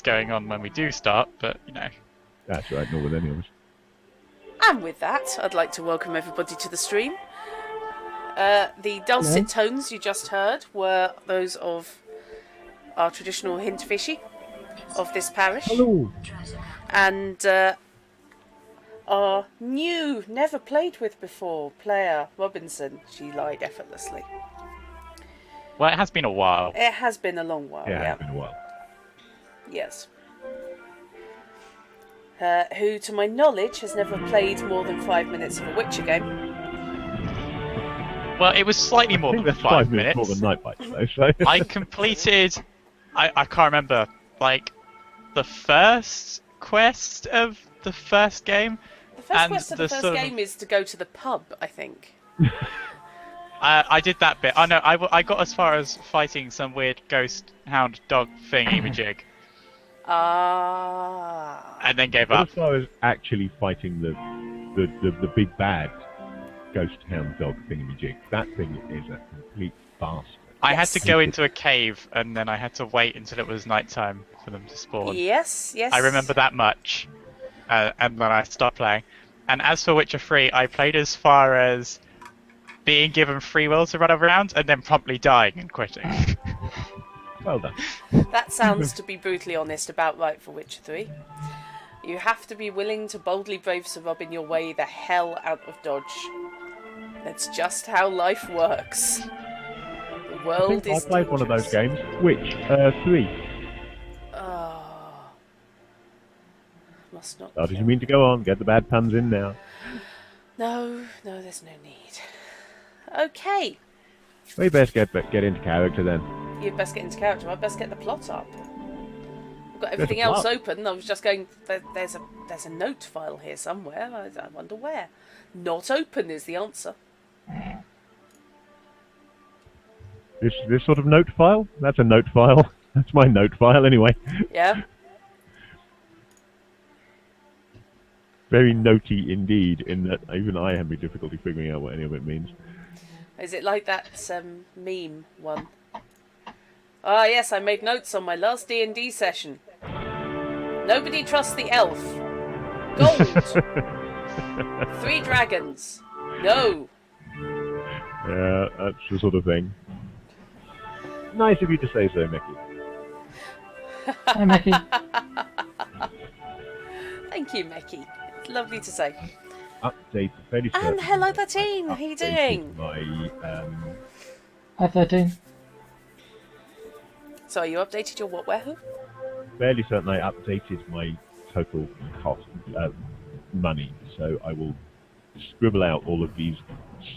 going on when we do start, but you know. That's right, not with any of us. And with that, I'd like to welcome everybody to the stream. The dulcet tones you just heard were those of our traditional hint fishy of this parish. Hello. And our new, never played with before player, Robinson. She lied effortlessly. Well, it has been a while. It has been a long while, Yeah, it's been a while. Yes. Who, to my knowledge, has never played more than 5 minutes of a Witcher game. Well, it was slightly more than 5 minutes. More than Nightbite, though. So. I completed. I can't remember, like, the first quest of the first game. The first quest of the first game is to go to the pub, I think. I did that bit. Oh no, I got as far as fighting some weird ghost hound dog thingy-majig. And then gave up. As far as actually fighting the big bad ghost hound dog thingy-majig, that thing is a complete bastard. I had to go into a cave, and then I had to wait until it was nighttime for them to spawn. Yes, yes. I remember that much. And then I stopped playing. And as for Witcher 3, I played as far as being given free will to run around, and then promptly dying and quitting. Well done. That sounds, to be brutally honest, about right for Witcher 3. You have to be willing to boldly brave Sir Robin your way the hell out of Dodge. That's just how life works. The world is I played one of those games. Which? 3. Oh. Must not. Oh, did you mean to go on? Get the bad puns in now. No, there's no need. Okay. We best get into character then. You'd best get into character. I'd best get the plot up. I've got everything else open. I was just going. There's a note file here somewhere. I wonder where. Not open is the answer. This sort of note file? That's a note file. That's my note file anyway. Yeah. Very notey indeed, in that even I have difficulty figuring out what any of it means. Is it like that meme one? Ah, yes, I made notes on my last D&D session. Nobody trusts the elf. Gold. 3 dragons. No. Yeah, that's the sort of thing. Nice of you to say so, Mickey. Hi, Mickey. Thank you, Mickey. It's lovely to say. Update fairly certain. And hello, 13. How are you doing? Hi, 13. So, you updated your what, where, who? Fairly certain I updated my total cost money, so I will scribble out all of these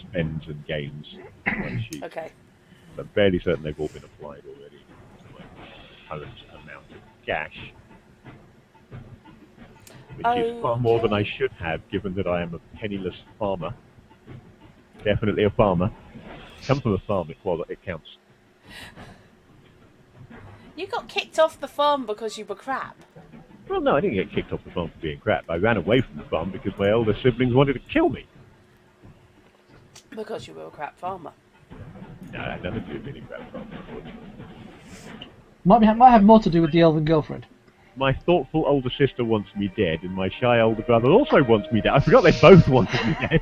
spends and gains on my sheet. Okay. I'm fairly certain they've all been applied already to my current amount of cash, which is far more than I should have, given that I am a penniless farmer. Definitely a farmer. Come from a farm, it counts. You got kicked off the farm because you were crap. Well, no, I didn't get kicked off the farm for being crap. I ran away from the farm because my older siblings wanted to kill me. Because you were a crap farmer. No, that had nothing to do with being a crap farmer, unfortunately. Might have more to do with the elven girlfriend. My thoughtful older sister wants me dead, and my shy older brother also wants me dead. I forgot they both wanted me dead.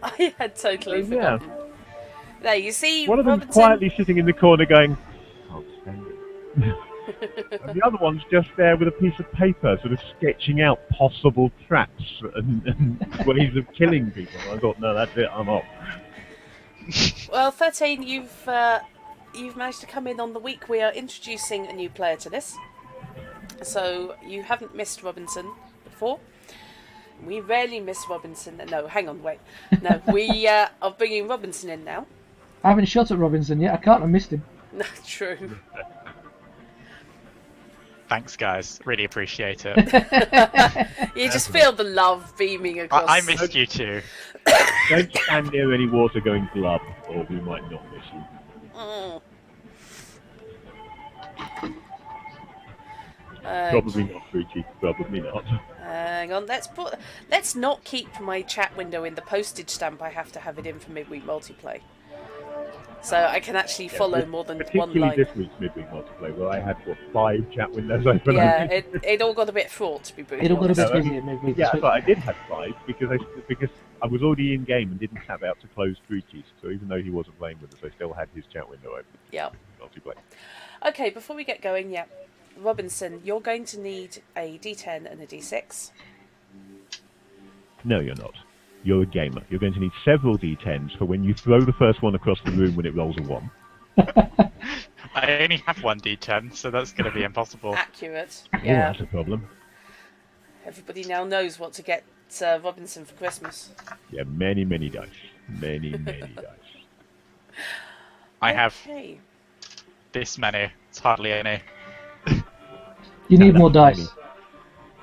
I had totally forgotten. There, you see, one of them's quietly sitting in the corner going, "Can't stand it." And the other one's just there with a piece of paper, sort of sketching out possible traps and ways of killing people. I thought, no, that's it, I'm off. Well, 13, you've managed to come in on the week we are introducing a new player to this. So you haven't missed Robinson before. We rarely miss Robinson. No, hang on, wait. No, we are bringing Robinson in now. I haven't shot at Robinson yet. I can't have missed him. No, true. Thanks, guys. Really appreciate it. You just feel the love beaming across. I missed you too. Don't stand near any water going glub, or we might not miss you. Probably not, Fruity. Probably not. Hang on, let's not keep my chat window in the postage stamp. I have to have it in for midweek multiplay. So I can actually follow more than one Particularly line. this week's midweek multiplayer, where I had, 5 chat windows open. Yeah, it all got a bit fraught, to be brutally It all got a honest. bit busy at midweek Yeah, this week. but I did have 5 because I was already in game and didn't tab out to close treaties. So even though he wasn't playing with us, I still had his chat window open. Yeah. Multiplayer. Okay, before we get going, Robinson, you're going to need a D10 and a D6. No, you're not. You're a gamer. You're going to need several D10s for when you throw the first one across the room when it rolls a 1. I only have one D10, so that's going to be impossible. Accurate. Oh, Yeah. that's a problem. Everybody now knows what to get Robinson for Christmas. Yeah, many, many dice. Many, many dice. I have Okay. this many. It's hardly any. You need more Tiny. dice.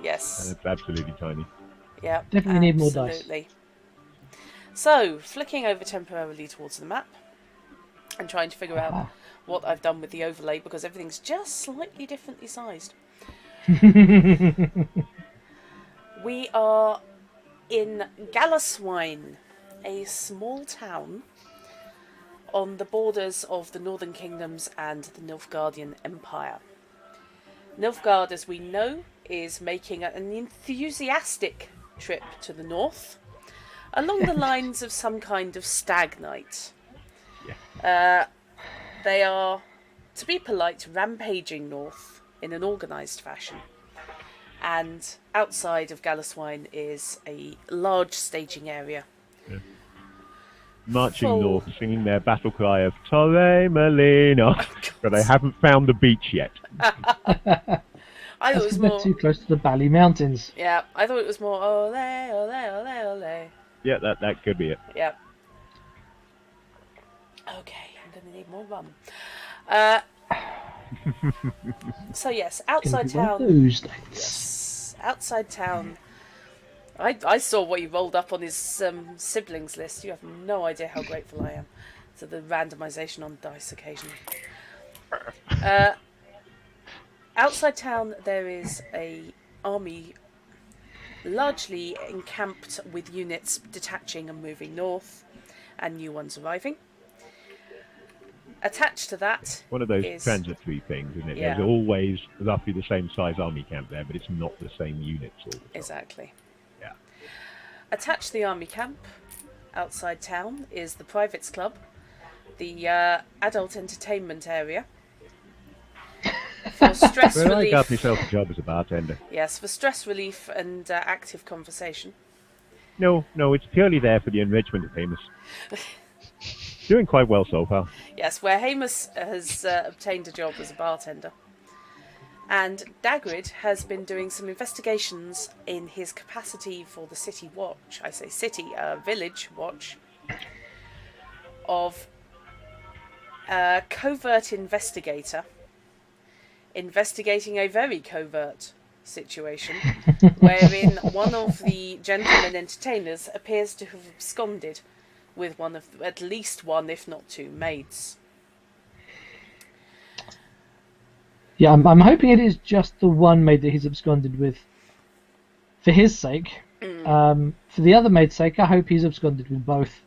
Yes. It's absolutely tiny. Yeah. Definitely need more dice. Absolutely. So, flicking over temporarily towards the map and trying to figure out what I've done with the overlay because everything's just slightly differently sized. We are in Gallaswine, a small town on the borders of the Northern Kingdoms and the Nilfgaardian Empire. Nilfgaard, as we know, is making an enthusiastic trip to the north along the lines of some kind of stag night. They are, to be polite, rampaging north in an organised fashion. And outside of Gallaswine is a large staging area. Marching Full- north, singing their battle cry of Torre Melina, but they haven't found the beach yet. I thought it That's was because they're more. too close to the Bally Mountains. Yeah, I thought it was more ole, ole, ole, ole. Yeah, that could be it. Yeah. Okay, I'm going to need more rum. So yes, outside Gonna be one of town. those days. Yes, outside town. I saw what you rolled up on his siblings list. You have no idea how grateful I am to the randomisation on dice occasionally. Outside town, there is a army largely encamped with units detaching and moving north, and new ones arriving. Attached to that One of those is transitory things, isn't it? Yeah. There's always roughly the same size army camp there, but it's not the same units all the time. exactly. Yeah. Attached to the army camp, outside town, is the privates club, the adult entertainment area. For stress Well, I relief. got myself a job as a bartender. Yes, for stress relief and active conversation. No, it's purely there for the enrichment of Amos. Doing quite well so far. Yes, where Hamus has obtained a job as a bartender. And Dagrid has been doing some investigations in his capacity for the city watch. I say city, village watch. Of a covert investigator. Investigating a very covert situation. Wherein one of the gentlemen entertainers appears to have absconded with at least one, if not two, maids. Yeah, I'm hoping it is just the one maid that he's absconded with. For his sake. For the other maid's sake, I hope he's absconded with both.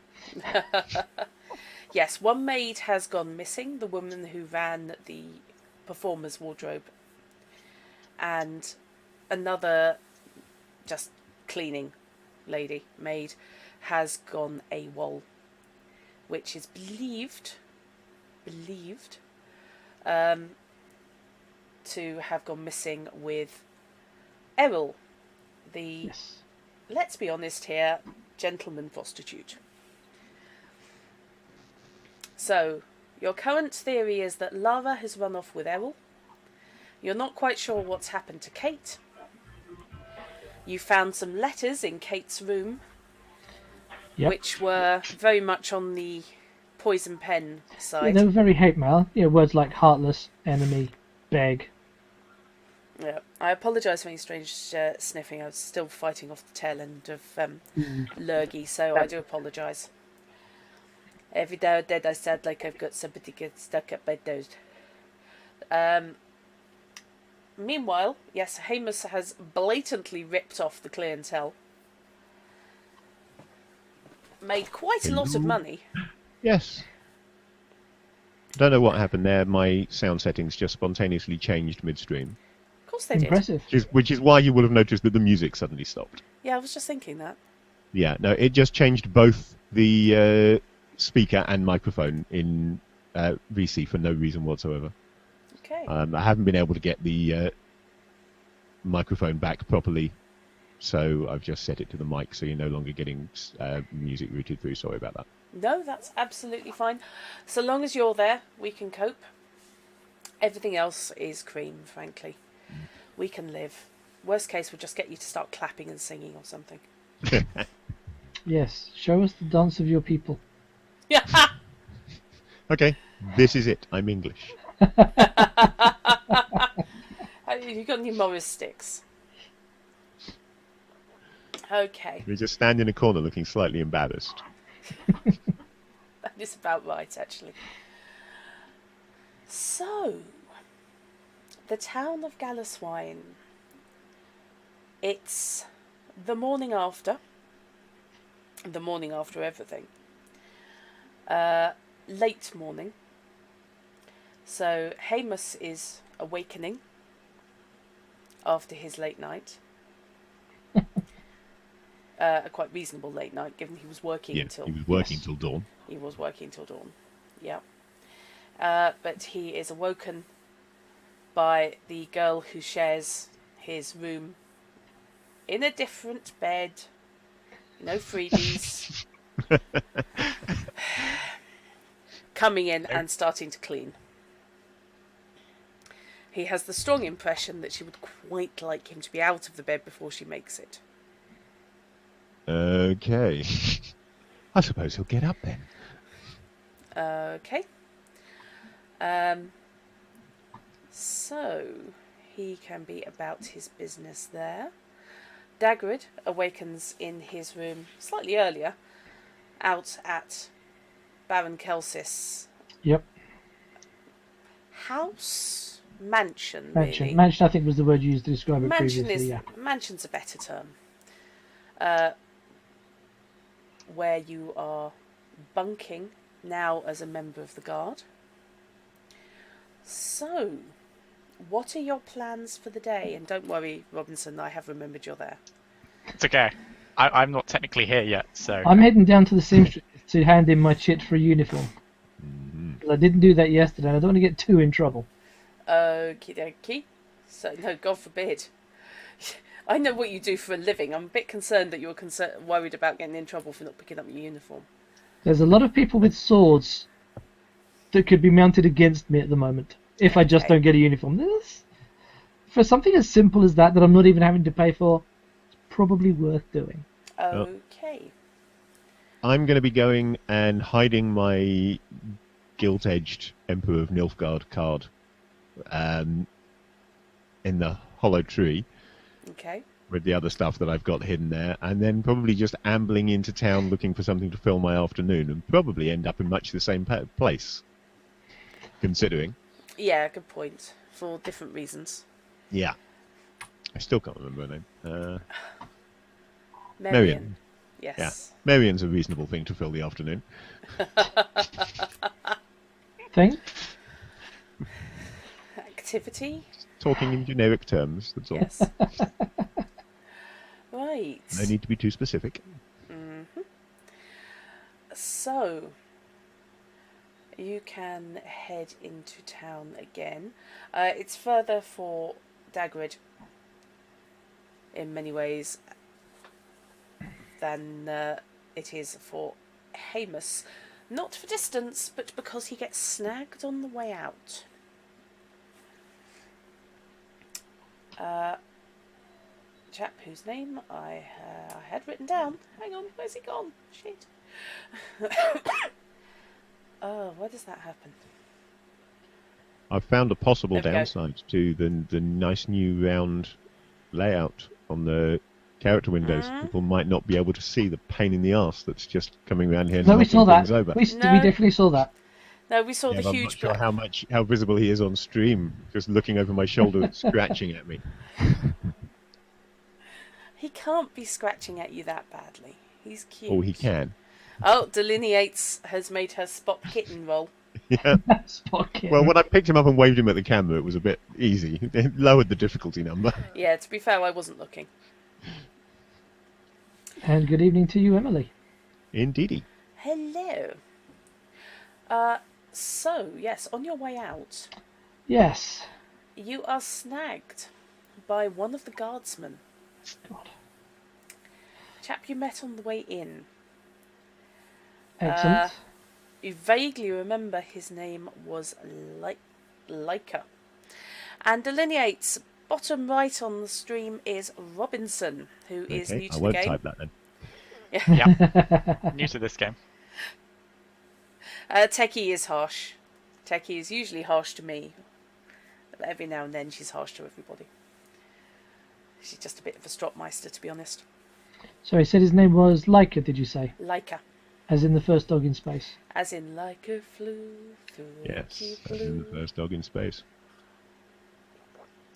Yes, one maid has gone missing, the woman who ran the performer's wardrobe. And another, just cleaning maid, has gone AWOL, which is believed to have gone missing with Errol, the, Yes. let's be honest here, gentleman prostitute. So, your current theory is that Lara has run off with Errol. You're not quite sure what's happened to Kate. You found some letters in Kate's room, Yep. which were very much on the poison pen Yeah, side. they were very hate mail. Yeah, words like heartless, enemy, beg. Yeah, I apologise for any strange sniffing. I was still fighting off the tail end of lurgy, so I do apologise. Every day or dead, I sound like I've got somebody get stuck up my nose. Meanwhile, yes, Hamus has blatantly ripped off the clientele. Made quite a lot of money. Yes. don't know what happened there. My sound settings just spontaneously changed midstream, Of course they did. Impressive. which is why you will have noticed that the music suddenly stopped. Yeah, I was just thinking that. Yeah, no, it just changed both the speaker and microphone in VC for no reason whatsoever. Okay. I haven't been able to get the microphone back properly, so I've just set it to the mic, so you're no longer getting music routed through. Sorry about that. No, that's absolutely fine. So long as you're there, we can cope. Everything else is cream, frankly. We can live. Worst case, we'll just get you to start clapping and singing or something. Yes, show us the dance of your people. Yeah. Okay, this is it. I'm English. You've got any Morris sticks. Okay, We just stand in a corner looking slightly embarrassed. that is about right, actually. So, the town of Gallaswine. It's the morning after. The morning after everything. Late morning. So, Hamus is awakening after his late night. A quite reasonable late night, given he was working until... he was working till dawn. He was working till dawn, yeah. But he is awoken by the girl who shares his room in a different bed. No freebies. Coming in and starting to clean. He has the strong impression that she would quite like him to be out of the bed before she makes it. Okay. I suppose he'll get up then. Okay. So, he can be about his business there. Dagrid awakens in his room slightly earlier, out at Baron Kelsis' Yep. house? Mansion, Mansion. really. Mansion, I think, was the word you used to describe it Mansion previously, is... yeah. Mansion's a better term. Where you are bunking now as a member of the guard. So, what are your plans for the day? And don't worry, Robinson, I have remembered you're there. It's okay. I'm not technically here yet, so... I'm heading down to the seamstress to hand in my chit for a uniform. I didn't do that yesterday, and I don't want to get too in trouble. Okie dokie. So, no, God forbid. I know what you do for a living. I'm a bit concerned that you're worried about getting in trouble for not picking up your uniform. There's a lot of people with swords that could be mounted against me at the moment if I just Okay. don't get a uniform. For something as simple as that I'm not even having to pay for, it's probably worth doing. Okay. I'm going to be going and hiding my gilt-edged Emperor of Nilfgaard card in the hollow tree Okay. with the other stuff that I've got hidden there, and then probably just ambling into town looking for something to fill my afternoon, and probably end up in much the same place, considering. Yeah, good point. For different reasons. Yeah. I still can't remember her name. Marion. Yes. Yeah. Marion's a reasonable thing to fill the afternoon. Thing? Activity? Talking in generic terms, that's all. Yes. Right. No need to be too specific. So, you can head into town again. It's further for Dagrid in many ways than it is for Hamus. Not for distance, but because he gets snagged on the way out. Chap whose name I had written down. Hang on, where's he gone? Shit. Oh, why does that happen? I've found a possible There we go. downside to the nice new round layout on the character windows. Mm-hmm. People might not be able to see the pain in the arse that's just coming around here and No, we knocking saw that. things over. We No. definitely saw that. No, we saw Yeah, the but I'm not huge sure black. how visible he is on stream, just looking over my shoulder and scratching at me. He can't be scratching at you that badly. He's cute. Oh, he can. Oh, Delineates has made her spot kitten roll. Yeah. Spot kitten. Well, when I picked him up and waved him at the camera, it was a bit easy. It lowered the difficulty number. Yeah, to be fair, I wasn't looking. And good evening to you, Emily. Indeedy. Hello. So, yes, on your way out, Yes. you are snagged by one of the guardsmen. God. Chap you met on the way in. Excellent. You vaguely remember his name was Leica. And delineates bottom right on the stream is Robinson, who is new to I the won't game. type that then. Yeah. New to this game. Techie is harsh. Techie is usually harsh to me. But every now and then she's harsh to everybody. She's just a bit of a Stropmeister, to be honest. So he said his name was Leica, did you say? Leica. As in the first dog in space. As in Leica flew through Yes, deep as in the blue. first dog in space.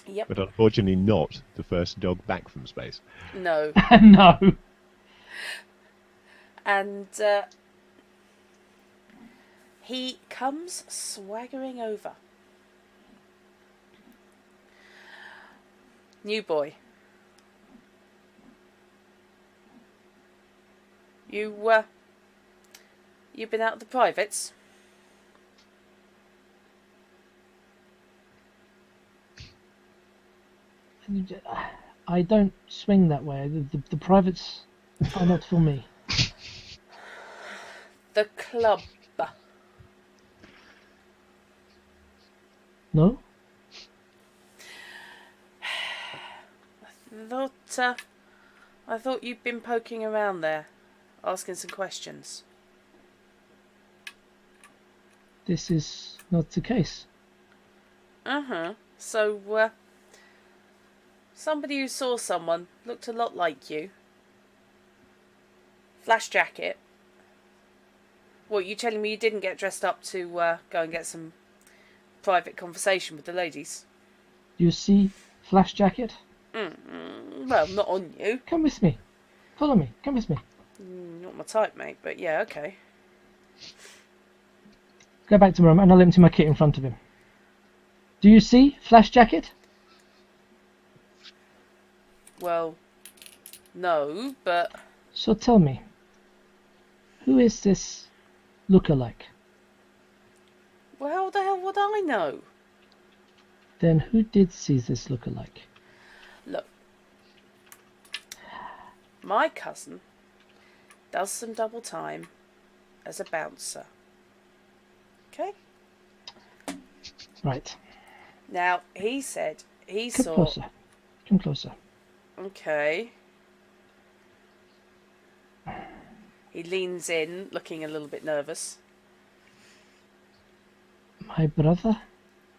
Yep. But unfortunately not the first dog back from space. No. No. And he comes swaggering over. New boy. You've been out of the privates? I don't swing that way. The privates are not for me. The club. No? I thought you'd been poking around there, asking some questions. This is not the case. So, somebody who saw someone looked a lot like you. Flash jacket. What, you telling me you didn't get dressed up to go and get some private conversation with the ladies? You see Flash Jacket? Well, not on you. Come with me. Follow me. Come with me. Not my type, mate, but yeah, okay. Go back to my room and I'll empty my kit in front of him. Do you see Flash Jacket? Well, no, but... So tell me, who is this lookalike? Well, how the hell would I know? Then who did see this lookalike? Look. My cousin does some double time as a bouncer. Okay? Right. Now, he said he Come saw... closer. Come closer. Okay. He leans in, looking a little bit nervous. My brother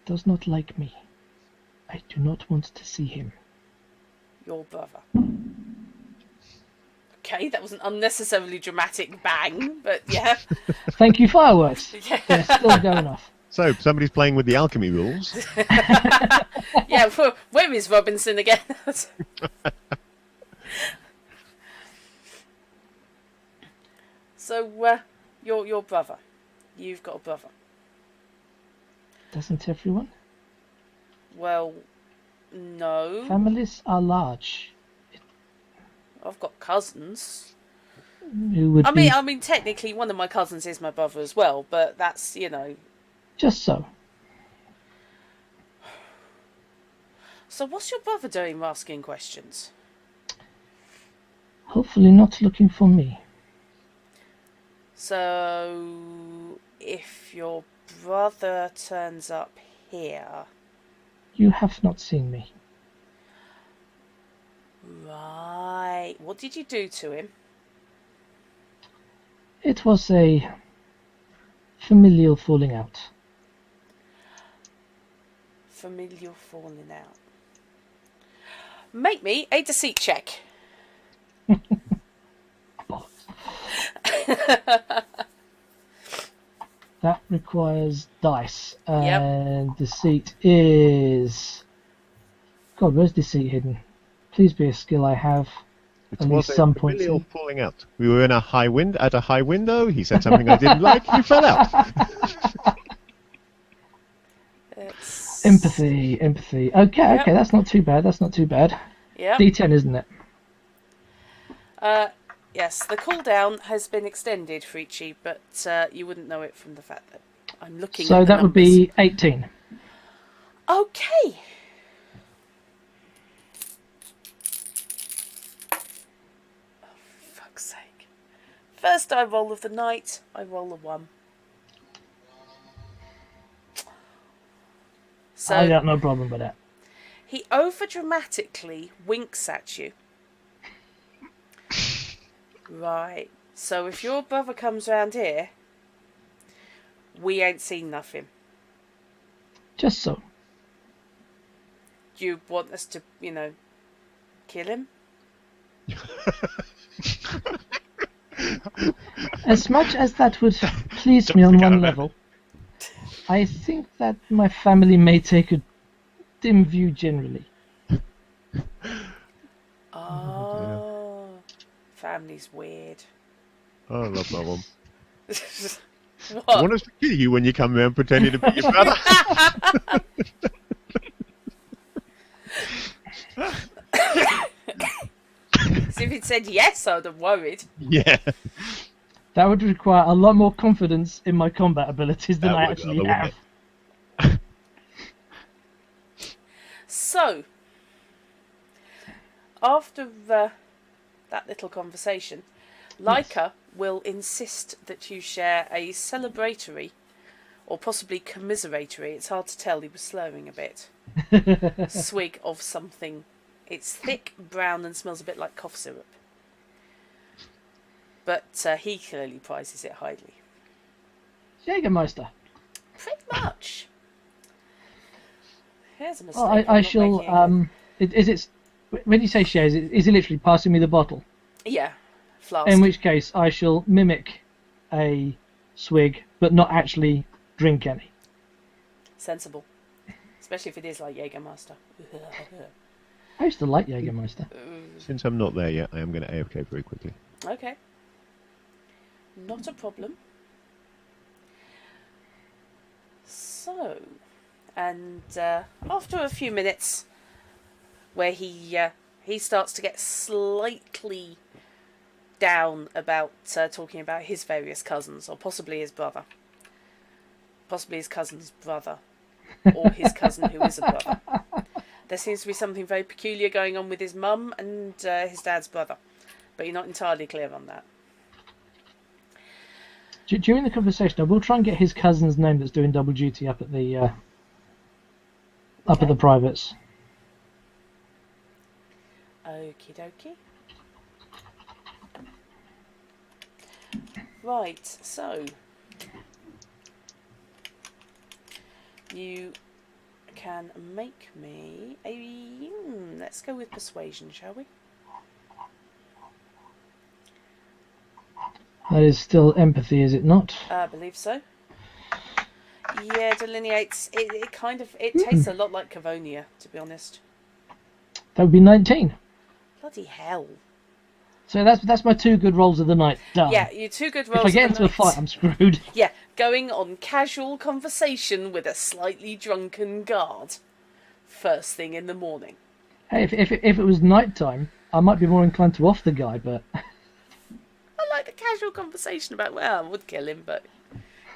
does not like me. I do not want to see him. Your brother. Okay, that was an unnecessarily dramatic bang, but yeah. Thank you, fireworks. Yeah. They're still going off. So, somebody's playing with the alchemy rules. Yeah, where is Robinson again? So, your brother. You've got a brother. Doesn't everyone? Well, no. Families are large. I've got cousins. Who would be I mean, technically, one of my cousins is my brother as well, but that's, you know. just so. So, what's your brother doing asking questions? Hopefully not looking for me. So, if your brother turns up here... You have not seen me. Right. What did you do to him? It was a familial falling out. Familial falling out. Make me a deceit check. That requires dice. And deceit is... God, where's deceit hidden? Please be a skill I have. It At was least some a points familial in. falling out. We were in a high wind at a high window. He said something I didn't like. He fell out. Empathy. Okay, Yep. okay, that's not too bad. Yeah. D10, isn't it? Yes, the cooldown has been extended for Ichi, but you wouldn't know it from the fact that I'm looking So at the that would numbers. be 18. Okay. Oh, for fuck's sake. First die roll of the night, I roll a 1. So I got no problem with that. he over-dramatically winks at you. Right. So if your brother comes round here, we ain't seen nothing. Just so. Do you want us to, kill him? As much as that would please me on one level, I think that my family may take a dim view generally. Oh, family's weird. Oh, I love my mum. I What? want us to kill you when you come around pretending to be your brother. So if he'd said yes, I would have worried. Yeah. That would require a lot more confidence in my combat abilities than That I would, actually wouldn't have. it? So, after that little conversation, Leica will insist that you share a celebratory, or possibly commiseratory, it's hard to tell, he was slurring a bit, swig of something. It's thick, brown, and smells a bit like cough syrup. But he clearly prizes it highly. Jägermeister. Pretty much. Here's a mistake. Well, I'm I not shall. making again. Is it when you say shares? Is he literally passing me the bottle? Yeah, flask. In which case, I shall mimic a swig, but not actually drink any. Sensible. Especially if it is like Jägermeister. I used to like Jägermeister. Since I'm not there yet, I am going to AFK very quickly. Okay. Not a problem. So, and after a few minutes, where he starts to get slightly down about talking about his various cousins, or possibly his brother, possibly his cousin's brother, or his cousin who is a brother. There seems to be something very peculiar going on with his mum and his dad's brother, but you're not entirely clear on that. During the conversation, I will try and get his cousin's name that's doing double duty up at the up at the privates. Okie dokie. Right, so you can make me a... let's go with persuasion, shall we? That is still empathy, is it not? I believe so. Yeah, delineates... It kind of... It tastes a lot like Cavonia, to be honest. That would be 19. Bloody hell. So that's my 2 good rolls of the night. Done. Yeah, you 2 good rolls. If I get of the into a night. fight, I'm screwed. Yeah, going on casual conversation with a slightly drunken guard. First thing in the morning. Hey, if it was night time, I might be more inclined to off the guy, but... I like the casual conversation about, well, I would kill him, but,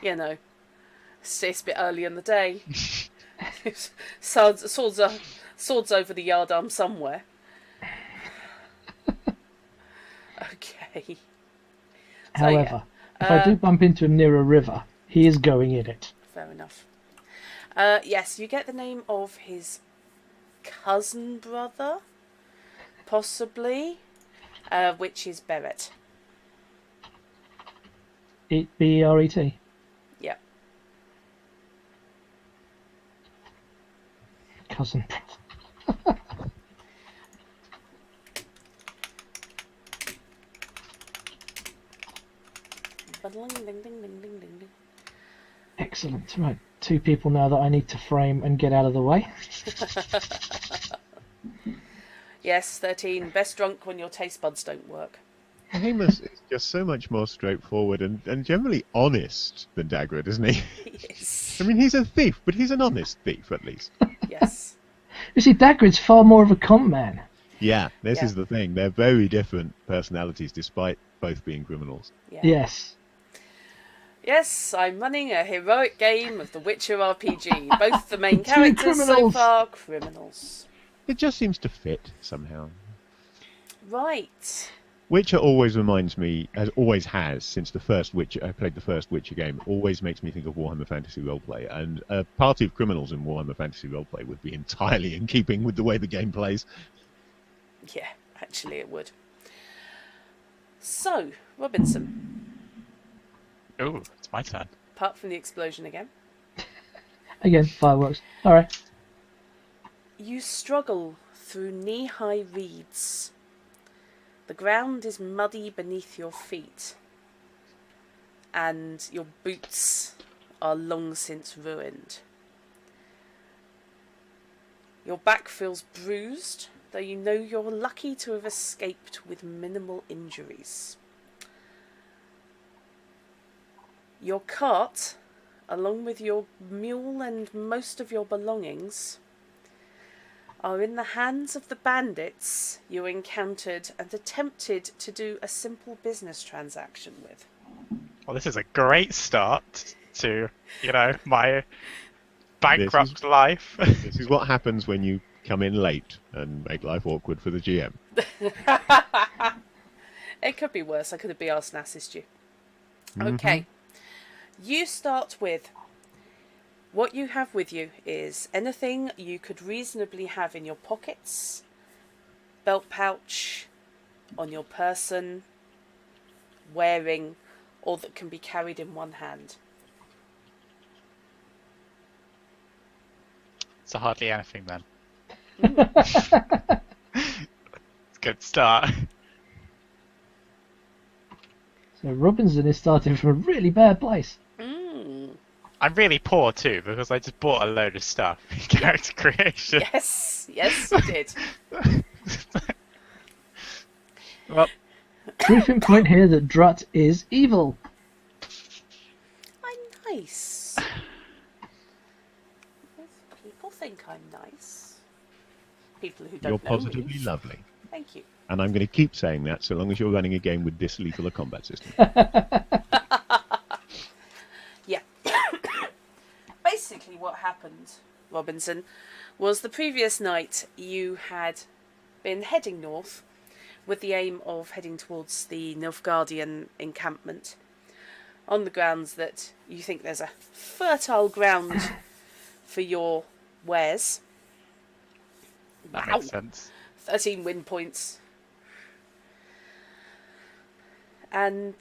it's a bit early in the day. Swords over the yardarm somewhere. Okay. However, if I do bump into him near a river, he is going in it. Fair enough. Yes, you get the name of his cousin brother, possibly, which is Beret. B-E-R-E-T. Yeah. Cousin. Excellent. Right, 2 people now that I need to frame and get out of the way. Yes, 13. Best drunk when your taste buds don't work. Amos is just so much more straightforward and generally honest than Dagwood, isn't he? Yes. I mean, he's a thief, but he's an honest thief, at least. Yes. You see, Dagrid's far more of a con man. Yeah, this Yeah. is the thing. They're very different personalities, despite both being criminals. Yeah. Yes. Yes, I'm running a heroic game of the Witcher RPG. Both the main Two characters so criminals. far, criminals. It just seems to fit, somehow. Right. Witcher always reminds me, as always has, since the first Witcher, I played the first Witcher game, always makes me think of Warhammer Fantasy Roleplay, and a party of criminals in Warhammer Fantasy Roleplay would be entirely in keeping with the way the game plays. Yeah, actually it would. So, Robinson, Ooh, it's my turn. apart from the explosion again, Again, fireworks. All right. you struggle through knee-high reeds. The ground is muddy beneath your feet, and your boots are long since ruined. Your back feels bruised, though you know you're lucky to have escaped with minimal injuries. Your cart, along with your mule and most of your belongings, are in the hands of the bandits you encountered and attempted to do a simple business transaction with. Well, this is a great start to, my bankrupt life. This is what happens when you come in late and make life awkward for the GM. It could be worse. I could have been asked and assist you. Okay. You start with what you have with you is anything you could reasonably have in your pockets, belt pouch, on your person, wearing, or that can be carried in one hand. So hardly anything then. It's a good start. So Robinson is starting from a really bad place. I'm really poor too because I just bought a load of stuff in character creation. Yes, yes, you did. Well, Briefing point here that Drut is evil. I'm nice. People think I'm nice. People who don't You're know positively me. lovely. Thank you. And I'm going to keep saying that so long as you're running a game with this lethal a combat system. Yeah. Basically what happened, Robinson, was the previous night you had been heading north with the aim of heading towards the Nilfgaardian encampment on the grounds that you think there's a fertile ground for your wares. that Wow. makes sense. 13 win points. And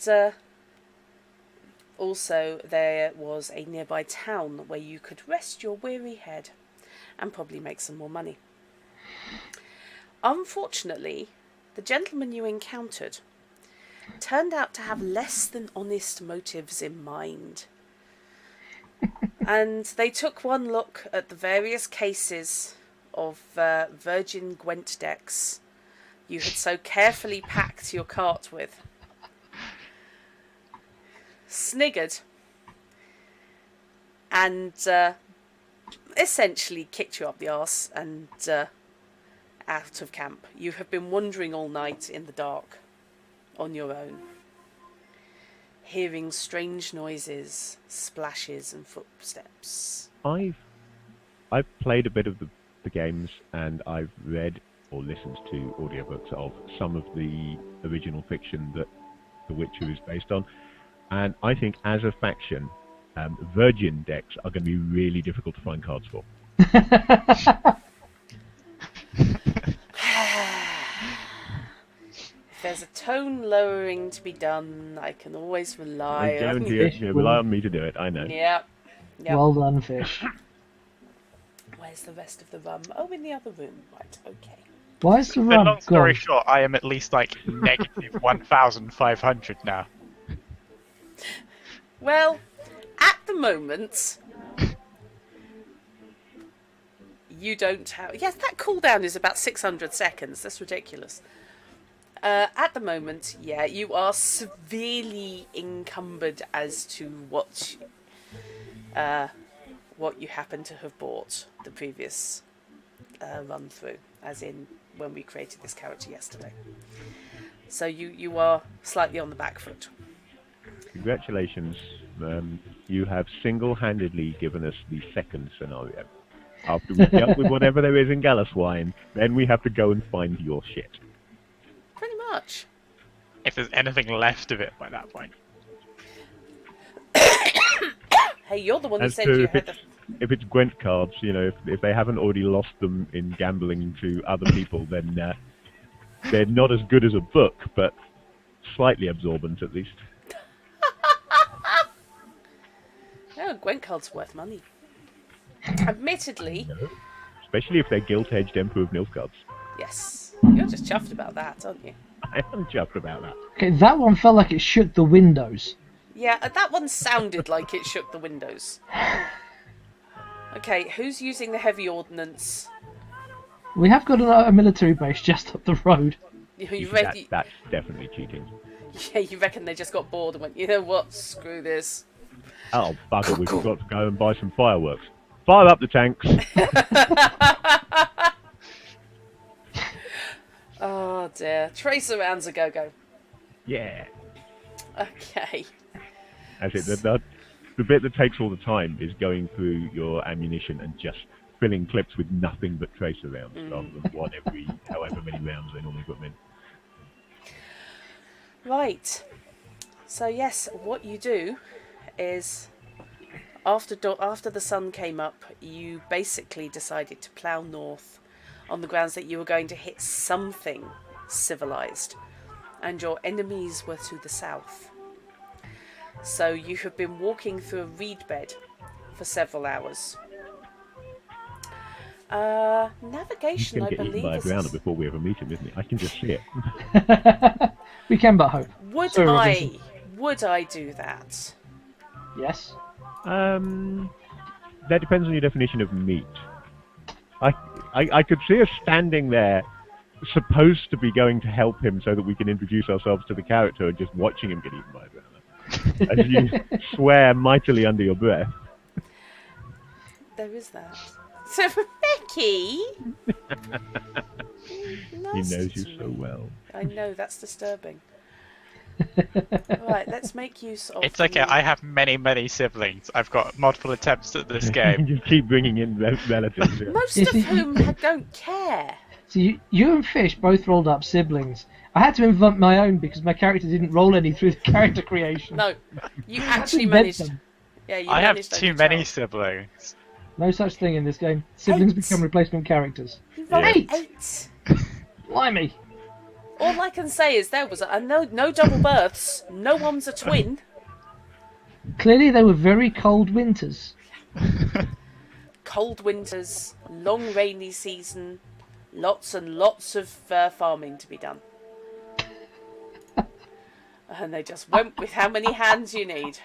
also there was a nearby town where you could rest your weary head and probably make some more money. Unfortunately, the gentleman you encountered turned out to have less than honest motives in mind. And they took one look at the various cases of virgin Gwent decks you had so carefully packed your cart with, sniggered, and essentially kicked you up the arse and out of camp. You have been wandering all night in the dark, on your own, hearing strange noises, splashes and footsteps. I've played a bit of the games, and I've read or listened to audiobooks of some of the original fiction that The Witcher is based on, and I think as a faction, Virgin decks are going to be really difficult to find cards for. If there's a tone lowering to be done, I can always rely I on guarantee you. you rely on me to do it, I know. Yep. Well done, Fish. Where's the rest of the rum? Oh, in the other room. Right, okay. Why is the But rum long story gone? short, I am at least like negative 1,500 now. Well, at the moment, you don't have... Yes, that cooldown is about 600 seconds. That's ridiculous. At the moment, yeah, you are severely encumbered as to what what you happen to have bought the previous run through, as in when we created this character yesterday. So you are slightly on the back foot. Congratulations. You have single-handedly given us the second scenario. After we've dealt with whatever there is in Gallaswine, then we have to go and find your shit. Pretty much. If there's anything left of it by that point. Hey, you're the one who As said to you if had the... if it's Gwent cards, you know, if they haven't already lost them in gambling to other people, then they're not as good as a book, but slightly absorbent at least. Oh, Gwent cards worth money. Admittedly, Especially if they're gilt-edged Emperor of Nilf cards. yes. You're just chuffed about that, aren't you? I am chuffed about that. Okay, that one felt like it shook the windows. Yeah, that one sounded like it shook the windows. Okay, who's using the heavy ordnance? We have got a military base just up the road. That's definitely cheating. Yeah, you reckon they just got bored and went, you know what, screw this. Oh, bugger, we've got to go and buy some fireworks. Fire up the tanks! Oh dear. Tracer rounds a go-go. Yeah. Okay. That's it. The bit that takes all the time is going through your ammunition and just filling clips with nothing but tracer rounds, rather than one every however many rounds they normally put them in. Right. So yes, what you do is after the sun came up, you basically decided to plough north on the grounds that you were going to hit something civilized, and your enemies were to the south. So you have been walking through a reed bed for several hours. Navigation, I He's going to get eaten believe, by a is... grounder before we ever meet him, isn't he? I can just see it. We can but hope. Would Sorry, Robinson. Would I do that? Yes. That depends on your definition of meat. I could see us standing there, supposed to be going to help him so that we can introduce ourselves to the character, and just watching him get eaten by a grounder. As you swear mightily under your breath. There is that. So, Becky! He knows you so well. I know, that's disturbing. Right, let's make use of... It's okay, I have many siblings. I've got multiple attempts at this You game. just keep bringing in relatives. Yeah. Most Is of it- whom don't care. So you and Fish both rolled up siblings. I had to invent my own because my character didn't roll any through the character creation. No, you actually Invent managed... them. Yeah, you I have managed too only many 12. siblings. No such thing in this game. Siblings 8. become replacement characters. You rolled Yeah. 8. Blimey. All I can say is there was no double births, no one's a twin. Clearly they were very cold winters. Cold winters, long rainy season, lots and lots of farming to be done. And they just went with how many hands you need.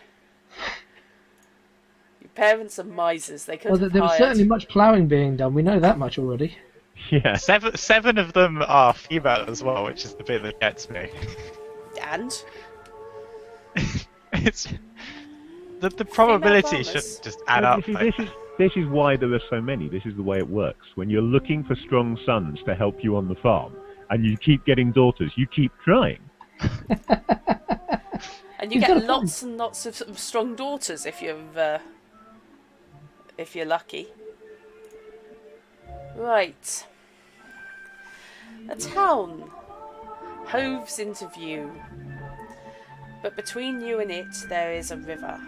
Your parents are misers. They could Well, have there was hired... certainly much ploughing being done. We know that much already. Yeah. Seven of them are female as well, which is the bit that gets me. And It's the probability should farmers. just add Well, up. you see, this is why there are so many. This is the way it works. When you're looking for strong sons to help you on the farm, and you keep getting daughters, you keep trying. And you You've got get a lots and lots of strong daughters if you're lucky. Right. A town hoves into view, but between you and it there is a river.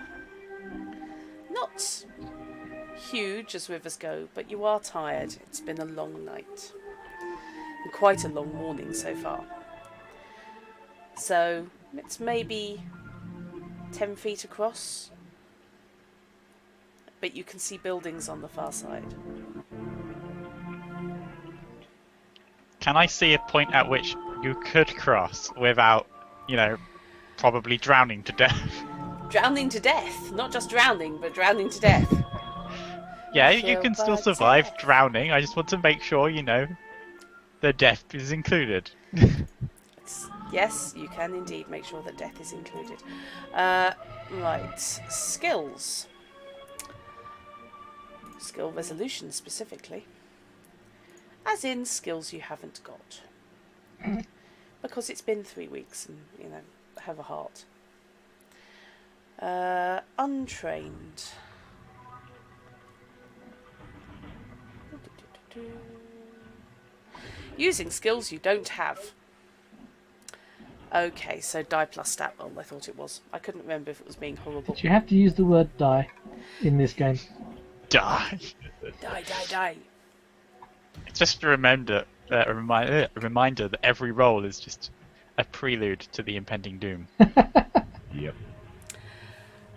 Not huge as rivers go, but you are tired. It's been a long night. And quite a long morning so far. So it's maybe 10 feet across, but you can see buildings on the far side. Can I see a point at which you could cross without, probably drowning to death? Drowning to death, not just drowning, but drowning to death. Yeah, I you feel can still bad survive death. drowning. I just want to make sure, the death is included. Yes, you can indeed make sure that death is included. Right, skills. Skill resolution specifically. As in skills you haven't got. Because it's been 3 weeks and, have a heart. Untrained. Using skills you don't have. Okay, so die plus stat roll, I thought it was. I couldn't remember if it was being horrible. You have to use the word die in this game. Die. Die. It's just a reminder that every roll is just a prelude to the impending doom. Yep.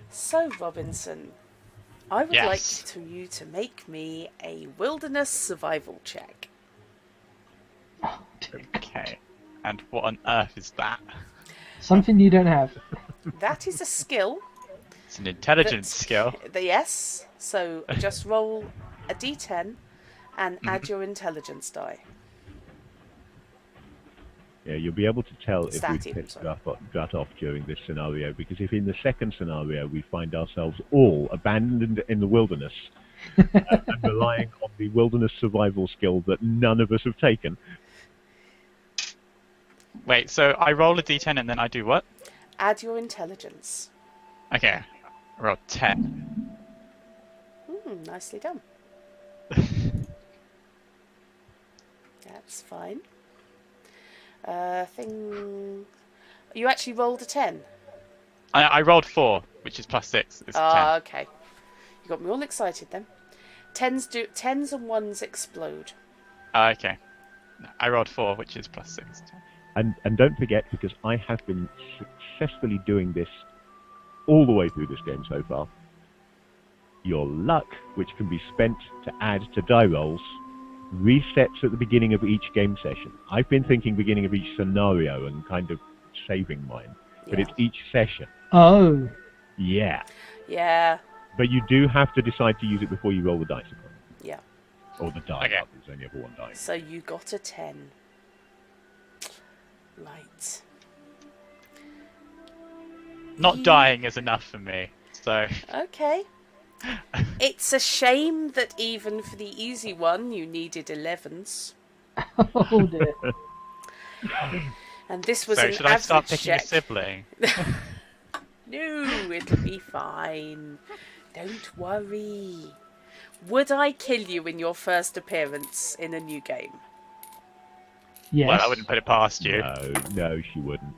So, Robinson, I would Yes. like you to make me a wilderness survival check. Oh, dear. Okay. And what on earth is that? Something you don't have. That is a skill. It's an intelligence skill. Yes. So just roll a d10 and add your intelligence die. Yeah, you'll be able to tell if Stat we've even, pissed sorry. gut off during this scenario, because if in the second scenario we find ourselves all abandoned in the wilderness and relying on the wilderness survival skill that none of us have taken, Wait, so I roll a d10 and then I do what? Add your intelligence. Okay. I roll 10. Nicely done. That's fine. You actually rolled a 10. I rolled 4, which is plus 6. It's 10. Okay. You got me all excited then. Tens and ones explode. Okay. I rolled 4, which is plus 6. and don't forget, because I have been successfully doing this all the way through this game so far, your luck, which can be spent to add to die rolls, resets at the beginning of each game session. I've been thinking beginning of each scenario and kind of saving mine, but Yeah. it's each session. Oh, Yeah. Yeah. But you do have to decide to use it before you roll the dice, of course. Yeah. Or the die, Okay. there's only ever one die. So you got a 10. Right. Not dying is enough for me, so... Okay. It's a shame that even for the easy one you needed 11s. oh dear. And this was So an should I start average picking a check. sibling? No, it'll be fine. Don't worry. Would I kill you in your first appearance in a new game? Yes. Well, I wouldn't put it past you. No, she wouldn't.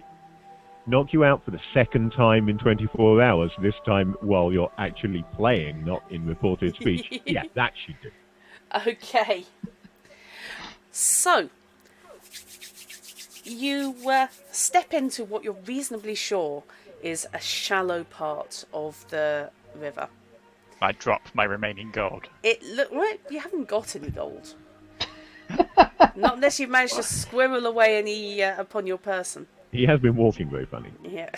Knock you out for the second time in 24 hours, this time while you're actually playing, not in reported speech. Yeah, that she'd do. Okay. So, you step into what you're reasonably sure is a shallow part of the river. I drop my remaining gold. Well, you haven't got any gold. Not unless you've managed to squirrel away any upon your person. He has been walking very funny. Yeah.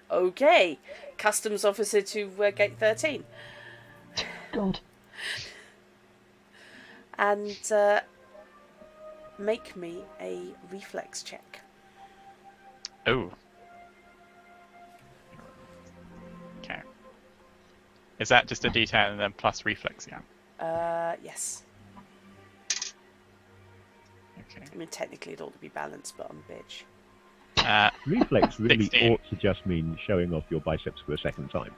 Okay. Customs officer to gate 13. God. And make me a reflex check. Oh. Okay. Is that just a d10 and then plus reflex again? Yes. Okay. I mean, technically it ought to be balanced, but I'm a bitch. Reflex really 16. ought to just mean showing off your biceps for a second time.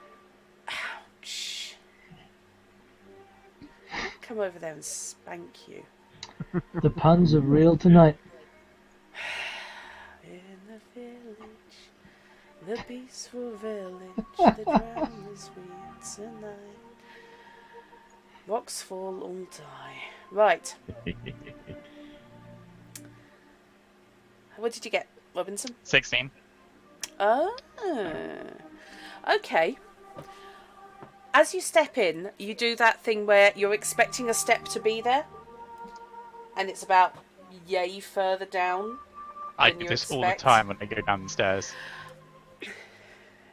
Ouch. Come over there and spank you. The puns are real tonight. In the village, the peaceful village, the drum is sweet tonight. Rocks fall, all die. Right. What did you get, Robinson? 16. Oh. Okay. As you step in, you do that thing where you're expecting a step to be there, and it's about yay further down. I than do you this all the expect. time when I go down the stairs.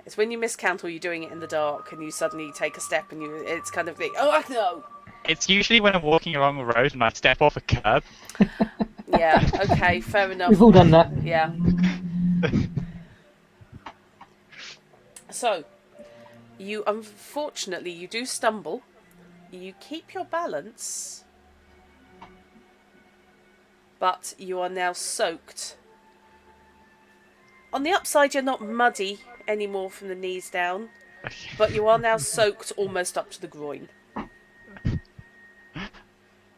It's when you miscount or you're doing it in the dark, and you suddenly take a step, and it's kind of like, oh no. It's usually when I'm walking along the road and I step off a curb. Yeah. Okay. Fair enough. We've all done that. Yeah. So, unfortunately you do stumble you keep your balance, but you are now soaked. On the upside, you're not muddy anymore from the knees down, but you are now soaked almost up to the groin. Oh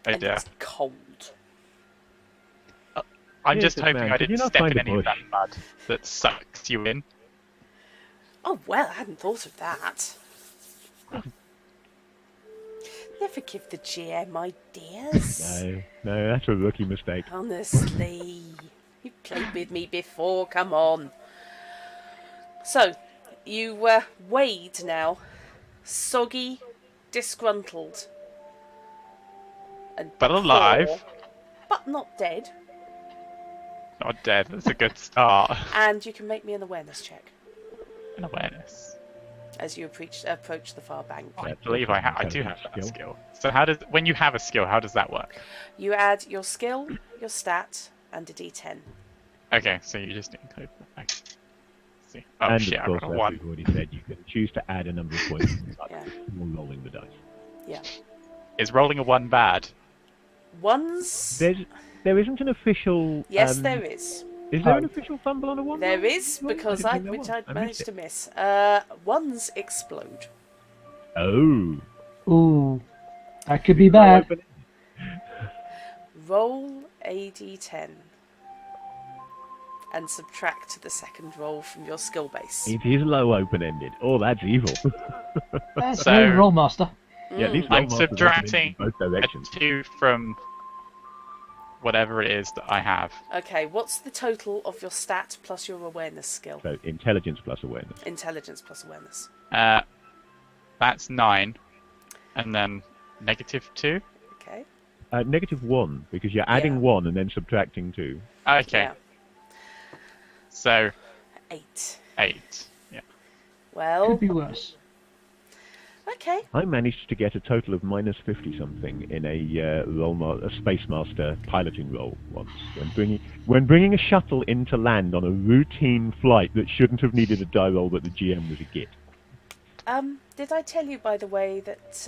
And dear. it's cold. I'm Here's just this hoping man, I could you didn't not step find in a any of bush? that mud that sucks you in. Oh, well, I hadn't thought of that. Never give the GM ideas. No, that's a rookie mistake. Honestly. You've played with me before, come on. So, you wade now. Soggy, disgruntled. And But alive. poor, but not dead. Not dead. That's a good start. And you can make me an awareness check An awareness. as you approach the far bank. I believe I do have that skill. So when you have a skill, how does that work? You add your skill, your stat, and a d10. Okay, so you just include that. Okay. See. Oh And shit, of I course, got a as 1. we've already said, you can choose to add a number of points Yeah. before rolling the dice. Yeah. Is rolling a 1 bad? Ones. There isn't an official. Yes, there is. Is there an official fumble on a one? There is, because I didn't think there was. I managed missed to it. miss. Ones explode. Oh. Ooh, that could be bad. Open- Roll a d10 and subtract the second roll from your skill base. It is low open-ended. Oh, that's evil. That's So- very Rollmaster. Yeah, at least I'm Rollmaster's open-ended subtracting in both a directions. 2 from whatever it is that I have. Okay, what's the total of your stat plus your awareness skill? So intelligence plus awareness. Intelligence plus awareness. That's 9. And then -2. Okay. -1 because you're adding Yeah. 1 and then subtracting 2. Okay, Yeah. so 8. 8. Yeah. Well, Could be worse. okay. I managed to get a total of -50 something in a Space Master piloting roll once when bringing a shuttle into land on a routine flight that shouldn't have needed a die roll, but the GM was a git. Did I tell you, by the way, that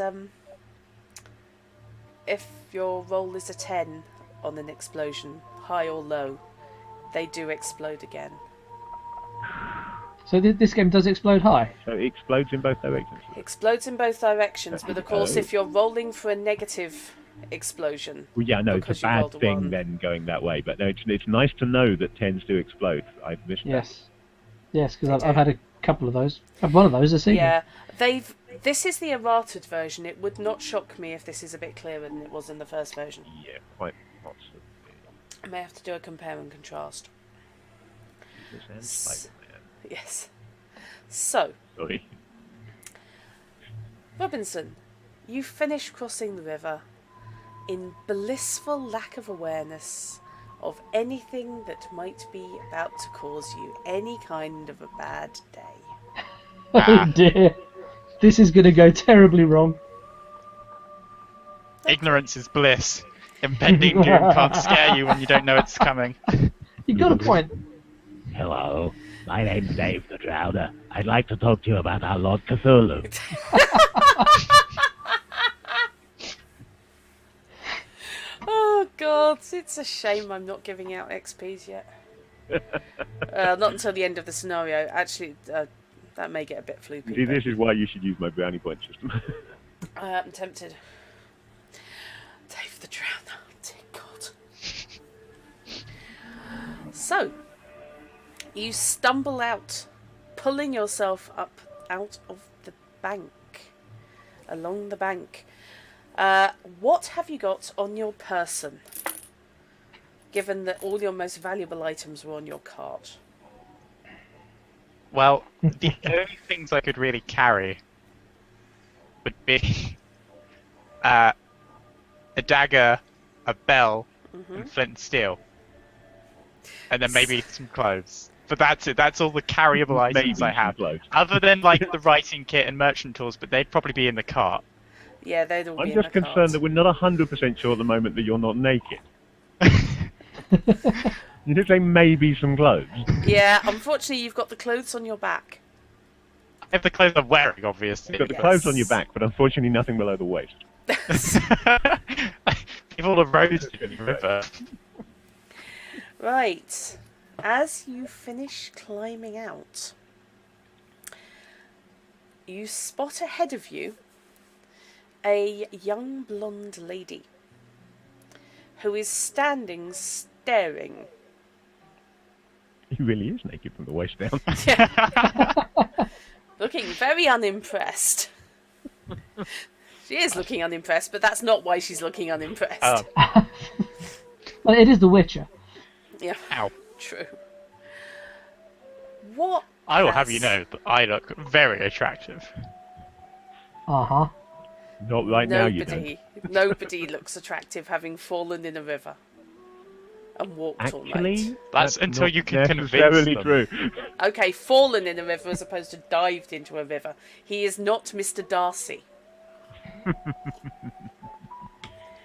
if your roll is a 10 on an explosion, high or low, they do explode again. So this game does explode high. So it explodes in both directions. Explodes in both directions, but of course, if you're rolling for a negative explosion, Well, yeah, no, because it's a you bad rolled a thing 1. then going that way. But no, it's nice to know that 10s do explode. I've missed that. Yes. Yes, because They I've do. had a couple of those. I have one of those this evening. Yeah, this is the errated version. It would not shock me if this is a bit clearer than it was in the first version. Yeah, quite possibly. I may have to do a compare and contrast. This and Spider-Man. Yes. So, Sorry. Robinson, you finish crossing the river in blissful lack of awareness of anything that might be about to cause you any kind of a bad day. Oh dear. This is going to go terribly wrong. Ignorance is bliss. Impending doom can't scare you when you don't know it's coming. You've got a point. Hello, my name's Dave the Drowner. I'd like to talk to you about our Lord Cthulhu. Oh God, it's a shame I'm not giving out XPs yet. Not until the end of the scenario. Actually, that may get a bit floopy. See, but, this is why you should use my brownie point system. I'm tempted. Dave the Drowner. Dear God. So, you stumble out, pulling yourself up out of the bank, along the bank. What have you got on your person, given that all your most valuable items were on your cart? Well, the only things I could really carry would be a dagger, a bell, and flint and steel. And then maybe some clothes. But that's it. That's all the carryable items Maybe I have. some clothes. Other than like the writing kit and merchant tools, but they'd probably be in the cart. Yeah, they'd all I'm be in just the concerned cart. that we're not 100% sure at the moment that you're not naked. You did say maybe some clothes. Yeah, unfortunately, you've got the clothes on your back. I have the clothes I'm wearing, obviously. You've got the Yes. clothes on your back, but unfortunately nothing below the waist. People are roasted in the river. Right. As you finish climbing out, you spot ahead of you a young blonde lady who is standing staring. He really is naked from the waist down. Looking very unimpressed. She is looking unimpressed, but that's not why she's looking unimpressed. Oh, Well, it is The Witcher. Yeah, ow. true. What? I will have you know that I look very attractive. Uh-huh. Not right now, you don't. Nobody looks attractive having fallen in a river and walked all night. Actually, That's until not you can convince necessarily them. true. Okay, fallen in a river as opposed to dived into a river. He is not Mr. Darcy.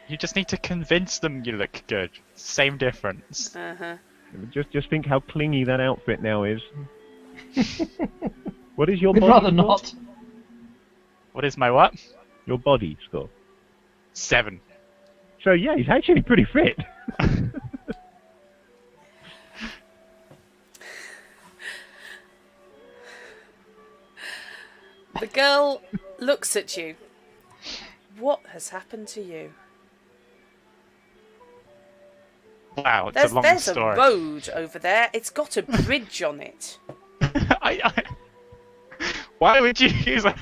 You just need to convince them you look good. Same difference. Uh-huh. Just think how clingy that outfit now is. What is your We'd body rather score? not. What is my what? Your body score. 7. So yeah, he's actually pretty fit. The girl looks at you. What has happened to you? Wow, it's There's a long a story. road over there. It's got a bridge on it. Why would you use a...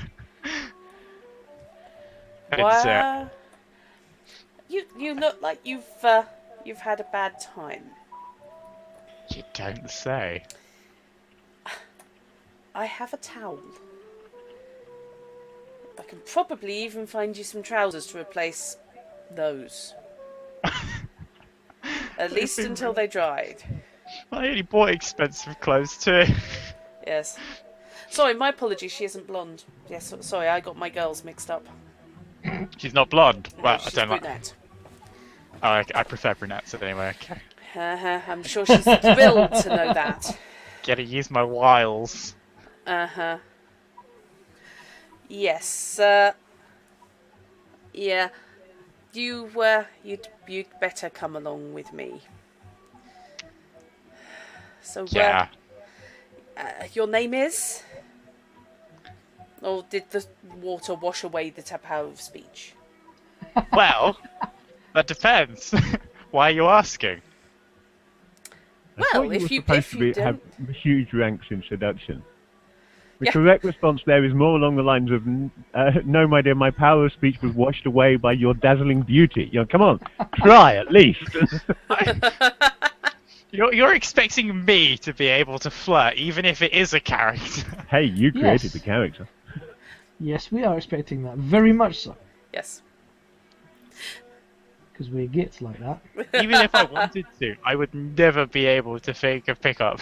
I didn't say it. Why? You look like you've had a bad time. You don't say. I have a towel. I can probably even find you some trousers to replace those. At least until they dried. I only bought expensive clothes too. Yes. Sorry, my apologies, she isn't blonde. Yes, sorry, I got my girls mixed up. She's not blonde. No, Well, I she's don't like. brunette. Oh, I prefer brunettes anyway. Okay. I'm sure she's thrilled to know that. Gotta use my wiles. Uh-huh. Yes, yeah. You'd better come along with me. So, Yeah. your name is? Or did the water wash away the power of speech? Well, that depends. Why are you asking? I thought Well, if were you supposed to have huge ranks in seduction. The Yeah. correct response there is more along the lines of, no, my dear, my power of speech was washed away by your dazzling beauty. You know, come on, try at least. You're expecting me to be able to flirt, even if it is a character. Hey, you created Yes. the character. Yes, we are expecting that. Very much so. Yes. Because we're gits like that. Even if I wanted to, I would never be able to fake a pickup.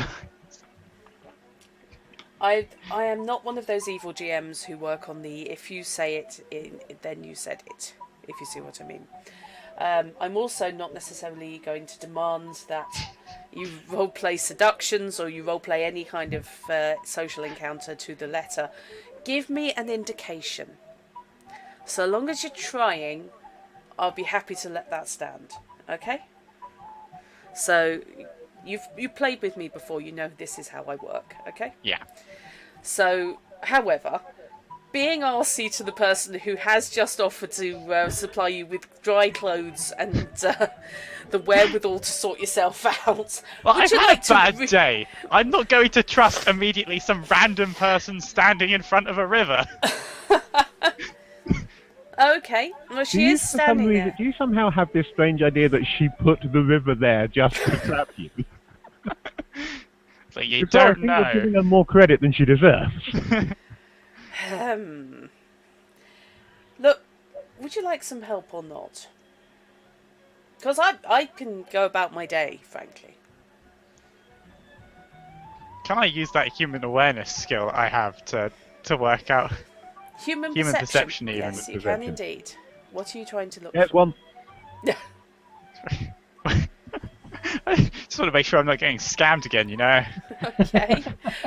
I am not one of those evil GMs who work on the if you say it, then you said it, if you see what I mean. I'm also not necessarily going to demand that you roleplay seductions or you roleplay any kind of social encounter to the letter. Give me an indication. So long as you're trying, I'll be happy to let that stand. Okay? So you've played with me before, you know this is how I work, okay? Yeah. So, however, being arsy to the person who has just offered to supply you with dry clothes and the wherewithal to sort yourself out. Well, would I've you had like a bad day. I'm not going to trust immediately some random person standing in front of a river. Okay, well she is standing there. Do you somehow have this strange idea that she put the river there just to trap you? So you Before, I don't think you're know. giving her more credit than she deserves. Look, would you like some help or not? Because I can go about my day, frankly. Can I use that human awareness skill I have to work out? Human perception even. Yes, you can indeed. What are you trying to look Yes, for? one. Just want to make sure I'm not getting scammed again, you know? Okay.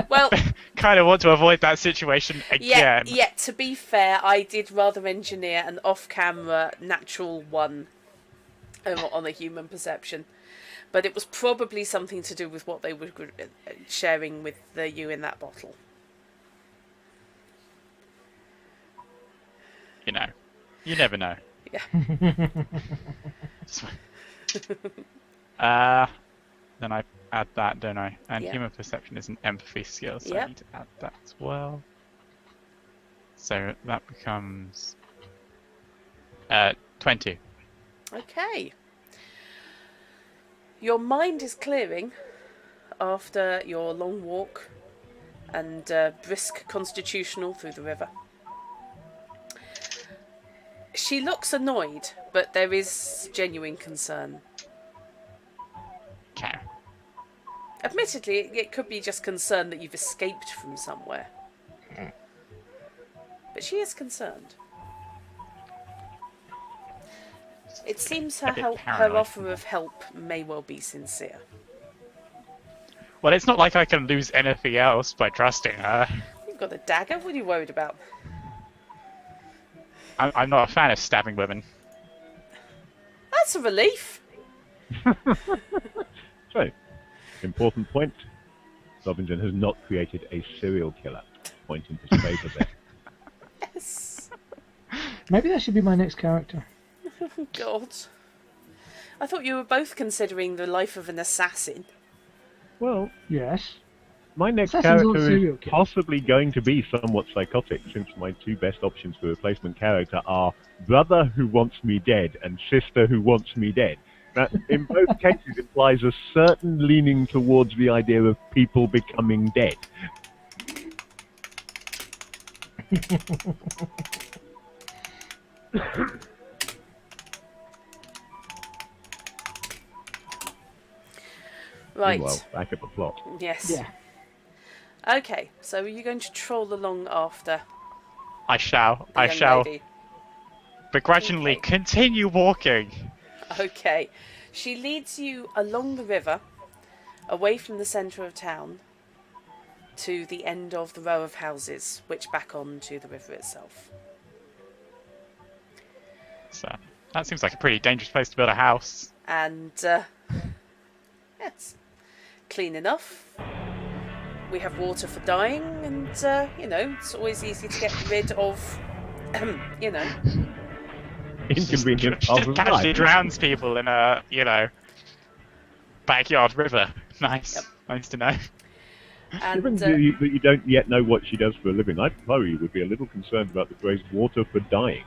Well, Kind of want to avoid that situation again. yeah, to be fair, I did rather engineer an off-camera natural one on a human perception. But it was probably something to do with what they were sharing with you in that bottle. You know. You never know. Yeah. Then I add that, don't I? And Yeah. human perception is an empathy skill, so Yep. I need to add that as well. So that becomes 20. Okay. Your mind is clearing after your long walk and brisk constitutional through the river. She looks annoyed, but there is genuine concern. Okay. Admittedly, it could be just concern that you've escaped from somewhere. But she is concerned. It seems A bit her paranoid. offer of help may well be sincere. Well, it's not like I can lose anything else by trusting her. You've got a dagger, what are you worried about? I'm not a fan of stabbing women. That's a relief. So, important point. Robinson has not created a serial killer. Point in his favour there. Yes. Maybe that should be my next character. God. I thought you were both considering the life of an assassin. Well, Yes. my next Assassins aren't character serial is killers. possibly going to be somewhat psychotic, since my two best options for replacement character are brother who wants me dead and sister who wants me dead. That, in both cases, implies a certain leaning towards the idea of people becoming dead. Right. Meanwhile, back at the plot. Yes. Yeah. Okay, so are you going to troll along after I shall. the I young shall lady? begrudgingly Okay. continue walking. Okay. She leads you along the river, away from the centre of town, to the end of the row of houses, which back on to the river itself. So that seems like a pretty dangerous place to build a house. And, it's clean enough. We have water for dyeing, and, it's always easy to get rid of, Inconvenient She part just of casually life. drowns people in a, backyard river. Nice. Yep. Nice to know. Given And, that you don't yet know what she does for a living, I'd worry you would be a little concerned about the phrase water for dying.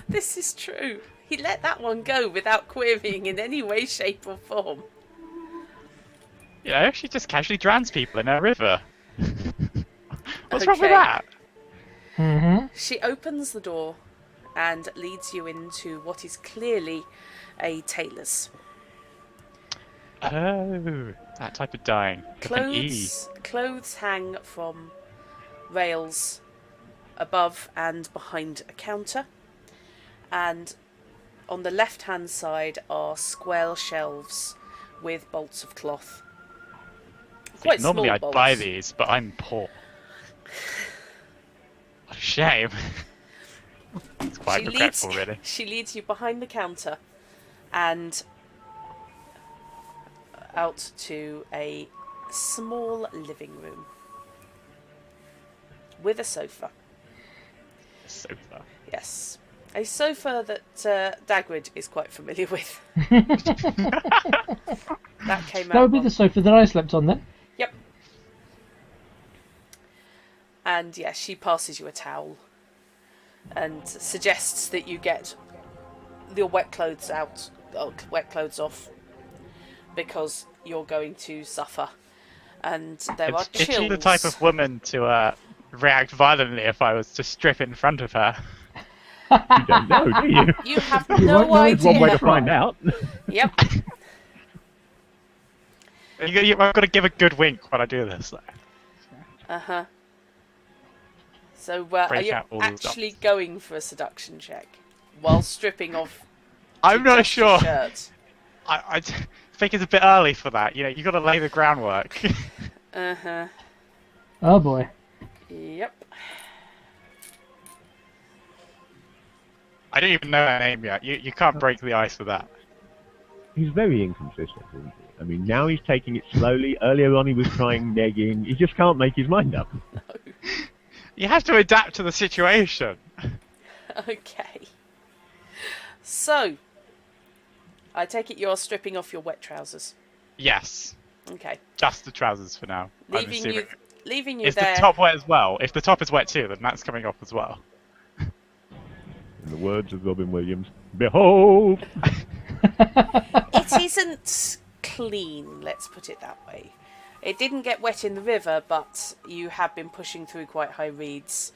this is true. He let that one go without querying in any way, shape, or form. She just casually drowns people in a river. What's wrong with Okay. that? Mm-hmm. She opens the door and leads you into what is clearly a tailor's. Oh, that type of dying. With an E. Clothes hang from rails above and behind a counter, and on the left-hand side are square shelves with bolts of cloth. Quite Normally small I'd bolts. buy these, but I'm poor. What a shame. It's quite regretful, really. She leads you behind the counter and out to a small living room with a sofa. Sofa. Yes. A sofa that Dagwood is quite familiar with. That came out. That would be on- the sofa that I slept on then. Yep. And yes, she passes you a towel and suggests that you get your wet clothes off, because you're going to suffer. And there are Is chills. she the type of woman to react violently if I was to strip in front of her? You don't know, do you? You have You no won't know if There's one way to idea. find out. Yep. I've got to give a good wink when I do this. Uh-huh. So, are Break you out all the actually going for a seduction check while stripping off? I'm not just your sure. shirt. I think it's a bit early for that. You know, you got to lay the groundwork. Uh-huh. Oh boy. Yep. I don't even know her name yet. You can't break the ice with that. He's very inconsistent, isn't he? I mean, now he's taking it slowly. Earlier on, he was trying negging. He just can't make his mind up. You have to adapt to the situation. Okay. So, I take it you're stripping off your wet trousers. Yes, Okay. just the trousers for now. I'm Leaving assuming. you, leaving you Is there. the top wet as well? If the top is wet too, then that's coming off as well. In the words of Robin Williams, behold! It isn't clean, let's put it that way. It didn't get wet in the river, but you have been pushing through quite high reeds,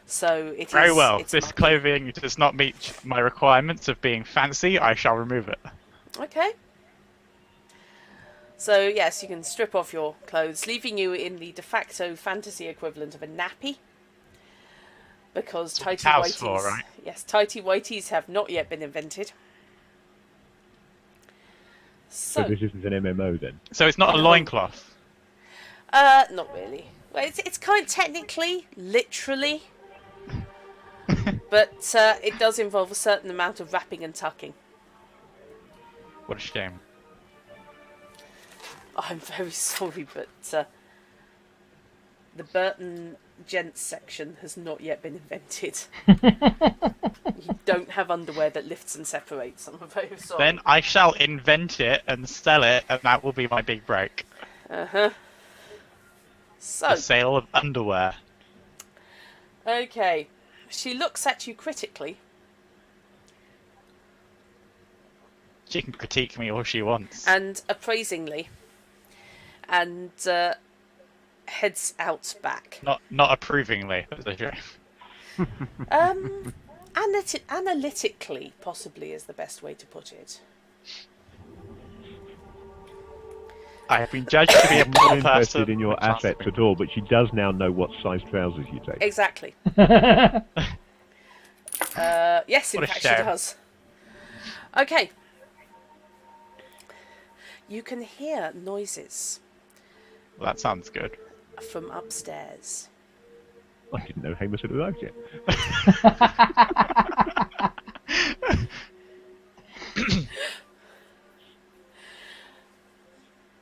so it is. Very well. It's This muddy. clothing does not meet my requirements of being fancy. I shall remove it. Okay. So yes, you can strip off your clothes, leaving you in the de facto fantasy equivalent of a nappy. Because tighty house whities, for, right? yes, tighty whities have not yet been invented. So So, this isn't an MMO then? So it's not a No. loincloth. not really. Well, it's kind of technically, literally, but it does involve a certain amount of wrapping and tucking. What a shame. I'm very sorry, but the Burton gents section has not yet been invented. You don't have underwear that lifts and separates. I'm very sorry. Then I shall invent it and sell it, and that will be my big break. Uh-huh. The So, sale of underwear. okay. She looks at you critically. She can critique me all she wants. And appraisingly. And heads out back. Not approvingly. That's a joke. Analytically, possibly, is the best way to put it. I have been judged to be a Not poor interested person. in your which I'm assets sleeping. at all, but she does now know what size trousers you take. Exactly. Yes, in What a fact, she shame. does. Okay. You can hear noises Well, that sounds good. from upstairs. I didn't know Hamish had arrived yet.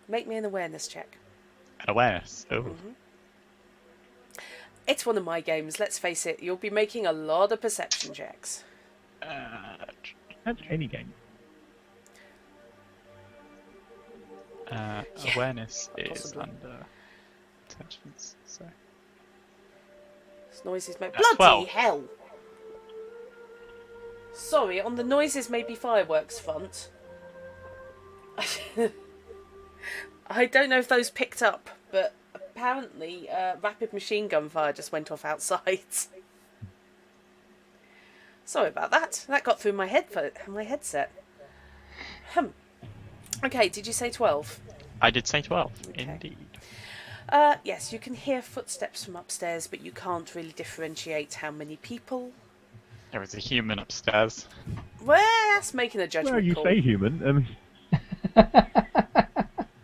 Make me an awareness check. An awareness. Oh. It's one of my games, let's face it. You'll be making a lot of perception checks. That's any game. Awareness is possibly. under intelligence. So These noises make... That's Bloody 12. hell! Sorry, on the noises maybe fireworks front. I don't know if those picked up, but apparently rapid machine gun fire just went off outside. Sorry about that. That got through my headset. Okay, did you say 12? I did say 12. Okay. Indeed. Yes, you can hear footsteps from upstairs, but you can't really differentiate how many people. There is a human upstairs. Well, that's making a judgment Well, you call. say human.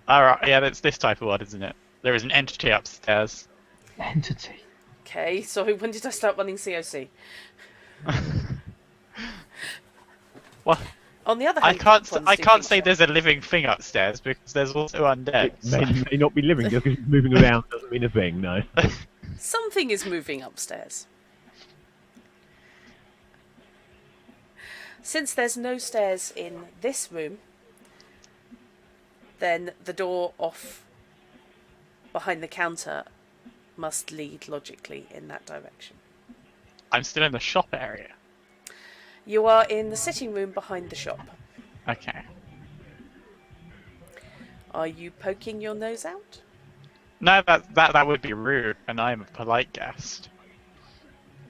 Alright, yeah, that's this type of word, isn't it? There is an entity upstairs. Entity. Okay, sorry, when did I start running COC? What? On the other I hand, can't. ones I do can't think say so. there's a living thing upstairs because there's also undead. It may not be living, just because it's moving around doesn't mean a thing, no. Something is moving upstairs. Since there's no stairs in this room, then the door off behind the counter must lead logically in that direction. I'm still in the shop area. You are in the sitting room behind the shop. Okay. Are you poking your nose out? No, that would be rude, and I'm a polite guest.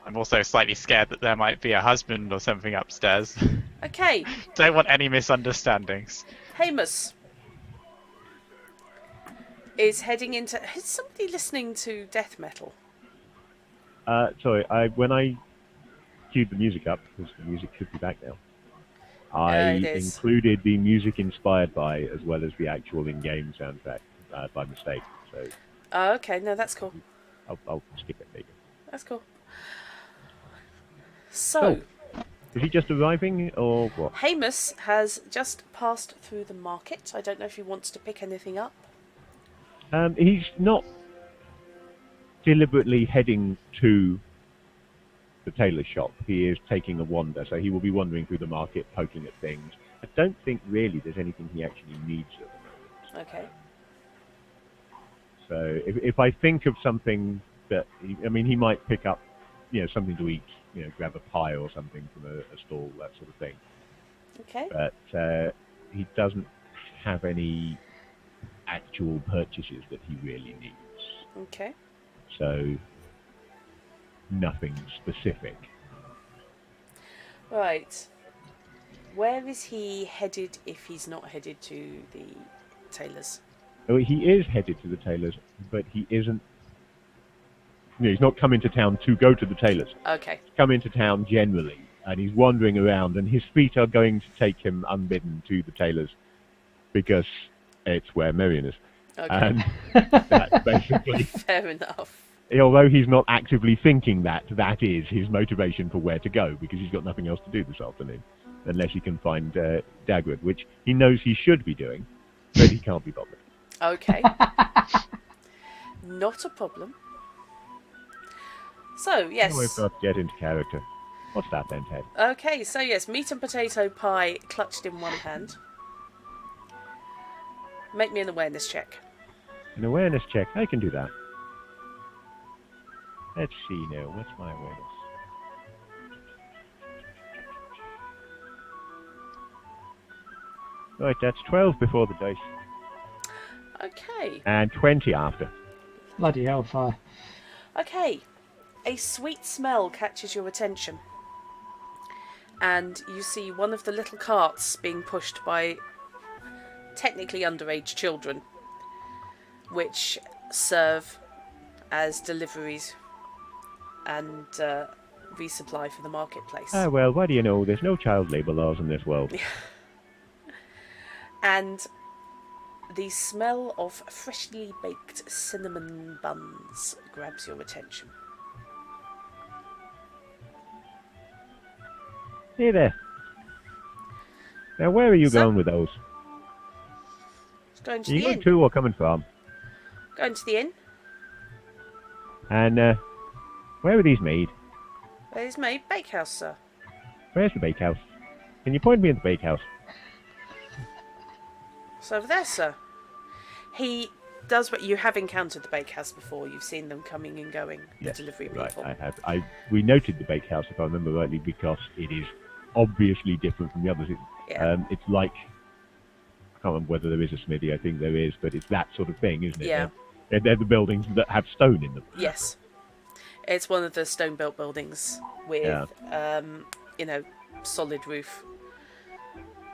I'm also slightly scared that there might be a husband or something upstairs. Okay, Don't want any misunderstandings. Hamus is heading into... Is somebody listening to death metal? Sorry, when I queued the music up, because the music should be back now. I It is. included the music inspired by, as well as the actual in-game soundtrack by mistake. So Oh, okay, no, that's cool. I'll skip it later. That's cool. So, So, is he just arriving, or what? Hamus has just passed through the market. I don't know if he wants to pick anything up. He's not deliberately heading to the tailor shop. He is taking a wander, so he will be wandering through the market, poking at things. I don't think really there's anything he actually needs at the moment. Okay. So if I think of something that, he might pick up, something to eat, grab a pie or something from a stall, that sort of thing. Okay. But he doesn't have any actual purchases that he really needs. Okay. So nothing specific. Right. Where is he headed if he's not headed to the tailor's? Oh, he is headed to the tailor's, but he isn't. He's not come into town to go to the tailor's. Okay. He's come into town generally, and he's wandering around, and his feet are going to take him unbidden to the tailor's because it's where Miriam is. Okay. And that's basically, Fair enough. although he's not actively thinking that is his motivation for where to go, because he's got nothing else to do this afternoon, unless he can find Dagwood, which he knows he should be doing, but he can't be bothered. Okay. Not a problem. So, yes. We've got to get into character. What's that then, Ted? Okay, so yes, meat and potato pie clutched in one hand. Make me an awareness check. An awareness check. I can do that. Let's see now. What's my awareness? Right, that's 12 before the dice. Okay. And 20 after. Bloody hellfire. Okay. A sweet smell catches your attention. And you see one of the little carts being pushed by technically underage children, which serve as deliveries and resupply for the marketplace. Ah, well, what do you know? There's no child labour laws in this world. And the smell of freshly baked cinnamon buns grabs your attention. Hey there. Now, where are you So- going with those? It's going to Are you the going inn. to or coming from? Going to the inn. And where are these made? There's my bakehouse, sir. Where's the bakehouse? Can you point me at the bakehouse? It's over there, sir. He does what you have encountered the bakehouse before. You've seen them coming and going, the delivery right, people. I have. We noted the bakehouse, if I remember rightly, because it is obviously different from the others. Yeah. It's like, I can't remember whether there is a smithy. I think there is, but it's that sort of thing, isn't it? Yeah. They're the buildings that have stone in them. Yes. It's one of the stone-built buildings with, solid roof.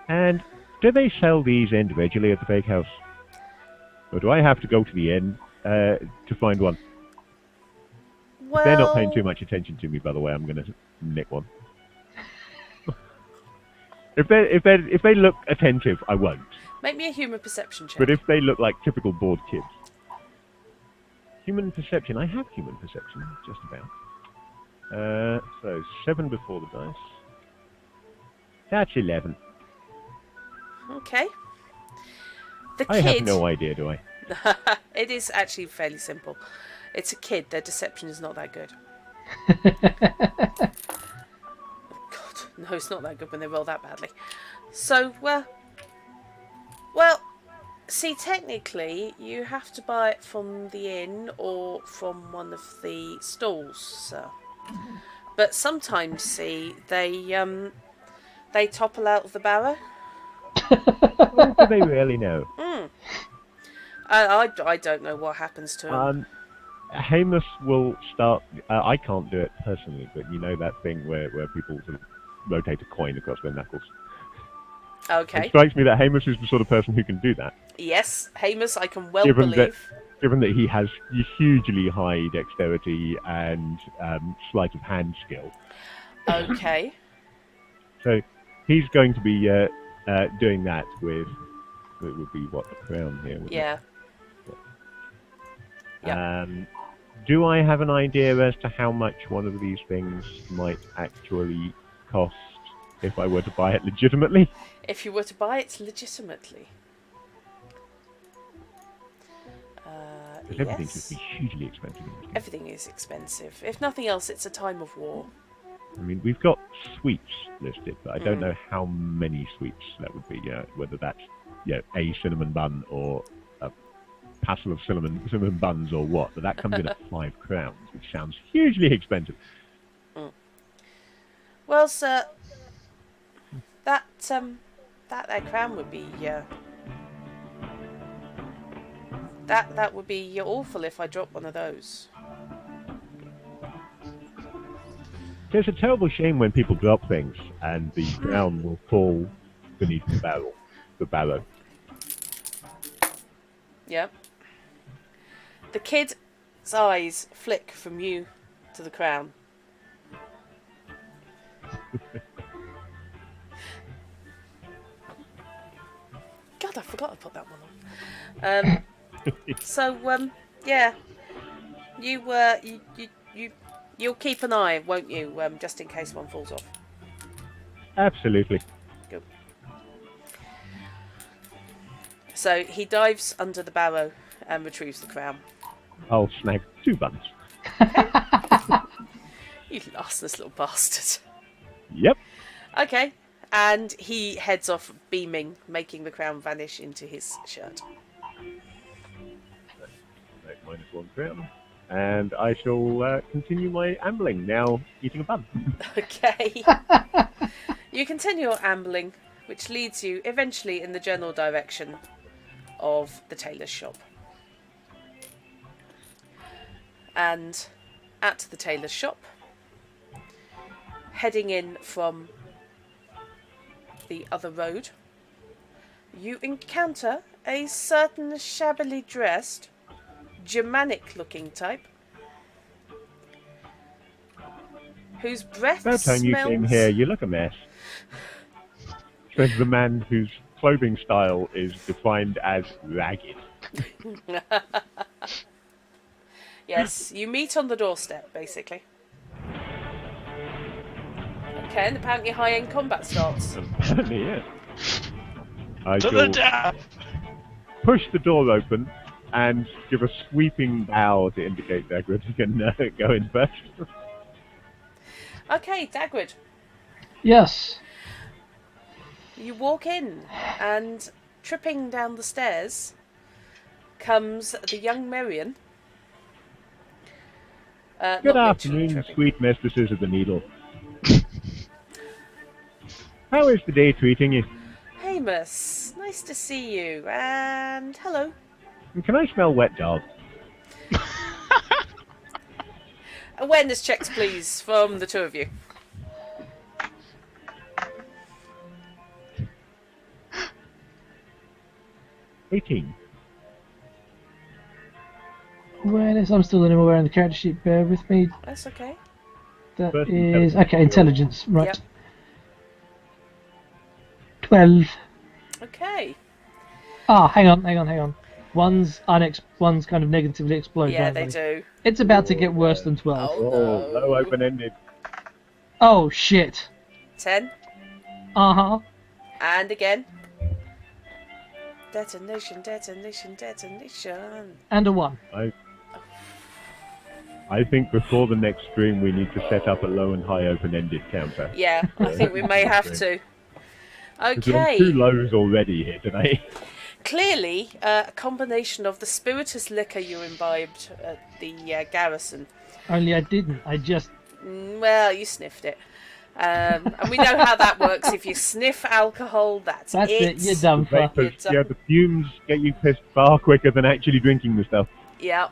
And do they sell these individually at the bakehouse? Or do I have to go to the inn to find one? Well, They're not paying too much attention to me, by the way. I'm going to nick one. If they look attentive, I won't. Make me a human perception check. But if they look like typical bored kids, human perception. I have human perception, just about. So 7 before the dice. That's 11. Okay. The I kid. have no idea, do I? It is actually fairly simple. It's a kid. Their deception is not that good. God, no, it's not that good when they roll that badly. So, well, see, technically, you have to buy it from the inn or from one of the stalls, sir. But sometimes, see, they topple out of the barrow. Well, do they really know? I don't know what happens to them. Hamus will start. I can't do it personally, but you know that thing where people sort of rotate a coin across their knuckles. Okay. It strikes me that Hamus is the sort of person who can do that. Yes, Hamus, I can well Given believe. Given that he has hugely high dexterity and sleight of hand skill. Okay. So he's going to be doing that with. It would be what, the crown here? Wouldn't Yeah. it? Do I have an idea as to how much one of these things might actually cost if I were to buy it legitimately? If you were to buy it legitimately. Because everything should Yes. be hugely expensive in this game. Everything is expensive. If nothing else, it's a time of war. I mean, we've got sweets listed, but I don't know how many sweets that would be. Whether that's a cinnamon bun or a passel of cinnamon buns or what. But that comes in at 5 crowns, which sounds hugely expensive. Well, sir, that crown would be that would be awful if I dropped one of those. It's a terrible shame when people drop things and the crown will fall beneath the barrow. Yep. The kid's eyes flick from you to the crown. God, I forgot to put that one on. Yeah, you'll keep an eye, won't you? Just in case one falls off. Absolutely. Good. So he dives under the barrow and retrieves the crown. I'll snag 2 buns. You larcenous little bastard. Yep. Okay, and he heads off beaming, making the crown vanish into his shirt. Right, -1 crown. And I shall continue my ambling, now eating a bun. Okay. You continue your ambling, which leads you eventually in the general direction of the tailor's shop. And at the tailor's shop, heading in from the other road, you encounter a certain shabbily dressed, Germanic-looking type whose breath About time you came here, you look a mess. Says the man whose clothing style is defined as ragged. Yes, you meet on the doorstep, basically. Okay, and apparently high-end combat starts. Apparently, yeah. I To shall the death! push the door open and give a sweeping bow to indicate Dagwood can go in first. Okay, Dagwood, Yes. you walk in, and tripping down the stairs comes the young Marion. Good not literally afternoon, tripping. sweet mistresses of the needle. How is the day treating you? Hey, miss. Nice to see you. And hello. And can I smell wet dog? Awareness checks, please, from the two of you. $18. Awareness. I'm still anywhere wearing the character sheet. Bear with me. That's okay. That First is intelligence. okay. Intelligence. Right. Yep. 12. Okay. Ah, hang on. One's one's kind of negatively exploded. Yeah, aren't they do. It's about to get worse than 12. Oh, Oh, no. low open-ended. Oh shit. 10. Uh-huh. And again. Detonation, detonation, detonation. And a 1. I think before the next stream we need to set up a low and high open-ended counter. Yeah, I think we may have to. Because we're on Okay. 2 lows already here today. Clearly, a combination of the spirituous liquor you imbibed at the garrison. Only I didn't. I just... Well, you sniffed it. And we know how that works. If you sniff alcohol, that's it. You're done for. Vapors, yeah, the fumes get you pissed far quicker than actually drinking the stuff. Yeah.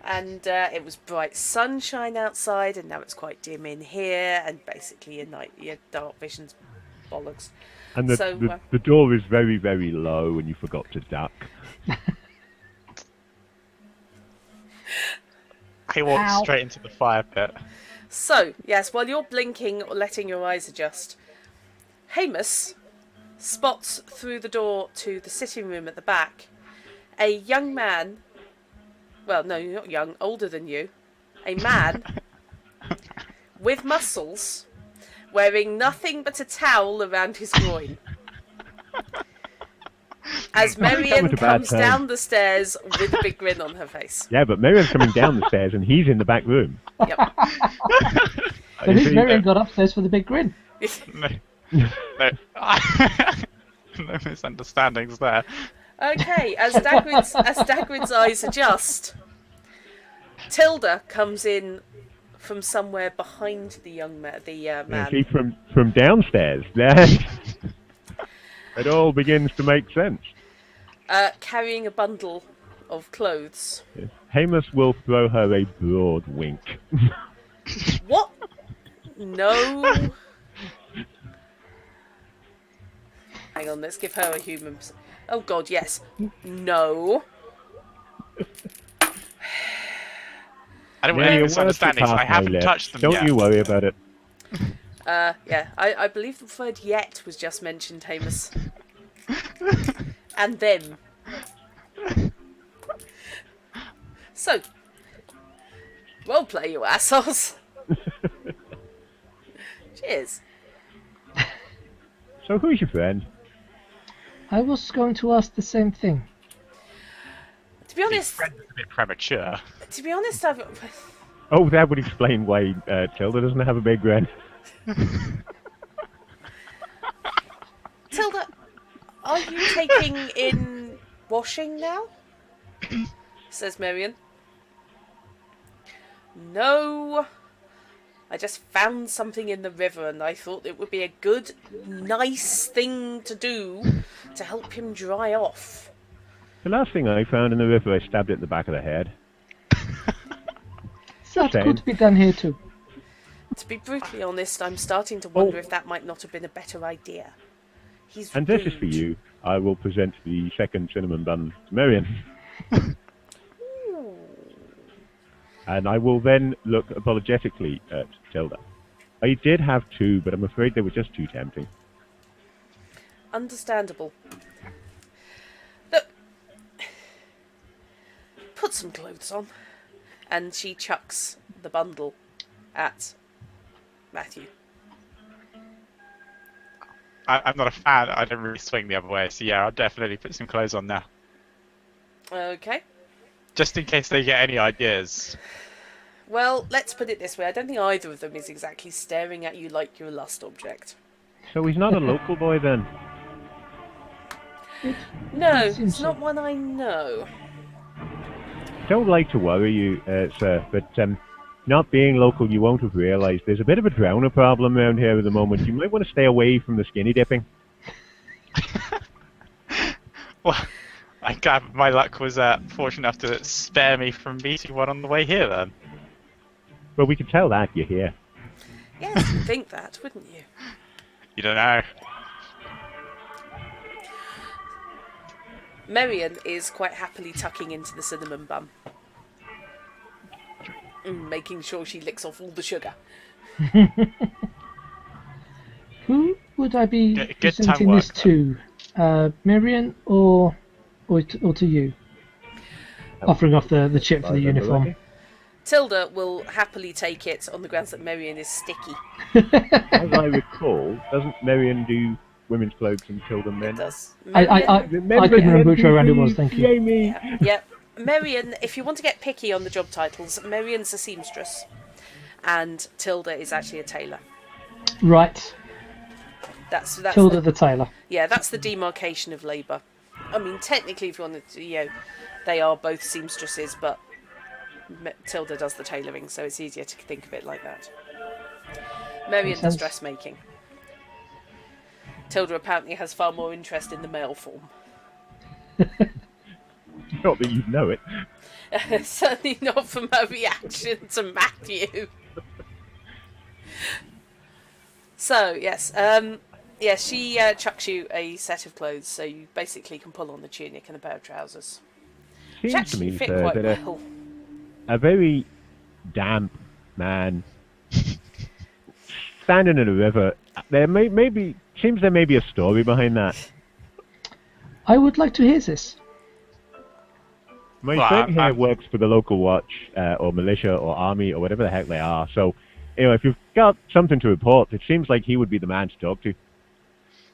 And it was bright sunshine outside, and now it's quite dim in here, and basically your dark vision's bollocks. And So, the door is very, very low and you forgot to duck. He walks Ow. straight into the fire pit. So, yes, while you're blinking or letting your eyes adjust, Hamus spots through the door to the sitting room at the back a young man, well, no, not young, older than you, a man with muscles wearing nothing but a towel around his groin. As Marion comes down the stairs with a big grin on her face. Yeah, but Miriam's coming down the stairs and he's in the back room. Yep. But who's Miriam got upstairs with a big grin? No. No. No misunderstandings there. Okay, as Dagrid's eyes adjust, Tilda comes in from somewhere behind the young man. See, from downstairs. There. It all begins to make sense. Carrying a bundle of clothes. Yes. Hamus will throw her a broad wink. What? No. Hang on, let's give her a human. Oh God, yes. No. I don't want any misunderstandings. I haven't touched them Don't yet. you worry about it. Yeah, I believe the word "yet" was just mentioned, Hamus. And them. So, roleplay, you assholes. Cheers. So who's your friend? I was going to ask the same thing. To be honest, Friend's a bit premature. I've. Oh, that would explain why Tilda doesn't have a big grin. Tilda, are you taking in washing now? Says Marion. No. I just found something in the river and I thought it would be a good, nice thing to do to help him dry off. The last thing I found in the river, I stabbed it in the back of the head. That could be done here too. To be brutally honest, I'm starting to wonder if that might not have been a better idea. He's And this is for you. I will present the second cinnamon bun to Marion. And I will then look apologetically at Tilda. I did have two, but I'm afraid they were just too tempting. Understandable. Look, put some clothes on. And she chucks the bundle at Matthew. I'm not a fan. I don't really swing the other way. So yeah, I'll definitely put some clothes on now. Okay. Just in case they get any ideas. Well, let's put it this way. I don't think either of them is exactly staring at you like you're a lust object. So he's not a local boy then? No, it's not one I know. Don't like to worry you, sir, but not being local, you won't have realised there's a bit of a drowner problem around here at the moment. You might want to stay away from the skinny dipping. Well, I'm glad my luck was fortunate enough to spare me from meeting one on the way here then. Well, we can tell that you're here. Yes, you'd think that, wouldn't you? You don't know. Marion is quite happily tucking into the cinnamon bun. Making sure she licks off all the sugar. Who would I be Good presenting time this work, to? Marion or to you? Offering off the chip for the uniform. Tilda will happily take it on the grounds that Marion is sticky. As I recall, doesn't Marion do women's clothes and children men? It does. I couldn't remember which way around it was, thank you. Yay me! Yeah. Marion, if you want to get picky on the job titles, Marion's a seamstress. And Tilda is actually a tailor. Right. That's Tilda the tailor. Yeah, that's the demarcation of labour. I mean, technically, if you wanted to, they are both seamstresses, but Tilda does the tailoring, so it's easier to think of it like that. Marion does dressmaking. Tilda apparently has far more interest in the male form. Not that you know it. Certainly not from her reaction to Matthew. So, yes. She chucks you a set of clothes, so you basically can pull on the tunic and a pair of trousers. Which Seems to actually me, fit sir, quite that well. a very damp man standing in a river, there may be seems there may be a story behind that. I would like to hear this. My Well, friend here I'm- works for the local watch, or militia, or army, or whatever the heck they are. So, if you've got something to report, it seems like he would be the man to talk to.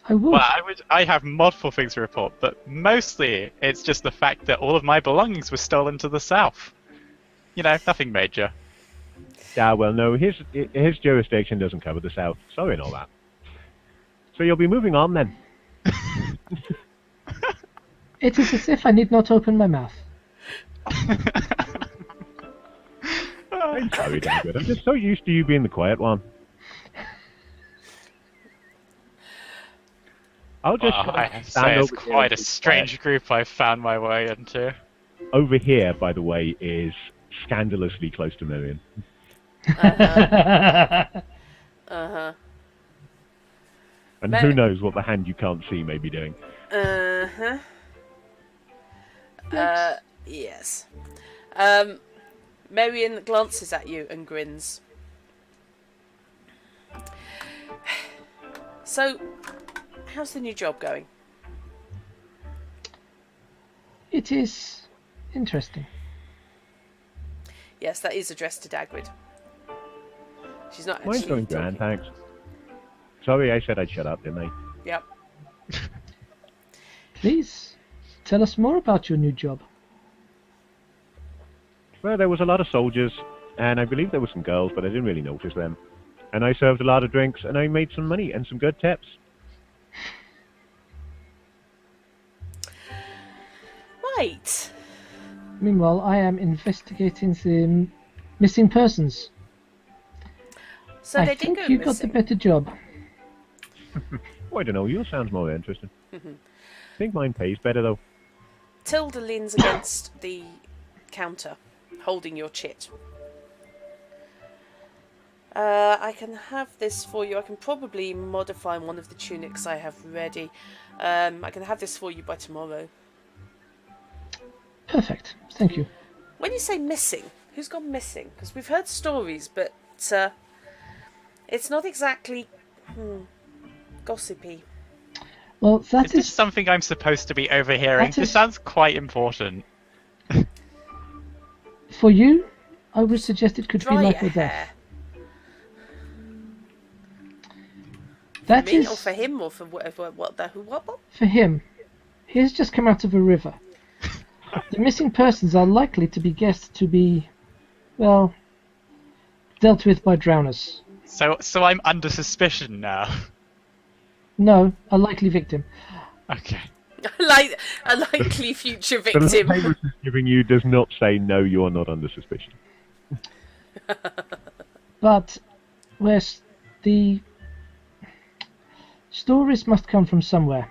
I would. Well, I have multiple things to report, but mostly it's just the fact that all of my belongings were stolen to the south. You know, nothing major. Yeah, well, no, his jurisdiction doesn't cover the South. Sorry and all that. So you'll be moving on then. It is as if I need not open my mouth. I'm sorry, David. I'm just so used to you being the quiet one. I'll just I have to stand say, it's over here quite a and be strange group I've found my way into. quiet. Over here, by the way, is scandalously close to Miriam. Uh-huh. And who knows what the hand you can't see may be doing. Uh-huh. Yes. Marion glances at you and grins. So, how's the new job going? It is interesting. Yes, that is addressed to Dagwood. She's not Mine's actually going grand, talking. thanks. Sorry, I said I'd shut up, didn't I? Yep. Please, tell us more about your new job. Well, there was a lot of soldiers, and I believe there were some girls, but I didn't really notice them. And I served a lot of drinks, and I made some money and some good tips. Right. Meanwhile, I am investigating the missing persons. So I they did think go you got the missing. better job. Oh, I don't know, yours sounds more interesting. I think mine pays better, though. Tilda leans against the counter, holding your chit. I can have this for you. I can probably modify one of the tunics I have ready. I can have this for you by tomorrow. Perfect. Thank you. When you say missing, who's gone missing? Because we've heard stories, but it's not exactly gossipy. Well, Is that this is something I'm supposed to be overhearing? That This is- sounds quite important. for you. I would suggest it could be Dry life your or death. hair. That Me is or for him or for whatever? What? for him. He has just come out of a river. The missing persons are likely to be guessed to be, well, dealt with by drowners. So I'm under suspicion now. No, a likely victim. Okay. Like a likely future The victim. Amos is giving you does not say, no, you are not under suspicion. But where's the stories must come from somewhere.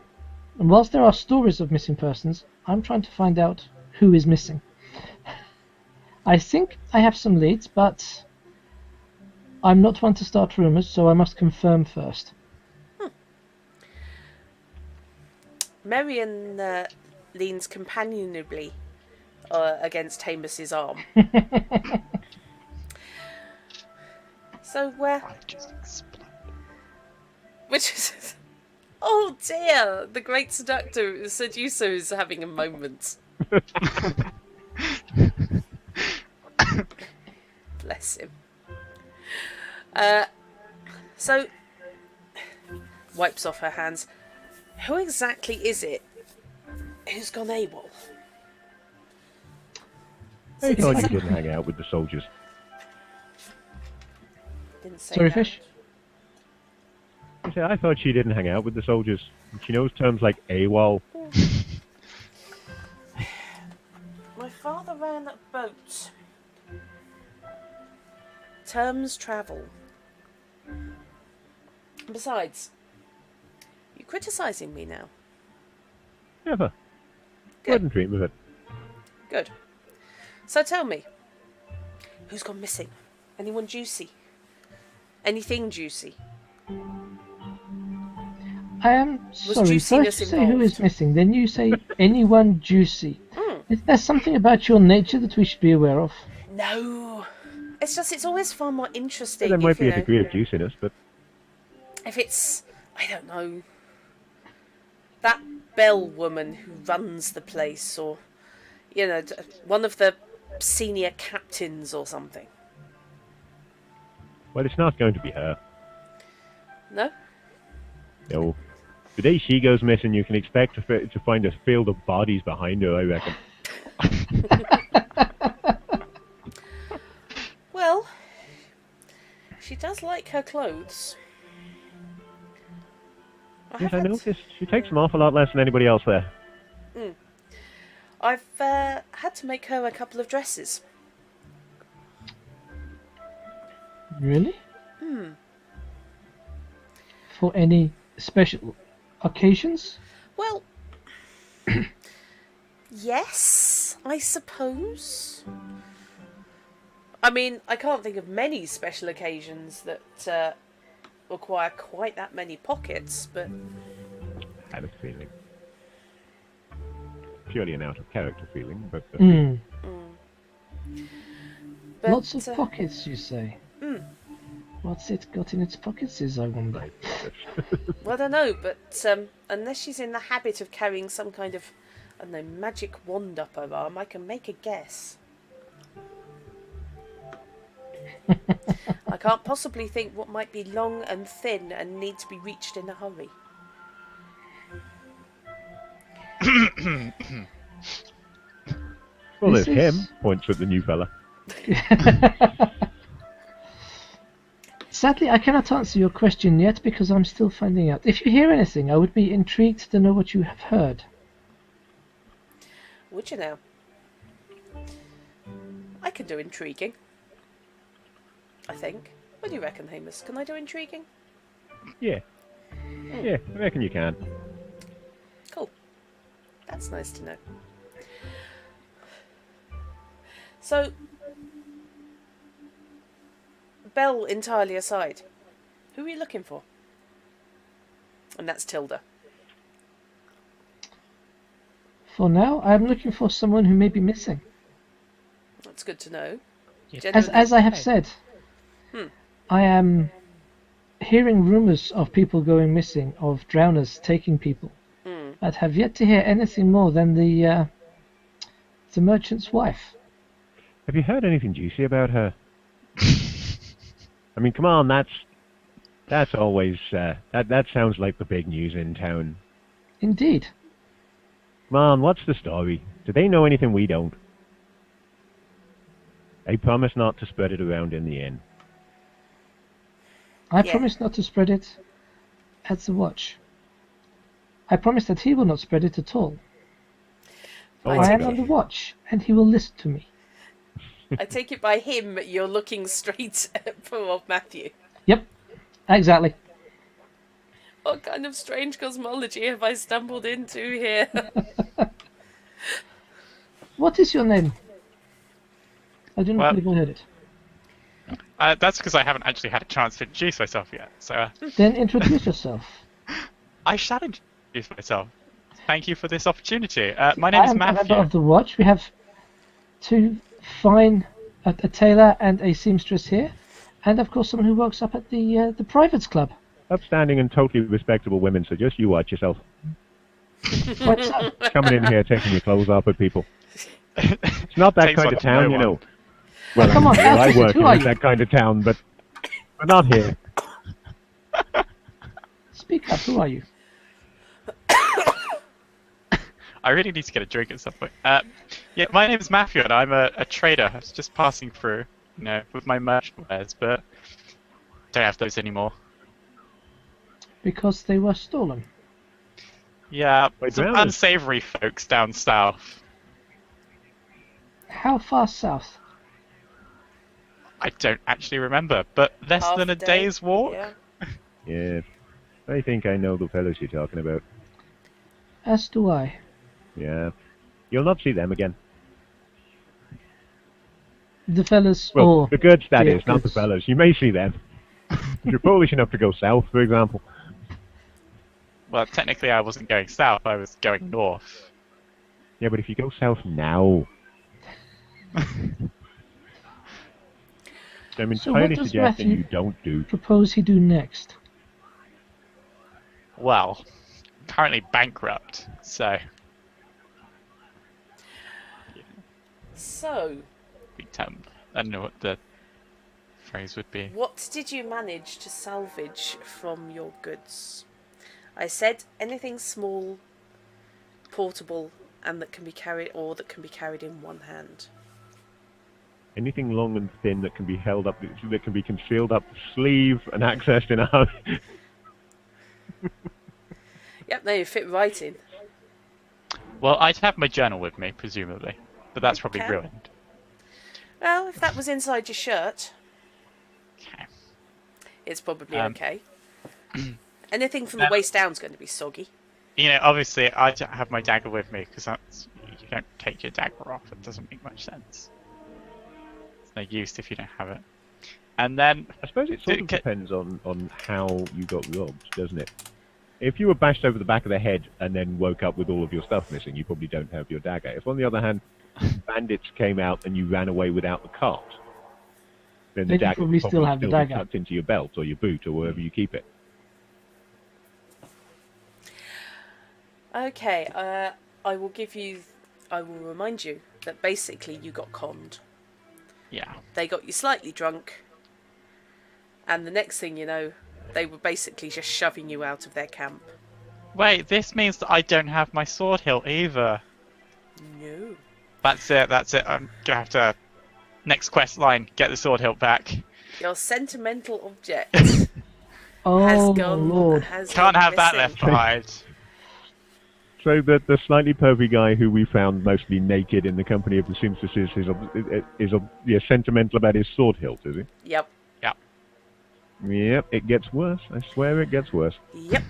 And whilst there are stories of missing persons, I'm trying to find out who is missing. I think I have some leads, but I'm not one to start rumours, so I must confirm first. Marion leans companionably against Hamus's arm. So I just explode. which is, oh dear, the great seducer is having a moment. Bless him. So, wipes off her hands. Who exactly is it who's gone AWOL? I thought you didn't hang out with the soldiers. Didn't say Sorry, that. Fish? I thought she didn't hang out with the soldiers. She knows terms like AWOL. My father ran a boat. Terms travel. Besides, you're criticising me now. Never. Good. Wouldn't dream of it. Good. So tell me, who's gone missing? Anyone juicy? Anything juicy? I am sorry. juiciness First you say who is involved? missing, then you say anyone juicy. Is there something about your nature that we should be aware of? No. It's just, it's always far more interesting There might if, be you a know, degree of juiciness, but if it's I don't know, that Bell woman who runs the place, or, you know, one of the senior captains or something. Well, it's not going to be her. No? No. The day she goes missing, you can expect to find a field of bodies behind her, I reckon. Well, she does like her clothes. Yes, I noticed. She takes an awful lot less than anybody else there. I've had to make her a couple of dresses. Really? For any special occasions? Well, yes, I suppose. I mean, I can't think of many special occasions that require quite that many pockets, but... I had a feeling. Purely an out-of-character feeling, but... but Lots of pockets, you say? What's it got in its pockets, I wonder? Well, I don't know, but unless she's in the habit of carrying some kind of, I don't know, magic wand up her arm, I can make a guess. I can't possibly think what might be long and thin and need to be reached in a hurry. Well, there's him, points at the new fella. Sadly, I cannot answer your question yet because I'm still finding out. If you hear anything, I would be intrigued to know what you have heard. Would you now? I can do intriguing. I think. What do you reckon, Hamus? Can I do intriguing? Yeah. Yeah, I reckon you can. Cool. That's nice to know. So, Bell entirely aside, who are you looking for? And that's Tilda. For now, I'm looking for someone who may be missing. That's good to know. As I have said, I am hearing rumours of people going missing, of drowners taking people, but have yet to hear anything more than the merchant's wife. Have you heard anything juicy about her? I mean, come on, that's always that sounds like the big news in town. Indeed. Come on, what's the story? Do they know anything we don't? I promise not to spread it around in the inn. I promise not to spread it at the watch. I promise that he will not spread it at all. I am on the watch, and he will listen to me. I take it by him you're looking straight at poor old Matthew. Yep, exactly. What kind of strange cosmology have I stumbled into here? What is your name? I do not believe I heard it. That's because I haven't actually had a chance to introduce myself yet. So Then introduce yourself. I shall introduce myself. Thank you for this opportunity. My name is Matthew. I am a member of the watch. We have two fine, a tailor and a seamstress here, and of course someone who works up at the privates club. Upstanding and totally respectable women, so just you watch yourself. Quite so. Coming in here taking your clothes off at people. It's not that kind of town, you know. Well, come on, I work who are in you? that kind of town, but not here. Speak up, who are you? I really need to get a drink at some point. Yeah, my name is Matthew, and I'm a trader. I was just passing through, with my merchant wares, but don't have those anymore. Because they were stolen. Yeah, Wait, some really? unsavory folks down south. How far south? I don't actually remember, but less Half than a day, day's walk. Yeah. Yeah, I think I know the fellows you're talking about. As do I. Yeah. You'll not see them again. The fellas Well, or... the goods, that the is, not the goods. fellows. You may see them. If you're foolish enough to go south, for example. Well, technically I wasn't going south, I was going north. Yeah, but if you go south now... I'm So what entirely does suggesting Matthew you don't do. propose he do next? Well, currently bankrupt, so So, I don't know what the phrase would be. what did you manage to salvage from your goods? I said anything small, portable, and that can be carried in one hand. Anything long and thin that can be held up, that can be concealed up the sleeve and accessed in a... Yep, they fit right in. Well, I'd have my journal with me, presumably, but that's probably Okay. ruined. Well, if that was inside your shirt, Okay. it's probably Um, okay. Anything from the waist down is going to be soggy. You know, obviously, I don't have my dagger with me because you don't take your dagger off. It doesn't make much sense. It's no use if you don't have it. And then, I suppose it sort of depends on how you got robbed, doesn't it? If you were bashed over the back of the head and then woke up with all of your stuff missing, you probably don't have your dagger. If, on the other hand, bandits came out and you ran away without the cart, then the Then you dagger probably would still have the be dagger. tucked into your belt or your boot or wherever you keep it. Okay, I will remind you that basically you got conned. yeah. They got you slightly drunk, and the next thing you know, they were basically just shoving you out of their camp. Wait, this means that I don't have my sword hilt either. No. That's it. I'm gonna have to... Next quest line, get the sword hilt back. Your sentimental object has Oh, gone. Lord. Can't have that left behind. So the slightly pervy guy who we found mostly naked in the company of the seamstresses is sentimental about his sword hilt, is he? Yep. Yep, it gets worse. I swear it gets worse. Yep.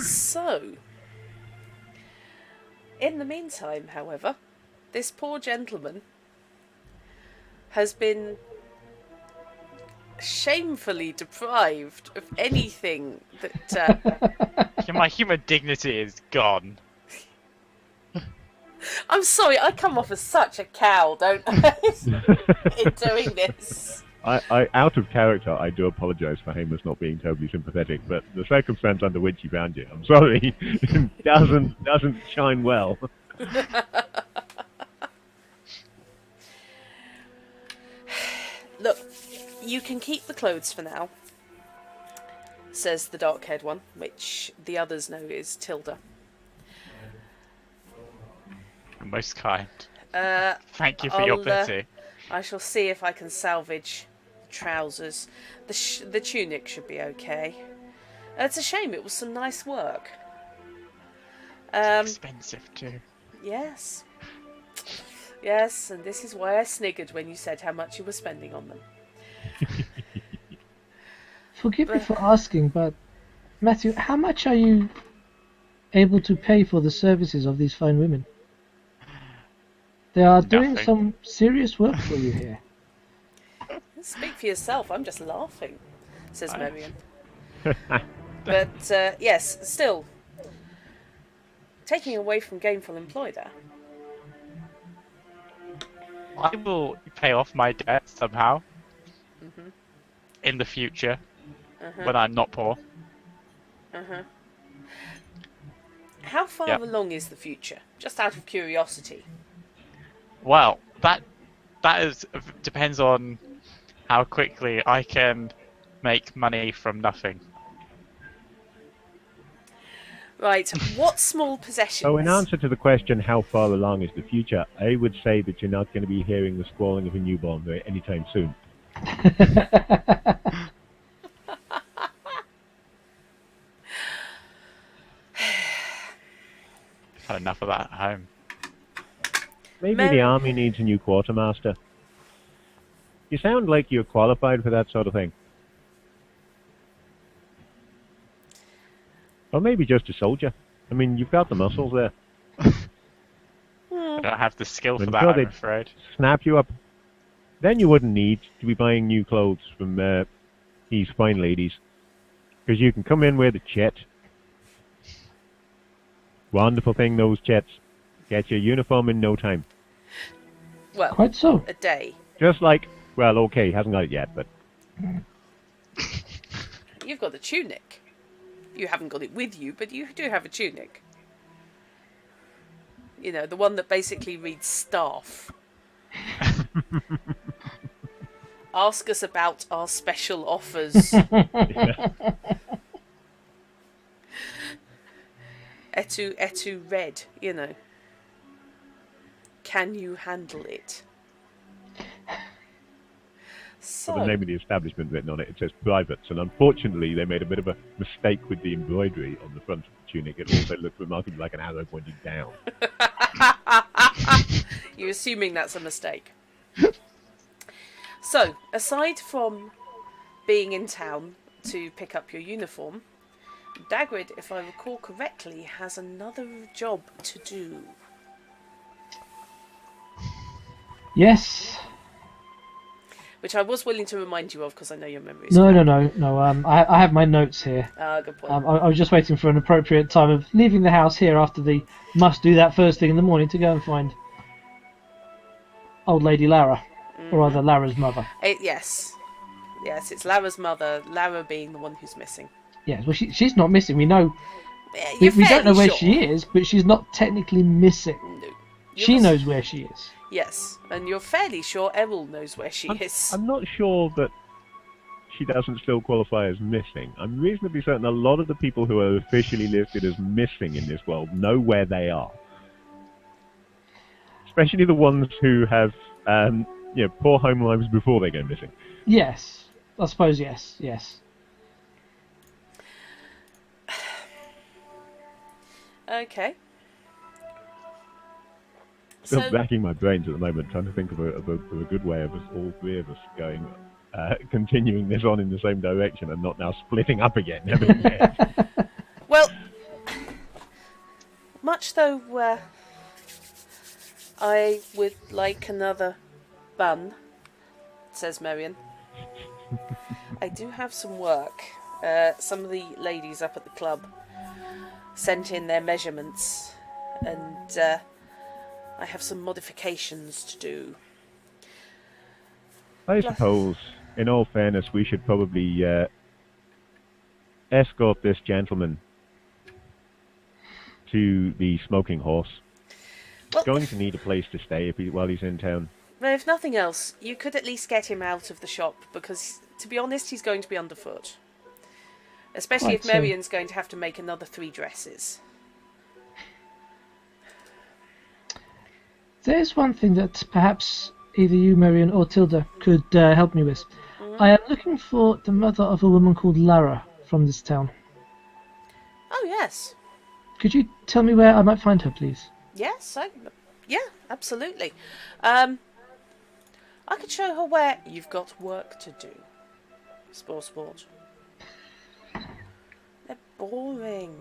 So, in the meantime, however, this poor gentleman has been shamefully deprived of anything that... My human dignity is gone. I'm sorry, I come off as such a cow, don't I, in doing this. I out of character, I do apologise for Hamus not being totally sympathetic, but the circumstance under which he found you, I'm sorry, doesn't shine well. Look, you can keep the clothes for now, says the dark-haired one, which the others know is Tilda. Most kind. Uh, Thank you for your pity. I shall see if I can salvage the trousers. The tunic should be okay. It's a shame, it was some nice work. Expensive too. Yes. Yes, and this is why I sniggered when you said how much you were spending on them. Forgive me for asking, but Matthew, how much are you able to pay for the services of these fine women? They are doing Nothing. some serious work for you here. Speak for yourself, I'm just laughing, says Aye. Marion. But, yes, still, taking away from gainful employer. I will pay off my debt somehow. Mm-hmm. In the future, Uh-huh. when I'm not poor. Uh-huh. How far Yep. along is the future? Just out of curiosity. Well, that depends on how quickly I can make money from nothing. Right, what small possessions... So in answer to the question, how far along is the future, I would say that you're not going to be hearing the squalling of a newborn anytime soon. Had enough of that at home. Maybe the army needs a new quartermaster. You sound like you're qualified for that sort of thing. Or maybe just a soldier. I mean, you've got the muscles there. I don't have the skill for I'm that, sure I'm they'd afraid. Snap you up. Then you wouldn't need to be buying new clothes from these fine ladies. Because you can come in with a chet. Wonderful thing, those chets. Get your uniform in no time. Well, Quite so. a day. Just like, well, okay, hasn't got it yet, but You've got the tunic. You haven't got it with you, but you do have a tunic. You know, the one that basically reads staff. Ask us about our special offers. Etu red, you know. Can you handle it? So, The name of the establishment written on it, it says privates, and unfortunately they made a bit of a mistake with the embroidery on the front of the tunic. It also looks remarkably like an arrow pointing down. you're assuming that's a mistake. So, aside from being in town to pick up your uniform, Dagrid, if I recall correctly, has another job to do. Yes. Which I was willing to remind you of because I know your memory is No. crap. I have my notes here. Good point. I was just waiting for an appropriate time of leaving the house here after the must do that first thing in the morning to go and find old lady Lara, or rather Lara's mother. Yes, it's Lara's mother. Lara being the one who's missing. Yes, well she's not missing. We know. You're We don't know fairly where sure. she is, but she's not technically missing. No. She knows where she is. Yes, and you're fairly sure Errol knows where she is. I'm not sure that she doesn't still qualify as missing. I'm reasonably certain a lot of the people who are officially listed as missing in this world know where they are. Especially the ones who have poor home lives before they go missing. Yes, I suppose yes. Okay. Still racking my brains at the moment, trying to think of a good way of us, all three of us, going, continuing this on in the same direction and not now splitting up again. Well, much though I would like another bun, says Marion, I do have some work. Some of the ladies up at the club sent in their measurements, and I have some modifications to do. I suppose, in all fairness, we should probably escort this gentleman to the smoking horse. Well, He's going to need a place to stay while he's in town. Well, if nothing else, you could at least get him out of the shop, because, to be honest, he's going to be underfoot. Especially Quite if so. Marion's going to have to make another 3 dresses. There's one thing that perhaps either you, Marion, or Tilda could help me with. I am looking for the mother of a woman called Lara from this town. Oh, yes. Could you tell me where I might find her, please? Yes, yeah, absolutely. I could show her where you've got work to do. Sport. They're boring.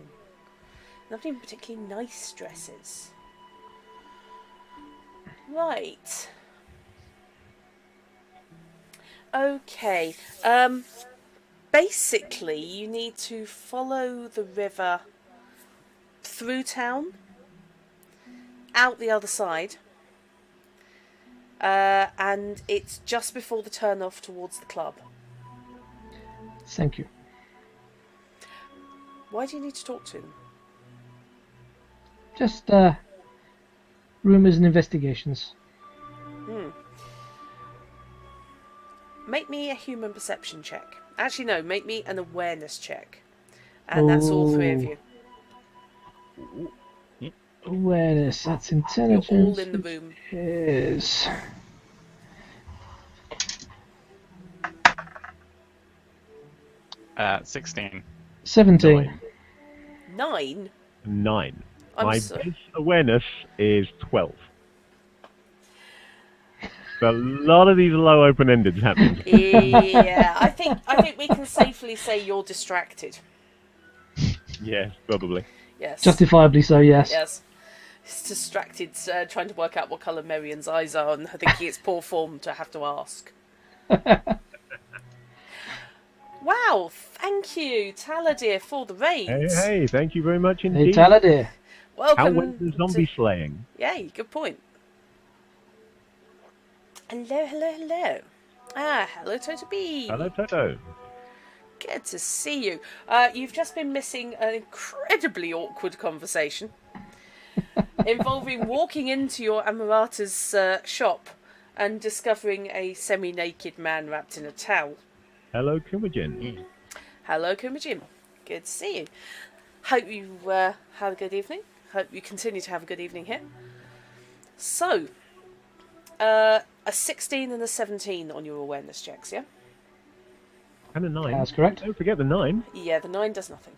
Not even particularly nice dresses. Right. Okay. Basically, you need to follow the river through town, out the other side, and it's just before the turn off towards the club. Thank you. Why do you need to talk to them? Just rumours and investigations. Make me a human perception check. Actually, no, make me an awareness check. And that's all 3 of you. Awareness, that's intelligence. You're all in the room. Is 16. 17. 9? 9. I'm My sorry. base awareness is 12. So a lot of these low open-endeds happening. Yeah, I think we can safely say you're distracted. Yes, probably. Yes. Justifiably so, yes. Yes. He's distracted, trying to work out what colour Marion's eyes are, and thinking it's poor form to have to ask. Wow, thank you, Taladir, for the raid. Hey, thank you very much Hey, indeed. Taladir. Welcome. How went the zombie slaying? Yay, good point. Hello. Hello, Toto B. Hello, Toto. Good to see you. You've just been missing an incredibly awkward conversation involving walking into your Amarata's shop and discovering a semi-naked man wrapped in a towel. Hello, Kumajin. Hello, Kumajin. Good to see you. Hope you had a good evening. Hope you continue to have a good evening here. So, a 16 and a 17 on your awareness checks, yeah? And a 9. That's correct. Don't forget the 9. Yeah, the 9 does nothing.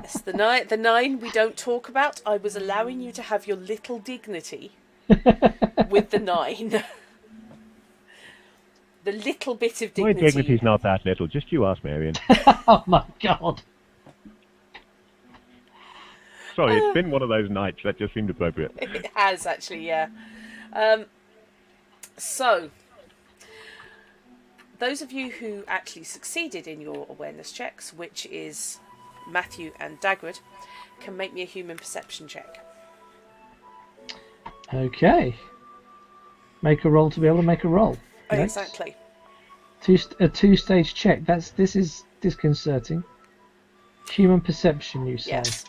It's the 9 we don't talk about. I was allowing you to have your little dignity with the 9. The little bit of My dignity. dignity's not that little. Just you ask, Marion. Oh my god. Sorry, it's been one of those nights that just seemed appropriate. It has, actually, yeah. So, those of you who actually succeeded in your awareness checks, which is Matthew and Dagwood, can make me a human perception check. Okay. Make a roll to be able to make a roll. Oh, Next. exactly. A two-stage check. This is disconcerting. Human perception, you say? Yes.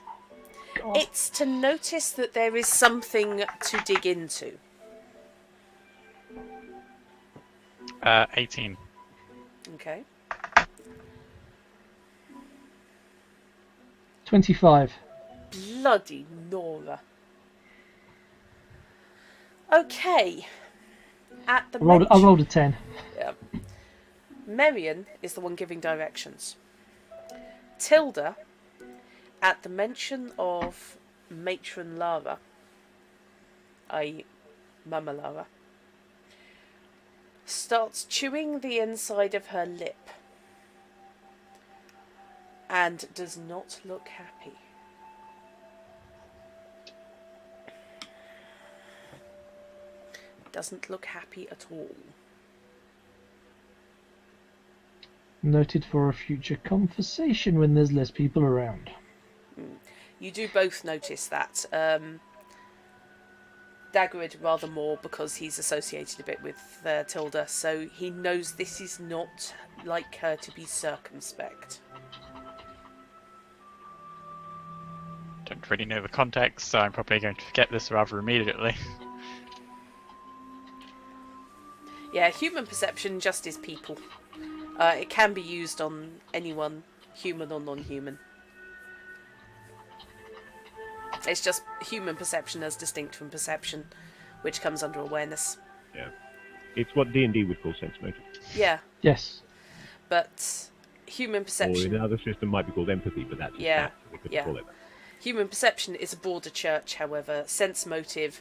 God. It's to notice that there is something to dig into. 18. Okay. 25. Bloody Nora. Okay. At the I rolled a 10. Yeah. Merian is the one giving directions. Tilda, at the mention of Matron Lara, i.e. Mama Lara, starts chewing the inside of her lip and does not look happy. Doesn't look happy at all. Noted for a future conversation when there's less people around. You do both notice that. Dagwood rather more because he's associated a bit with Tilda, so he knows this is not like her to be circumspect. Don't really know the context, so I'm probably going to forget this rather immediately. Yeah, human perception just is people. It can be used on anyone, human or non-human. It's just human perception as distinct from perception, which comes under awareness. Yeah. It's what D&D would call sense motive. Yeah, Yes. but human Or in perception... another system might be called empathy, but that's Yeah, that, so we couldn't yeah. call it. Human perception is a broader church, however. Sense motive,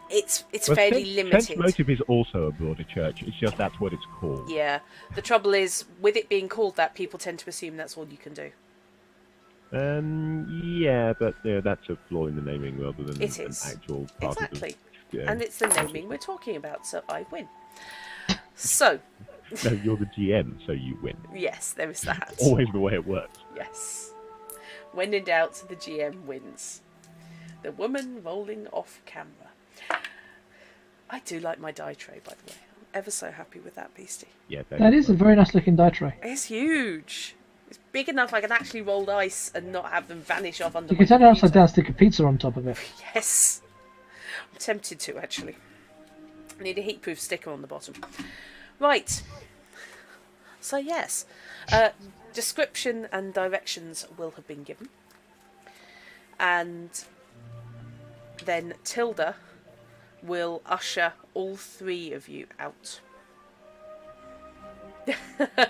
it's Well, fairly sense, limited. Sense motive is also a broader church. It's just that's what it's called. Yeah. The trouble is, with it being called that, people tend to assume that's all you can do. Yeah, but that's a flaw in the naming rather than It an is. actual part Exactly. of the... And it's the naming we're talking about, so I win. So, No, you're the GM, so you win. yes, there is that. Always the way it works. Yes. When in doubt, the GM wins. The woman rolling off camera. I do like my die tray, by the way. I'm ever so happy with that beastie. Yeah, That is a very nice looking die tray. It's huge. It's big enough I can actually roll dice and not have them vanish off under You my can turn it upside computer. down, stick a pizza on top of it. Yes. I'm tempted to, actually. I need a heat-proof sticker on the bottom. Right. So, yes. Description and directions will have been given. And then Tilda will usher all three of you out.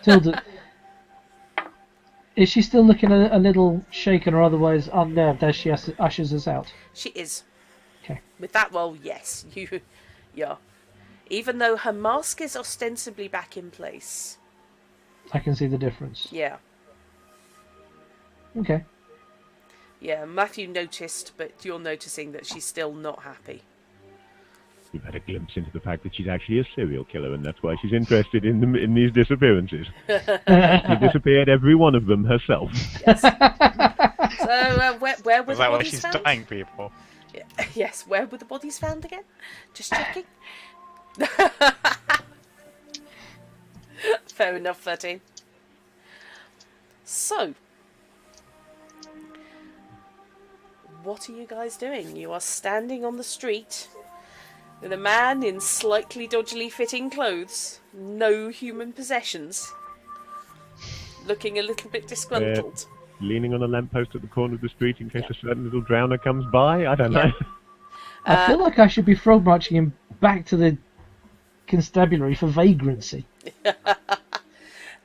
Tilda, is she still looking a little shaken or otherwise unnerved as she ushers us out? She is. Okay. With that roll, yes. Yeah. Even though her mask is ostensibly back in place. I can see the difference. Yeah. Okay. Yeah, Matthew noticed, but you're noticing that she's still not happy. We've had a glimpse into the fact that she's actually a serial killer, and that's why she's interested in these disappearances. She disappeared every one of them herself. Yes. So, where were Is the that why bodies she's found? dying people? Yeah. Yes, where were the bodies found again? Just checking. Fair enough, 13. So, what are you guys doing? You are standing on the street with a man in slightly dodgily fitting clothes, no human possessions, looking a little bit disgruntled. Leaning on a lamppost at the corner of the street in case a certain little drowner comes by. I don't Yeah. know. I feel like I should be frog marching him back to the constabulary for vagrancy.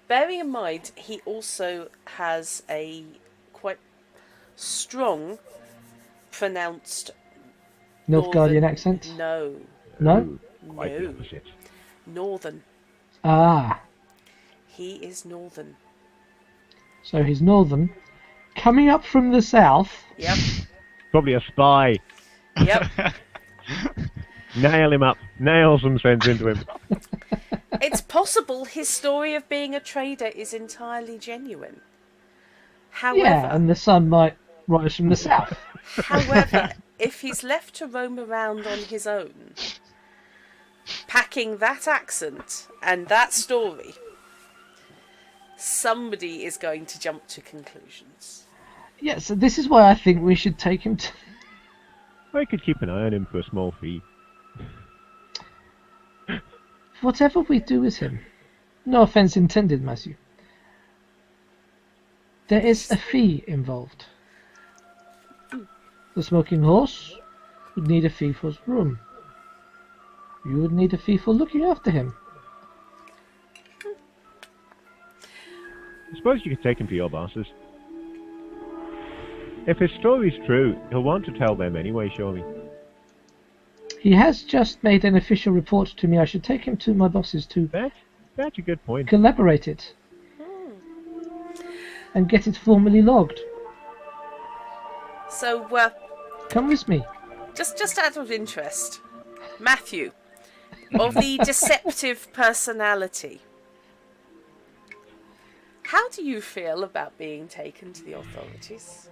Bearing in mind, he also has a quite strong, pronounced Nilfgaardian accent? No, No? Quite the no, opposite. northern. Ah, He is northern. so he's northern. Coming up from the south. Yep, Probably a spy. yep. Nail him up. Nail some sense into him. It's possible his story of being a trader is entirely genuine. However, Yeah, and the sun might rise from the south. However, if he's left to roam around on his own, packing that accent and that story, somebody is going to jump to conclusions. Yeah, so this is why I think we should take him to... I could keep an eye on him for a small fee. Whatever we do with him, no offence intended, Matthew, there is a fee involved. The smoking horse would need a fee for his room. You would need a fee for looking after him. I suppose you could take him to your bosses. If his story's true, he'll want to tell them anyway, surely. He has just made an official report to me. I should take him to my bosses to That's a good point. collaborate it and get it formally logged. So, Come with me. just out of interest, Matthew, of the deceptive personality, how do you feel about being taken to the authorities?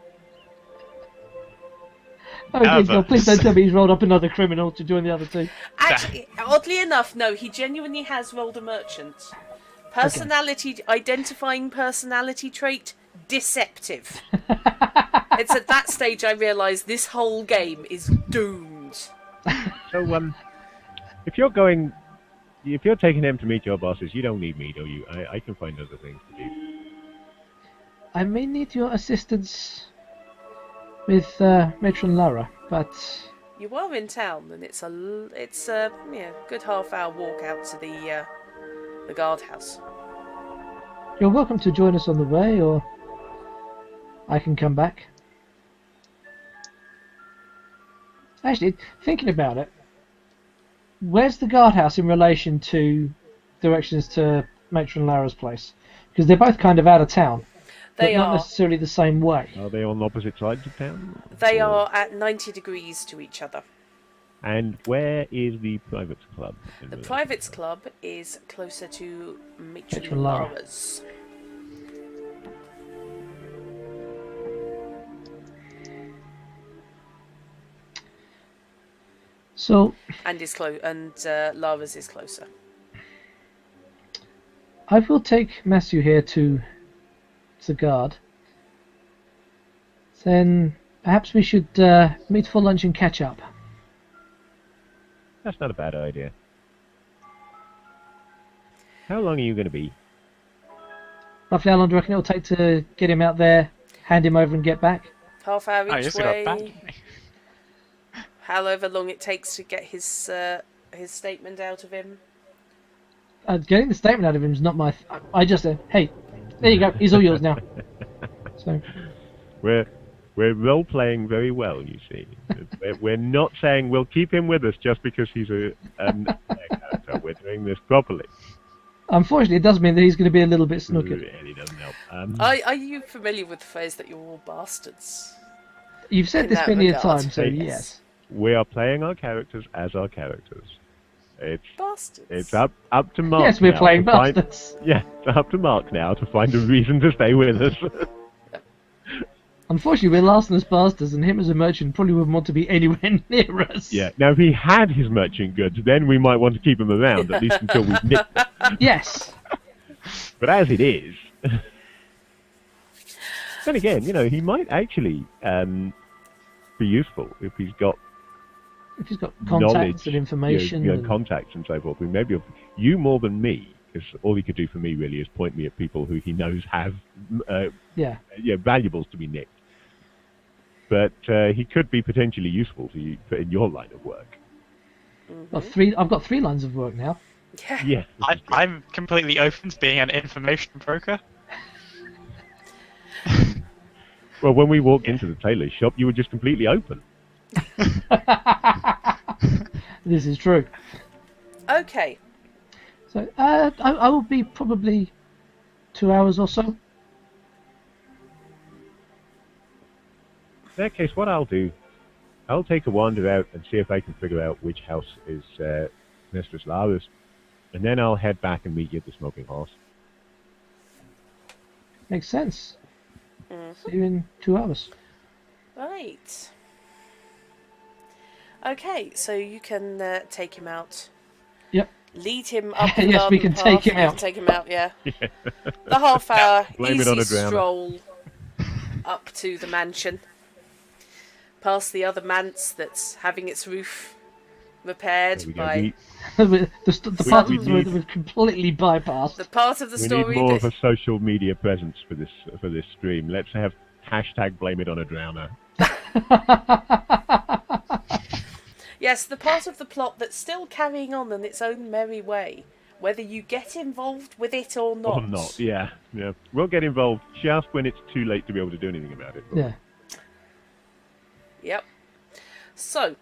Oh, dear Nervous. God, please don't tell me he's rolled up another criminal to join the other two. Actually, oddly enough, no, he genuinely has rolled a merchant. Personality, identifying personality trait, deceptive. It's at that stage I realise this whole game is doomed. So, if you're taking him to meet your bosses, you don't need me, do you? I can find other things to do. I may need your assistance with Matron Lara, but You are in town, and it's a good half-hour walk out to the guardhouse. you're welcome to join us on the way, or I can come back. Actually, thinking about it, where's the guardhouse in relation to directions to Matron Lara's place? Because they're both kind of out of town, They but not are. necessarily the same way. Are they on opposite sides of town? They Or- are at 90 degrees to each other. And where is the privates club? The Privates Club is closer to Matron Matron Lara. Lara's. So And Lara's is closer. I will take Matthew here to the guard. Then perhaps we should meet for lunch and catch up. That's not a bad idea. How long are you going to be? Roughly how long do you reckon it'll take to get him out there, hand him over and get back? Half hour Oh, each you still got way. back. However long it takes to get his statement out of him. Getting the statement out of him is not my... I just said, hey, there you go, he's all yours now. So, We're role playing very well, you see. We're not saying we'll keep him with us just because he's a character. We're doing this properly. unfortunately, it does mean that he's going to be a little bit It snookered. really doesn't help. Are you familiar with the phrase that you're all bastards? You've said In this that many a regard. time, so Yes. yes. We are playing our characters as our characters. Bastards. It's up to Mark. Yes, we're now playing to find- bastards. Yeah, it's up to Mark now to find a reason to stay with us. Unfortunately, we're larcenous bastards, and him as a merchant probably wouldn't want to be anywhere near us. Yeah. Now, if he had his merchant goods, then we might want to keep him around at least until we've nicked them. Yes. But as it is, Then again, he might actually be useful if he's got contacts knowledge, and information. and contacts and so forth. I mean, maybe you more than me, because all he could do for me really is point me at people who he knows have valuables to be nicked. But he could be potentially useful to you in your line of work. I've got 3 lines of work now. Yeah. Yes. I'm completely open to being an information broker. Well, when we walked into the tailor's shop, you were just completely open. This is true. Okay. So I will be probably 2 hours or so. In that case, what I'll do, I'll take a wander out and see if I can figure out which house is Mistress Lara's, and then I'll head back and meet you at the Smoking Horse. Makes sense. See you in 2 hours. Right. Okay, so you can take him out. Yep. Lead him up the Yes, we garden can path. take him You can out. take him out, yeah. The half-hour Blame it on easy a drowner. stroll up to the mansion. Past the other manse that's having its roof repaired There we go. by the part we of the story need- that we've completely bypassed. the part of the We story need more of that... a social media presence for this stream. Let's have hashtag blame it on a drowner. Yes, the part of the plot that's still carrying on in its own merry way, whether you get involved with it or not. Or not, yeah. We'll get involved just when it's too late to be able to do anything about it. Yeah. Yep. So,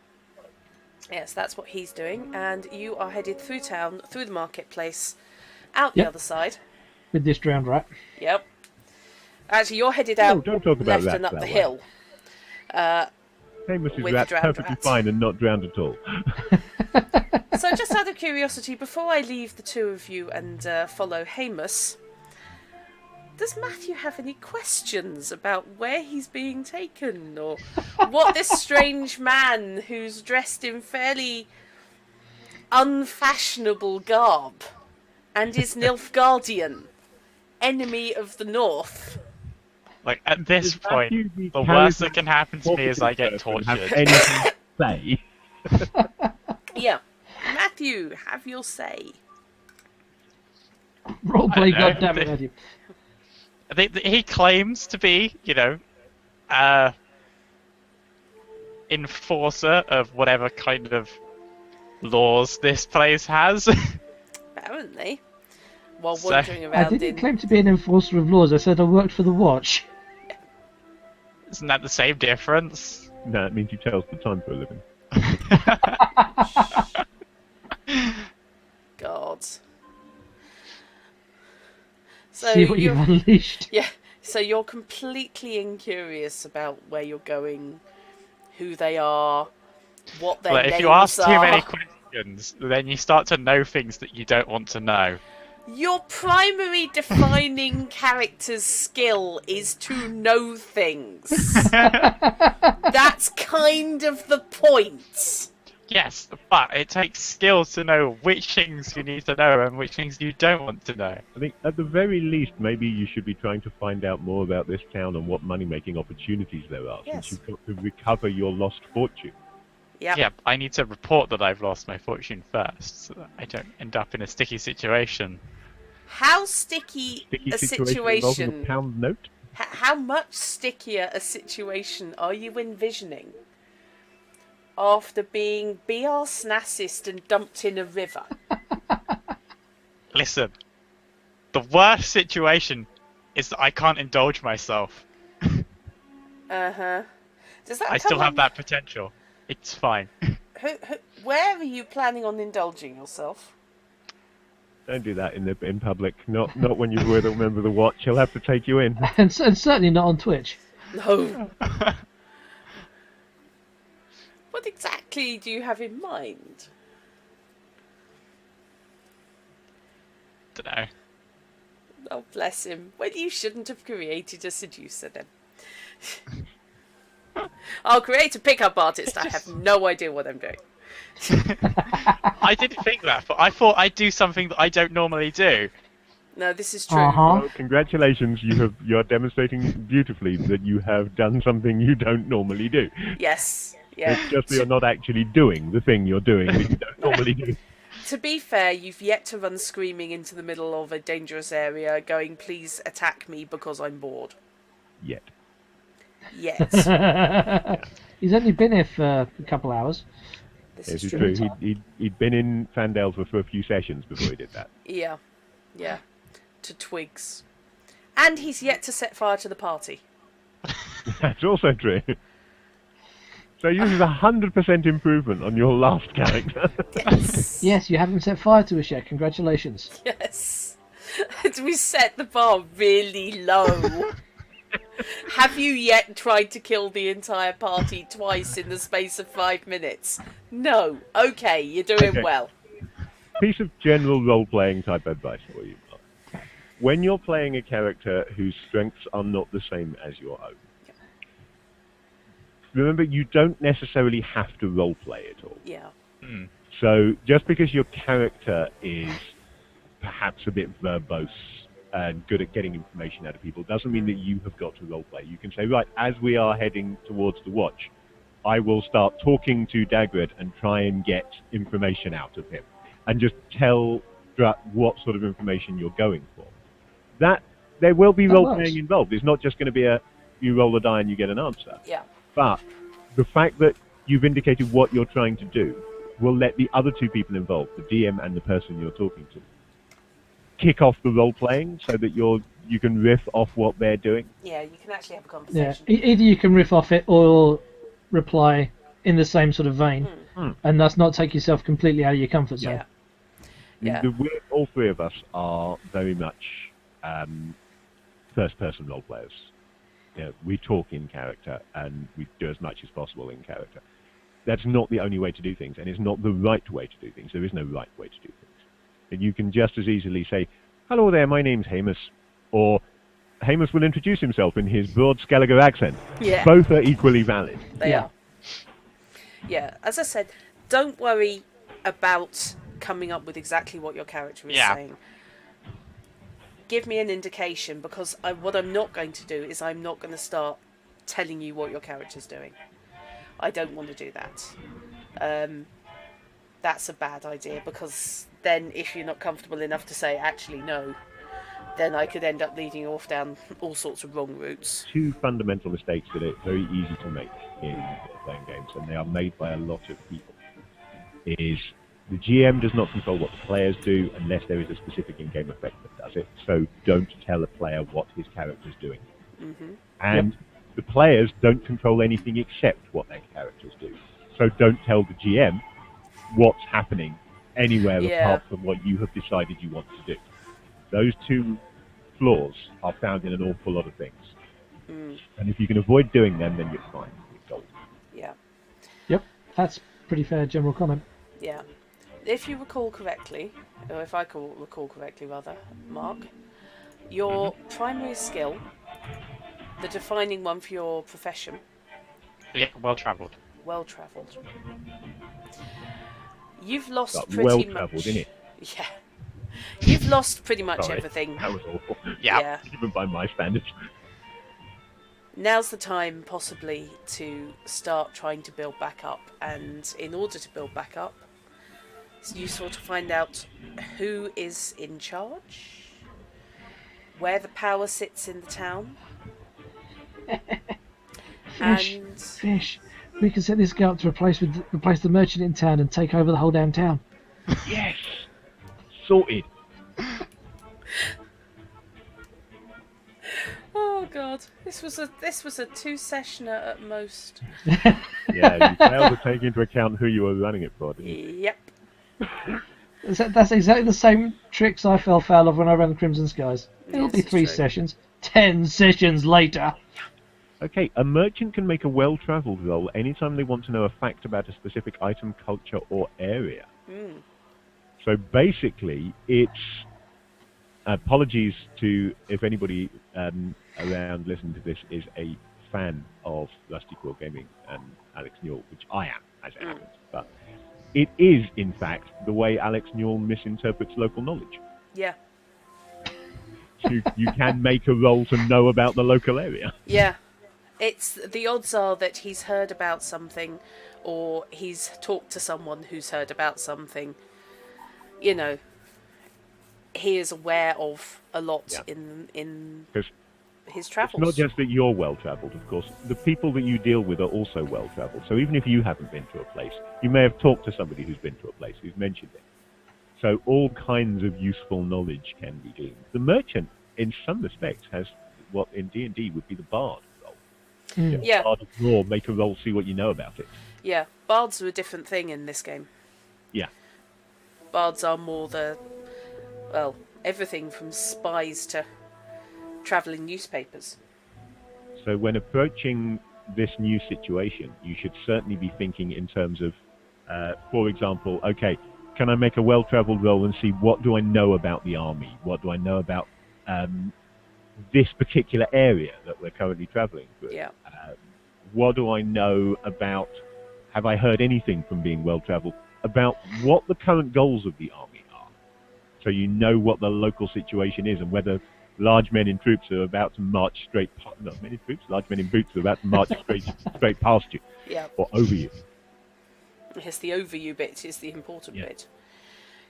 yes, that's what he's doing, and you are headed through town, through the marketplace, out the Yep. other side. With this drowned rat. Yep. Actually, you're headed out don't talk about left rats and up that the way. hill. Famous is With rat's drowned perfectly rats. fine and not drowned at all. So, just out of curiosity, before I leave the two of you and follow Hamus, does Matthew have any questions about where he's being taken, or what this strange man who's dressed in fairly unfashionable garb and is Nilfgaardian, enemy of the North? Like, at this Is point, Matthew the the worst that charismatic can happen to me is I get person have tortured. anything to say? Yeah. Matthew, have your say. Roleplay, I know. goddammit, Matthew. He claims to be, enforcer of whatever kind of laws this place has. Apparently. While So- wandering I around didn't in... claim to be an enforcer of laws. I said I worked for the Watch. Isn't that the same difference? No, it means he tells the time for a living. God. So See what you've unleashed. Yeah, so you're completely incurious about where you're going, who they are, what their Well, names if you ask too are. many questions, then you start to know things that you don't want to know. Your primary defining character's skill is to know things. That's kind of the point. Yes, but it takes skill to know which things you need to know and which things you don't want to know. I think at the very least, maybe you should be trying to find out more about this town and what money-making opportunities there are, Yes. since you've got to recover your lost fortune. Yep. Yeah, I need to report that I've lost my fortune first, so that I don't end up in a sticky situation. How sticky Sticky a situation involving situation... a pound note? How much stickier a situation are you envisioning after being BR snassist and dumped in a river? Listen, the worst situation is that I can't indulge myself. Uh-huh. Does that I still come have on- that potential. It's fine. Where are you planning on indulging yourself? Don't do that in public. Not when you're with a member of the Watch. He'll have to take you in. And certainly not on Twitch. No. What exactly do you have in mind? Dunno. Oh, bless him. Well, you shouldn't have created a seducer then. I'll create a pickup artist. I have no idea what I'm doing. I didn't think that, but I thought I'd do something that I don't normally do. No, this is true. Uh-huh. Well, congratulations, you're demonstrating beautifully that you have done something you don't normally do. Yes. Yeah. It's just that you're not actually doing the thing you're doing that you don't normally do. To be fair, you've yet to run screaming into the middle of a dangerous area going, please attack me because I'm bored. Yet. Yet. He's only been here for a couple hours. This Yes, is it's true. true. He'd been in Fandale for a few sessions before he did that. Yeah. Yeah. To twigs. And he's yet to set fire to the party. That's also true. So this is 100% improvement on your last character. Yes. Yes, you haven't set fire to us yet. Congratulations. Yes. We set the bar really low. Have you yet tried to kill the entire party twice in the space of 5 minutes? No. Okay, you're doing Okay. well. Piece of general role-playing type advice for you. When you're playing a character whose strengths are not the same as your own, remember you don't necessarily have to role-play it all. Yeah. So just because your character is perhaps a bit verbose and good at getting information out of people doesn't mean that you have got to roleplay. You can say, right, as we are heading towards the watch, I will start talking to Dagrid and try and get information out of him. And just tell Drut what sort of information you're going for. That there will be That role-playing works. involved. It's not just going to be you roll a die and you get an answer. Yeah. But the fact that you've indicated what you're trying to do will let the other two people involved, the DM and the person you're talking to, kick off the role-playing so that you can riff off what they're doing. Yeah, you can actually have a Yeah. conversation. Either you can riff off it or reply in the same sort of vein, and thus not take yourself completely out of your comfort zone. Yeah. Yeah. All three of us are very much first-person role players. You know, we talk in character and we do as much as possible in character. That's not the only way to do things, and it's not the right way to do things. There is no right way to do things. And you can just as easily say, "Hello there, my name's Hamus," or Hamus will introduce himself in his broad Skelliger accent. Yeah. Both are equally valid. They Yeah. are. Yeah, as I said, don't worry about coming up with exactly what your character is saying. Give me an indication, because what I'm not going to do is I'm not going to start telling you what your character's doing. I don't want to do that. That's a bad idea, because then if you're not comfortable enough to say, actually, no, then I could end up leading you off down all sorts of wrong routes. Two fundamental mistakes that are very easy to make in playing games, and they are made by a lot of people, is the GM does not control what the players do unless there is a specific in-game effect that does it, so don't tell a player what his character's doing. And the players don't control anything except what their characters do, so don't tell the GM what's happening anywhere apart from what you have decided you want to do. Those two flaws are found in an awful lot of things. And if you can avoid doing them, then you're fine. You're golden. Yeah. Yep, that's pretty fair general comment. Yeah. If you recall correctly, or if I recall correctly rather, Mark, your primary skill, the defining one for your profession, Yeah, well-travelled. well-travelled. You've lost But pretty well-travelled, much. innit? Yeah. You've lost pretty much Sorry, everything. that was awful. Yeah. Even by my standards. Now's the time, possibly, to start trying to build back up. And in order to build back up, you sort of find out who is in charge, where the power sits in the town, and Fish. We can set this guy up to replace the merchant in town and take over the whole damn town. Yes! Sorted. oh god, this was a 2-sessioner at most. Yeah, you failed to take into account who you were running it for, didn't you? Yep. That's exactly the same tricks I fell foul of when I ran Crimson Skies. It'll Yes, be it's 3 true. sessions. 10 sessions later. Okay, a merchant can make a well-travelled roll anytime they want to know a fact about a specific item, culture, or area. So basically, it's... apologies to if anybody around listening to this is a fan of Rusty Quill Gaming and Alex Newell, which I am, as it happens. But it is, in fact, the way Alex Newell misinterprets local knowledge. Yeah. you can make a roll to know about the local area. Yeah. It's the odds are that he's heard about something, or he's talked to someone who's heard about something. You know, he is aware of a lot Yeah. in 'Cause his it's travels. not just that you're well travelled, of course. The people that you deal with are also well travelled. So even if you haven't been to a place, you may have talked to somebody who's been to a place, who's mentioned it. So all kinds of useful knowledge can be gleaned. The merchant, in some respects, has what in D&D would be the bard role. Yeah. Bard of law, make a roll, see what you know about it. Yeah, bards are a different thing in this game. Yeah. Bards are more everything from spies to travelling newspapers. So when approaching this new situation, you should certainly be thinking in terms of, for example, okay, can I make a well-travelled roll and see what do I know about the army? What do I know about this particular area that we're currently travelling through? Yeah. What do I know about, have I heard anything from being well-travelled, about what the current goals of the army are? So you know what the local situation is and whether large men in troops are about to march straight past, not men in troops, large men in boots are about to march straight past you Yeah. or over you. Yes, the over you bit is the important Yeah. bit.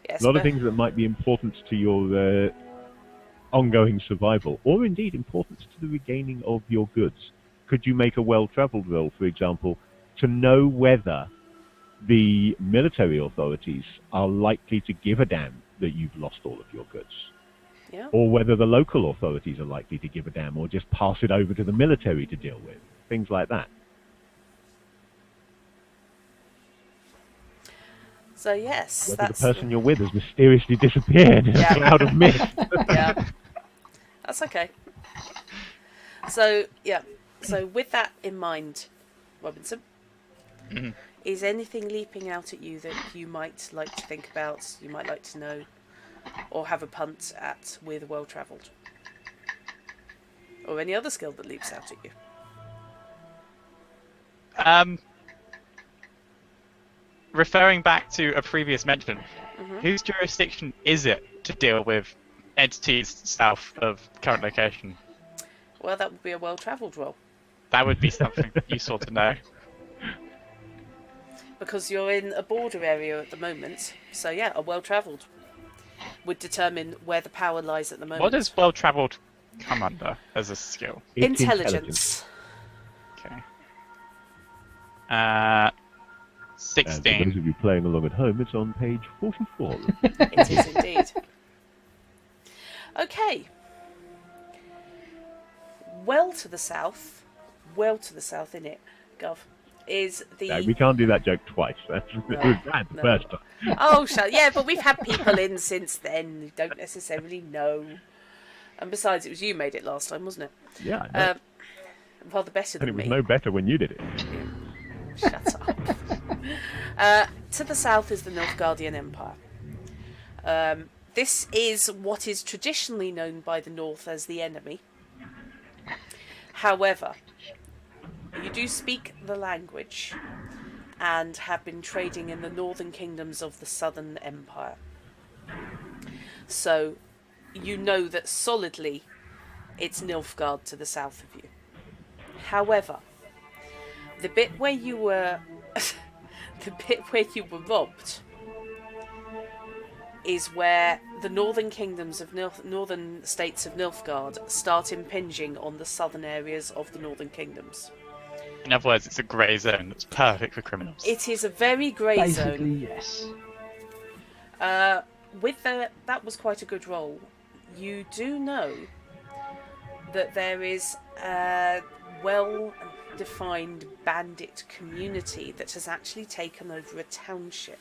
Yes, A lot but of things that might be important to your ongoing survival, or indeed importance to the regaining of your goods. Could you make a well-travelled roll, for example, to know whether the military authorities are likely to give a damn that you've lost all of your goods? Yeah. Or whether the local authorities are likely to give a damn or just pass it over to the military to deal with. Things like that. So yes, Whether the that's person you're with has mysteriously disappeared in Yeah. a cloud of mist. yeah. That's okay. So yeah. So with that in mind, Robinson, is anything leaping out at you that you might like to think about, you might like to know, or have a punt at with well travelled? Or any other skill that leaps out at you? Referring back to a previous mention, whose jurisdiction is it to deal with entities south of current location? Well, that would be a well travelled role. That would be something useful to know. Because you're in a border area at the moment. So yeah, a well travelled would determine where the power lies at the moment. What does well-travelled come under as a skill? It's Intelligence. Okay. And for 16. those of you playing along at home, it's on page 44. It is indeed. Okay. Well to the south in it, Gov, is the... No, we can't do that joke twice. It was bad the first time. Oh, yeah, but we've had people in since then who don't necessarily know. And besides, it was you made it last time, wasn't it? Yeah, I know. Rather better And than it was me. no better when you did it. Shut up. To the south is the Nilfgaardian Empire. This is what is traditionally known by the North as the enemy. However, you do speak the language and have been trading in the northern kingdoms of the Southern Empire. So you know that solidly it's Nilfgaard to the south of you. However, the bit where you were robbed is where the northern kingdoms of northern states of Nilfgaard start impinging on the southern areas of the northern kingdoms. In other words, it's a grey zone that's perfect for criminals. It is a very grey Basically, zone. yes. That was quite a good roll. You do know that there is a well-defined bandit community that has actually taken over a township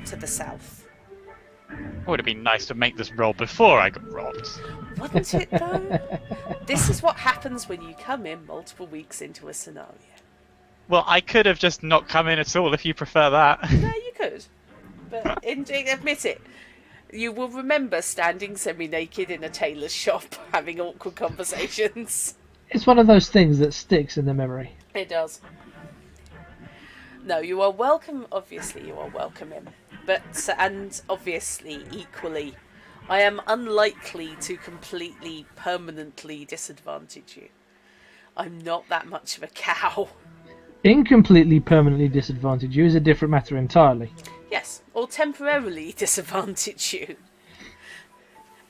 to the south. It would have been nice to make this roll before I got robbed. Wouldn't it though? This is what happens when you come in multiple weeks into a scenario. Well, I could have just not come in at all if you prefer that. Yeah, you could. But admit it. You will remember standing semi-naked in a tailor's shop having awkward conversations. It's one of those things that sticks in the memory. It does. No, you are welcome. Obviously, you are welcome in. But, and obviously, equally, I am unlikely to completely, permanently disadvantage you. I'm not that much of a cow. Incompletely permanently disadvantage you is a different matter entirely. Yes, or temporarily disadvantage you.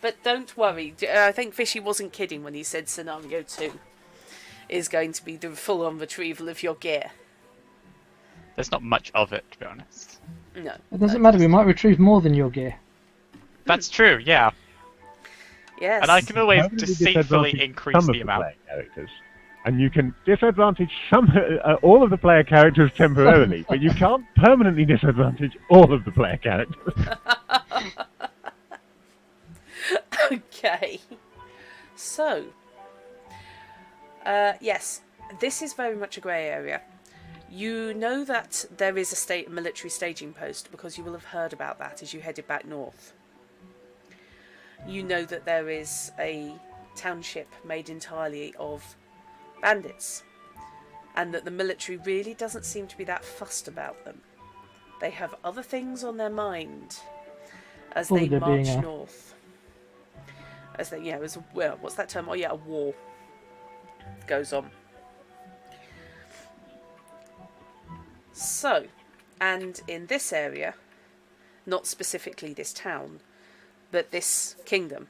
But don't worry, I think Fishy wasn't kidding when he said scenario 2 is going to be the full-on retrieval of your gear. There's not much of it, to be honest. No. It doesn't matter, we might retrieve more than your gear. That's true, yeah. Yes. And I can always Permanently deceitfully disadvantage increase some of the amount. player characters. And you can disadvantage all of the player characters temporarily, but you can't permanently disadvantage all of the player characters. Okay. So, yes, this is very much a grey area. You know that there is a military staging post because you will have heard about that as you headed back north. You know that there is a township made entirely of bandits, and that the military really doesn't seem to be that fussed about them. They have other things on their mind as they march north. As they, well, what's that term? Oh yeah, a war goes on. So, and in this area, not specifically this town, but this kingdom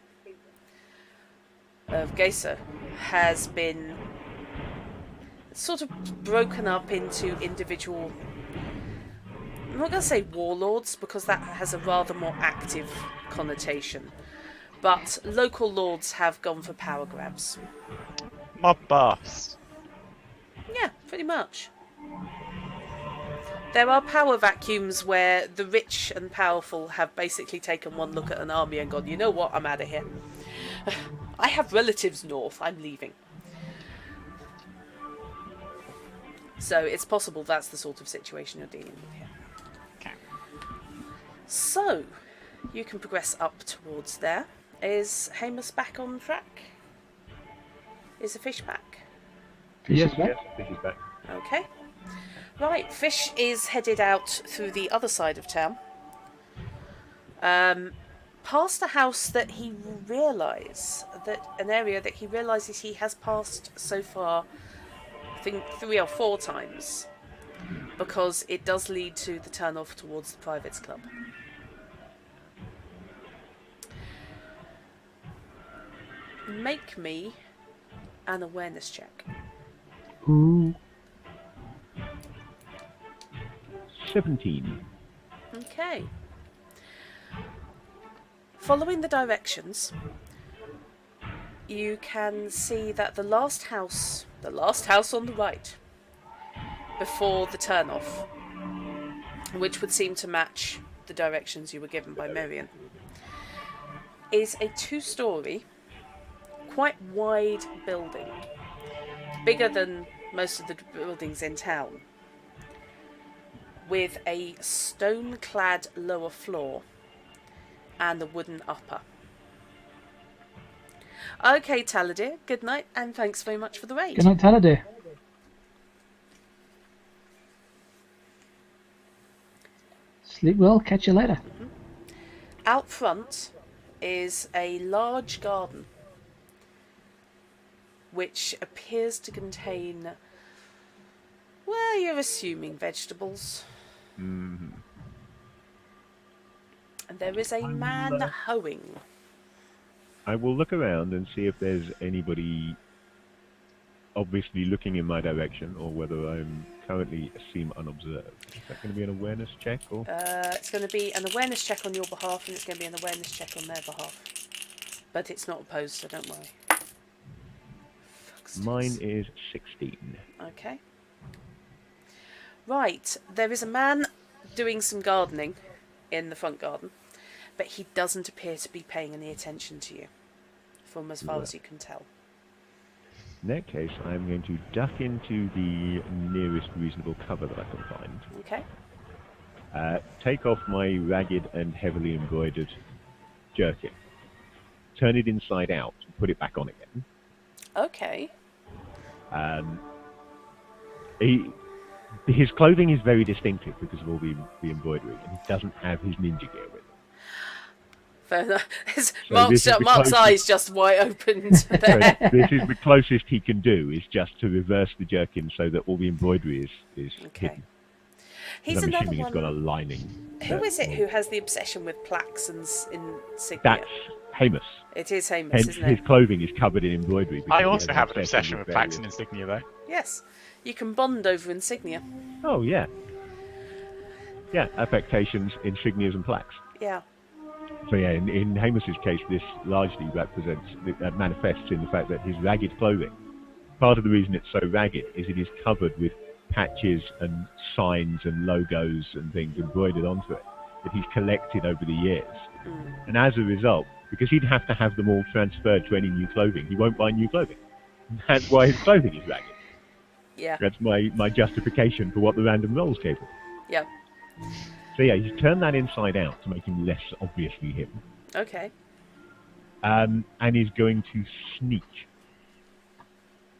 of Geisa has been sort of broken up into individual, I'm not going to say warlords because that has a rather more active connotation, but local lords have gone for power grabs. Mob boss. Yeah, pretty much. There are power vacuums where the rich and powerful have basically taken one look at an army and gone, you know what, I'm out of here. I have relatives north, I'm leaving. So it's possible that's the sort of situation you're dealing with here. Okay. So, you can progress up towards there. Is Hamus back on track? Is the fish back? Yes, Fish is back. Okay. Right, Fish is headed out through the other side of town. Past a house that he realises, an area that he realises he has passed so far, I think 3 or 4 times, because it does lead to the turn off towards the Privates Club. Make me an awareness check. Ooh. 17. Okay. Following the directions, you can see that the last house on the right, before the turn-off, which would seem to match the directions you were given by Miriam, is a 2-storey, quite wide building, bigger than most of the buildings in town, with a stone-clad lower floor and a wooden upper. Okay, Taladir, good night, and thanks very much for the raid. Good night, Taladir. Sleep well, catch you later. Out front is a large garden, which appears to contain, well, you're assuming vegetables. Mm-hmm. And there is a man hoeing. I will look around and see if there's anybody obviously looking in my direction, or whether I'm currently seem unobserved. Is that going to be an awareness check, or? It's going to be an awareness check on your behalf, and it's going to be an awareness check on their behalf. But it's not opposed, so don't worry. Mine is 16. Okay. Right, there is a man doing some gardening in the front garden, but he doesn't appear to be paying any attention to you, from as far as you can tell. In that case, I'm going to duck into the nearest reasonable cover that I can find. Okay. Take off my ragged and heavily embroidered jerkin, turn it inside out, and put it back on again. Okay. His clothing is very distinctive because of all the embroidery, and he doesn't have his ninja gear with him. Fair enough. this is the Mark's closest- eyes just wide opened So there. this is the closest he can do, is just to reverse the jerkin so that all the embroidery is Okay. hidden. 'Cause He's I'm another assuming it's got a one. lining. Who is it who has the obsession with plaques and insignia? That's Hamus. It is Hamish, Hence, isn't his it? clotting is covered in embroidery. because I he also has have an obsession with plaques and various- insignia, though. Yes. You can bond over insignia. Oh, yeah. Yeah, affectations, insignias and plaques. Yeah. So yeah, in Hamus's case, this largely manifests in the fact that his ragged clothing, part of the reason it's so ragged is it is covered with patches and signs and logos and things embroidered onto it that he's collected over the years. And as a result, because he'd have to have them all transferred to any new clothing, he won't buy new clothing. That's why his clothing is ragged. Yeah. That's my justification for what the random rolls gave him. Yeah. So yeah, he's turned that inside out to make him less obviously him. Okay. And is going to sneak.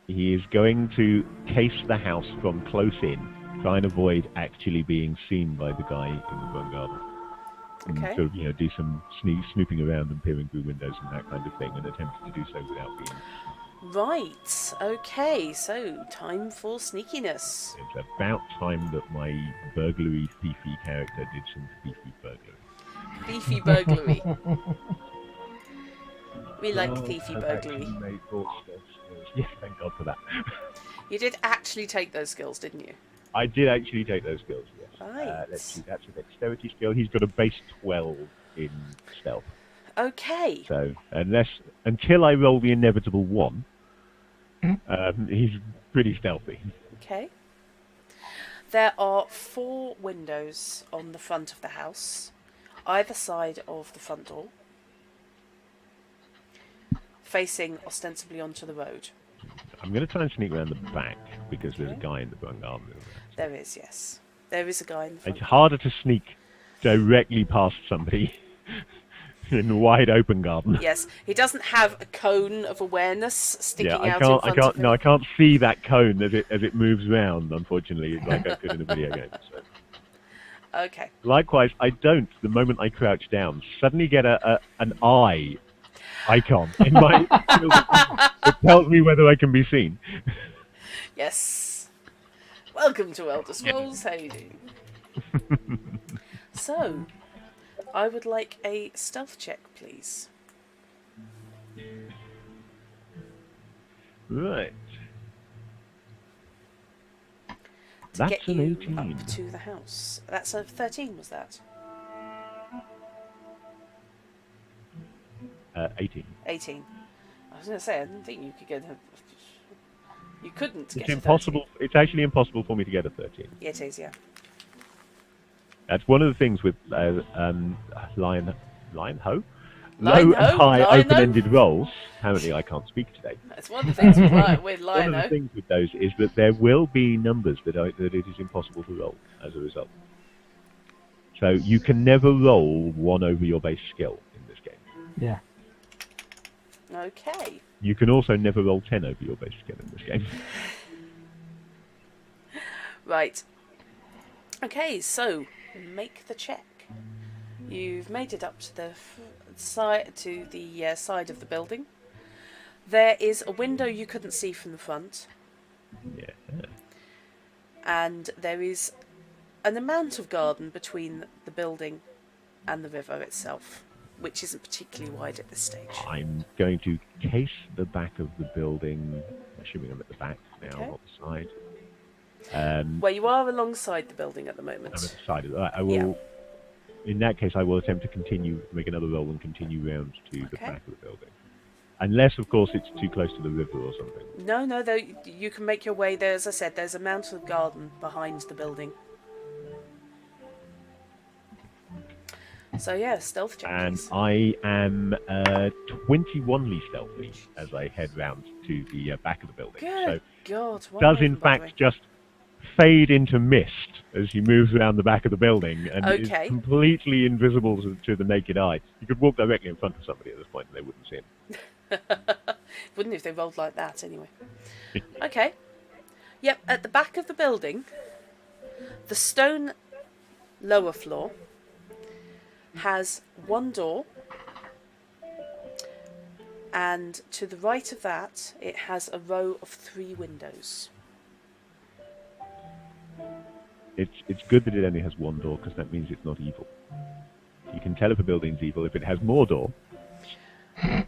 He is going to case the house from close in, try and avoid actually being seen by the guy in the front garden. And Okay. sort of, do some snooping around and peering through windows and that kind of thing, and attempt to do so without being. Right. Okay. So time for sneakiness. It's about time that my burglary thiefy character did some thiefy burglary. Thiefy burglary. We like Oh, thiefy I've burglary. actually made all skills. Yeah, thank God for that. You did actually take those skills, didn't you? I did actually take those skills, yes. Right. Let's see, that's a dexterity skill. He's got a base 12 in stealth. Okay. So, until I roll the inevitable 1, he's pretty stealthy. Okay. There are 4 windows on the front of the house, either side of the front door, facing ostensibly onto the road. I'm going to try and sneak around the back because there's a Okay. guy in the front garden. There is, yes. There is a guy in the front. It's harder to sneak directly past somebody in a wide open garden. Yes, he doesn't have a cone of awareness sticking Yeah, out in front of him. I can't see that cone as it moves round. Unfortunately, like I could in a video game. So. Okay. Likewise, I don't. The moment I crouch down, suddenly get an eye icon in my that tells me whether I can be seen. Yes. Welcome to Elder Scrolls. How you doing? So, I would like a stealth check, please. Right. To That's get an you 18. up to the house. That's a 13, was that? 18. 18. I was going to say, I didn't think you could get a... You couldn't It's get a impossible. It's actually impossible for me to get a 13. 13. Yeah, it is, yeah. That's one of the things with Lion Ho? Lion Low Ho? and high Lion Ho? open-ended rolls. Apparently, I can't speak today. That's one of the things with, with One of Lino. the things with those is that there will be numbers that it is impossible to roll as a result. So you can never roll 1 over your base skill in this game. Yeah. Okay. You can also never roll 10 over your base skill in this game. Right. Okay, so make the check. You've made it up to the side side of the building. There is a window you couldn't see from the front, Yeah. and there is an amount of garden between the building and the river itself, which isn't particularly wide at this stage. I'm going to case the back of the building, assuming I'm at the back now, Okay. not the side. Where you are alongside the building at the I'm at moment. the side of it. I will. In that case, I will attempt to make another roll and continue round to the Okay. back of the building. Unless, of course, it's too close to the river or something. No, though you can make your way there. As I said, there's a mountain of garden behind the building. So yeah, stealth check. And please. I am 21ly stealthy as I head round to the back of the building. Good God! So why does am I in even fact bothering? just fade into mist as he moves around the back of the building and is Okay. completely invisible to the naked eye. You could walk directly in front of somebody at this point and they wouldn't see him. Wouldn't if they rolled like that anyway. Okay. Yep, at the back of the building, the stone lower floor has one door And to the right of that, it has a row of 3 windows. It's good that it only has one door, because that means it's not evil. You can tell if a building's evil if it has more door. If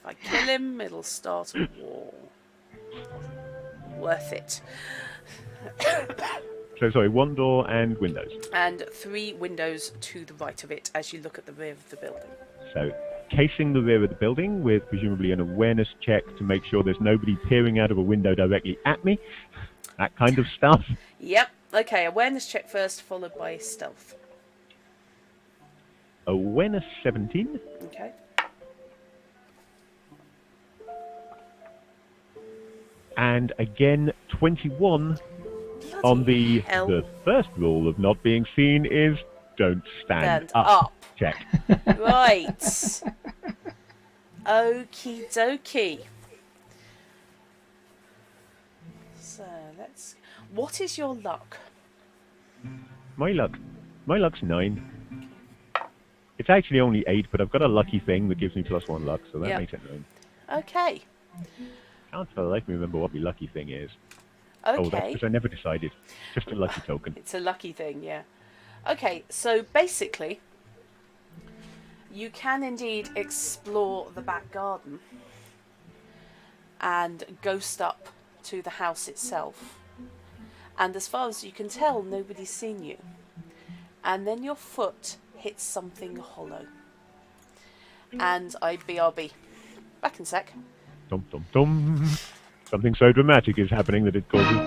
I kill him, it'll start a war. Worth it. So sorry, one door and windows. And 3 windows to the right of it as you look at the rear of the building. So casing the rear of the building with presumably an awareness check to make sure there's nobody peering out of a window directly at me. That kind of stuff. Yep. Okay, awareness check first, followed by stealth. Awareness 17. Okay. And again 21 Bloody on the hell. first rule of not being seen is don't stand up. Up. Check. Right. Okie dokie. So let's. What is your luck? My luck's 9. It's actually only 8, but I've got a lucky thing that gives me +1 luck, so that Yep. makes it 9. Okay. Can't for the life of me remember what my lucky thing is. Okay. Oh, that's because I never decided. Just a lucky token. It's a lucky thing, yeah. Okay, so basically, you can indeed explore the back garden and ghost up to the house itself. And as far as you can tell, nobody's seen you. And then your foot hits something hollow. And BRB. Back in a sec. Dum dum dum. Something so dramatic is happening that it causes.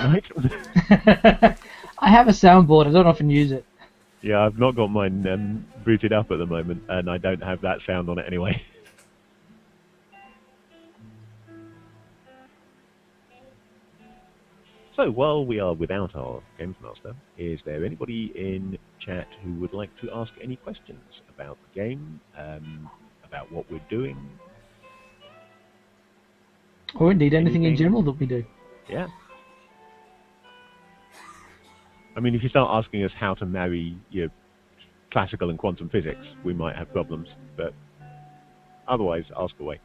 Night. I have a soundboard. I don't often use it. Yeah, I've not got mine booted up at the moment, and I don't have that sound on it anyway. So, while we are without our Games Master, is there anybody in chat who would like to ask any questions about the game, about what we're doing? Or indeed anything in general that we do. Yeah. I mean, if you start asking us how to marry your classical and quantum physics, we might have problems, but otherwise, ask away.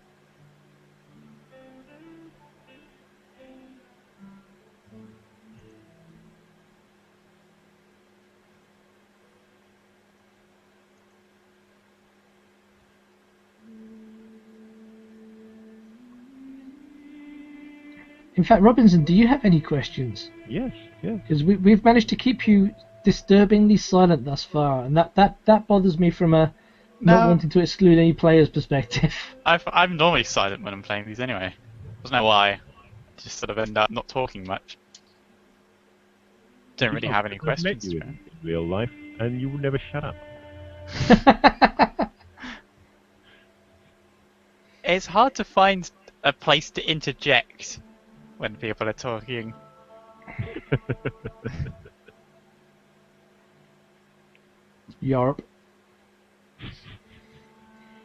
In fact, Robinson, do you have any questions? Yes, yes. Because we've managed to keep you disturbingly silent thus far, and that bothers me from a not wanting to exclude any player's perspective. I'm normally silent when I'm playing these anyway. Doesn't know why. I just sort of end up not talking much. Don't really have any I've met questions. you in real life, and you will never shut up. It's hard to find a place to interject when people are talking. Yarp.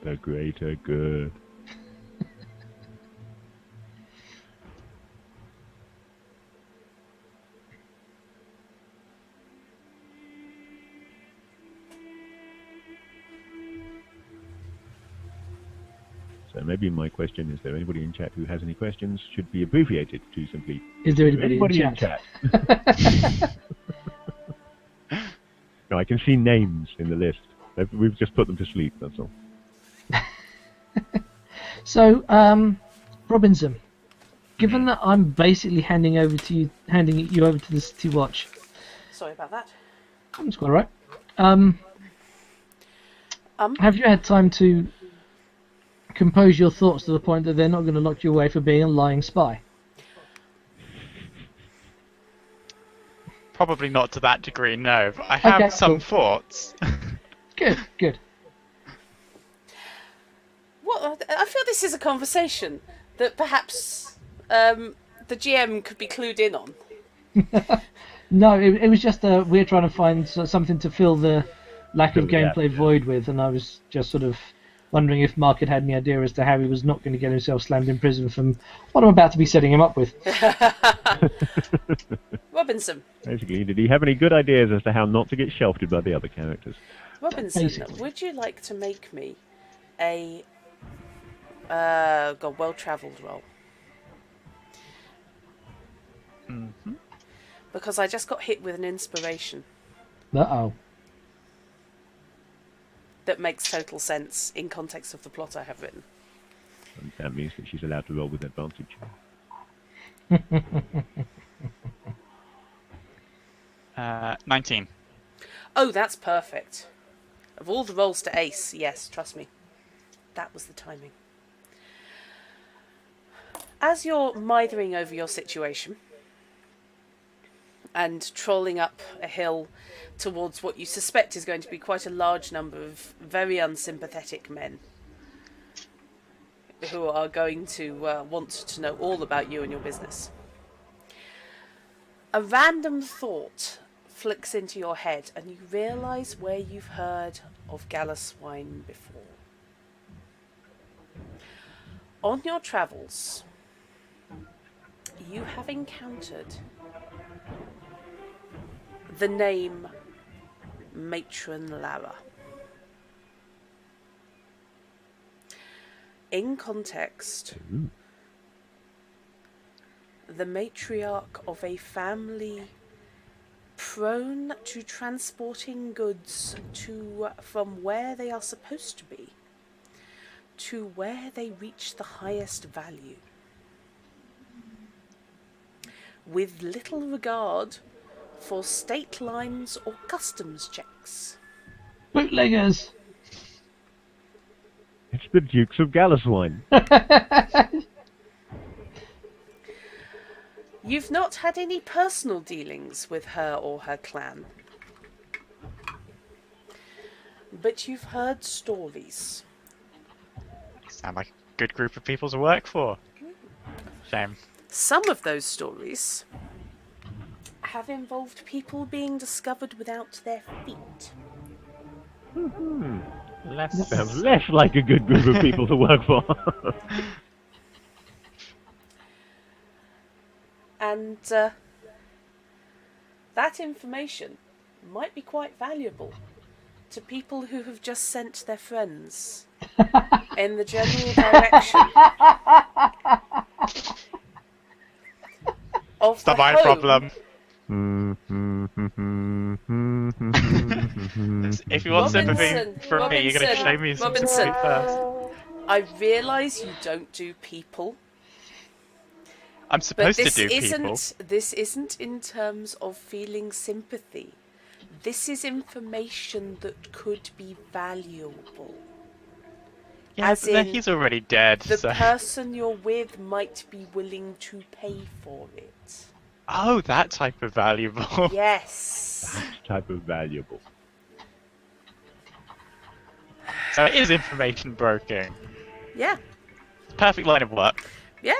The greater good. So maybe my question, is there anybody in chat who has any questions, should be abbreviated to simply, Is there anybody in chat? No, I can see names in the list. We've just put them to sleep, that's all. So, Robinson, given that I'm basically handing you over to the City Watch. Sorry about that. That's quite all right. Have you had time to compose your thoughts to the point that they're not going to lock you away for being a lying spy? Probably not to that degree, no. But I have some thoughts. Good. Well, I feel this is a conversation that perhaps the GM could be clued in on. No, it was just we're trying to find something to fill the lack of Fill the gameplay gap, void with, and I was just sort of wondering if Mark had any idea as to how he was not going to get himself slammed in prison from what I'm about to be setting him up with. Robinson. Basically, did he have any good ideas as to how not to get shelved by the other characters? Robinson, Basically. would you like to make me a well-travelled roll? Mm-hmm. Because I just got hit with an inspiration Uh-oh. that makes total sense in context of the plot I have written. And that means that she's allowed to roll with advantage. 19. Oh, that's perfect. Of all the rolls to ace, yes, trust me. That was the timing. As you're mithering over your situation and trolling up a hill towards what you suspect is going to be quite a large number of very unsympathetic men who are going to want to know all about you and your business, a random thought flicks into your head and you realise where you've heard of Gallaswine before. On your travels, you have encountered the name Matron Lara. In context, the matriarch of a family prone to transporting goods from where they are supposed to be to where they reach the highest value, with little regard for state lines or customs checks. Bootleggers! It's the Dukes of Gallaswine. You've not had any personal dealings with her or her clan, but you've heard stories. Sound like a good group of people to work for. Shame. Some of those stories have involved people being discovered without their feet. Less. Sounds less like a good group of people to work for. And that information might be quite valuable to people who have just sent their friends in the general direction of It's not the my home. problem. If you want sympathy from me, you're going to show me some sympathy first. I realise you don't do people, I'm but supposed to this do people. isn't in terms of feeling sympathy. This is information that could be valuable. Yeah, as but in, he's already dead. The So. person you're with might be willing to pay for it. Oh, that type of valuable. Yes. Type of valuable. So it is information broking. Yeah. Perfect line of work. Yeah.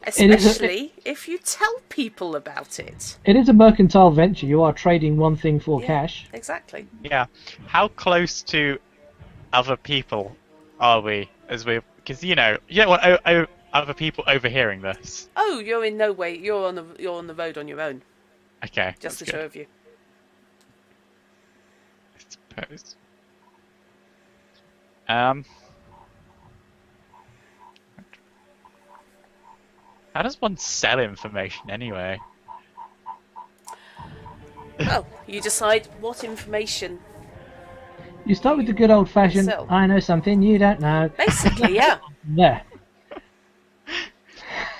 It is Especially if you tell people about it. It is a mercantile venture. You are trading one thing for Yeah, cash. Exactly. Yeah. How close to other people are we? Because you don't want other people overhearing this. Oh, you're in no way. You're on the road on your own. Okay. Just the that's two good. of you. I suppose. How does one sell information anyway? Well, you decide what information. You start with the good old-fashioned, Sell. I know something you don't know. Basically, yeah. There.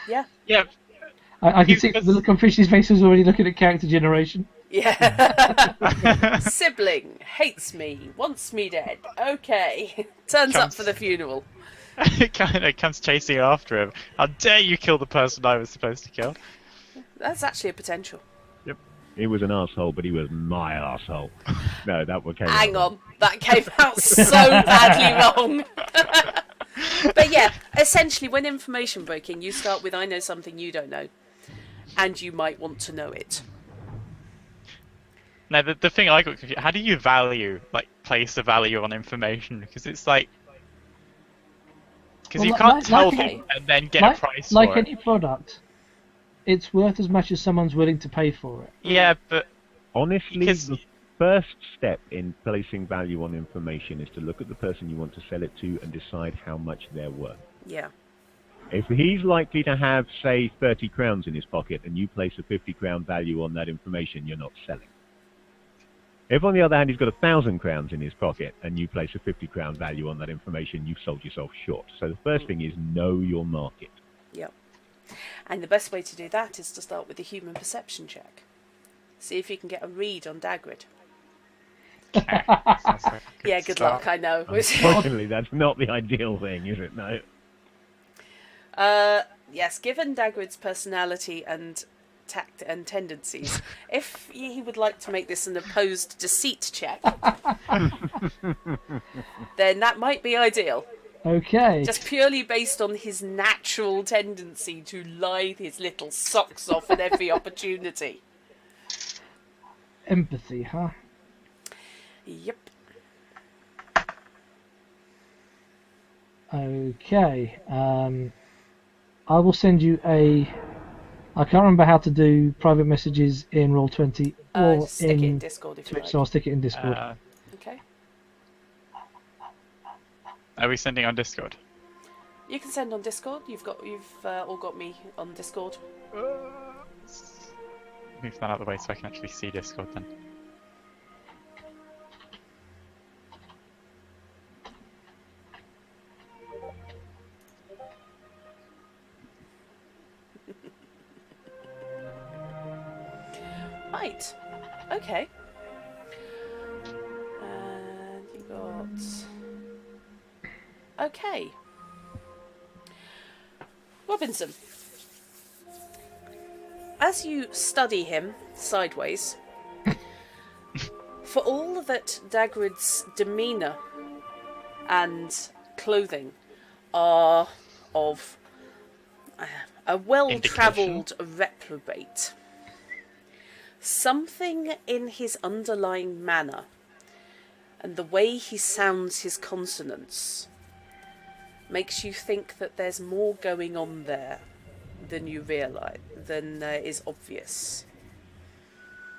Yeah. Yeah. I can see the look on Fishy's face was already looking at character generation. Yeah. Sibling hates me, wants me dead. Okay. Turns up for the funeral. It kind of comes chasing after him. How dare you kill the person I was supposed to kill? That's actually a potential. Yep. He was an asshole, but he was my asshole. No, that one came out Hang wrong. on. That came out so badly wrong. But yeah, essentially, when information breaking, you start with I know something you don't know. And you might want to know it. No, the thing I got confused, how do you place a value on information? Because it's like... Because Well, you like- can't like- tell like- them and then get like a price like for it. any product, it's worth as much as someone's willing to pay for it. Yeah, but Honestly, Because- first step in placing value on information is to look at the person you want to sell it to and decide how much they're worth. Yeah. If he's likely to have, say, 30 crowns in his pocket and you place a 50 crown value on that information, you're not selling. If, on the other hand, he's got 1,000 crowns in his pocket and you place a 50 crown value on that information, you've sold yourself short. So the first thing is know your market. Yep. And the best way to do that is to start with a human perception check. See if you can get a read on Dagrid. Okay. Sounds like a Yeah, good start. luck, I know. Unfortunately, that's not the ideal thing, is it? No. Yes, given Dagrid's personality and tact and tendencies, if he would like to make this an opposed deceit check, then that might be ideal. Okay. Just purely based on his natural tendency to lie his little socks off at every opportunity. Empathy, huh? Yep. Okay. I will send you a... I can't remember how to do private messages in Roll20 or Just stick it in Discord if you Twitch, like. so I'll stick it in Discord. Okay. Are we sending on Discord? You can send on Discord. You've all got me on Discord. Move that out of the way so I can actually see Discord then. Right. Okay. And you got... Okay. Robinson. As you study him sideways, for all that Dagrid's demeanour and clothing are of a well-travelled reprobate, something in his underlying manner and the way he sounds his consonants makes you think that there's more going on there than you realise, than is obvious.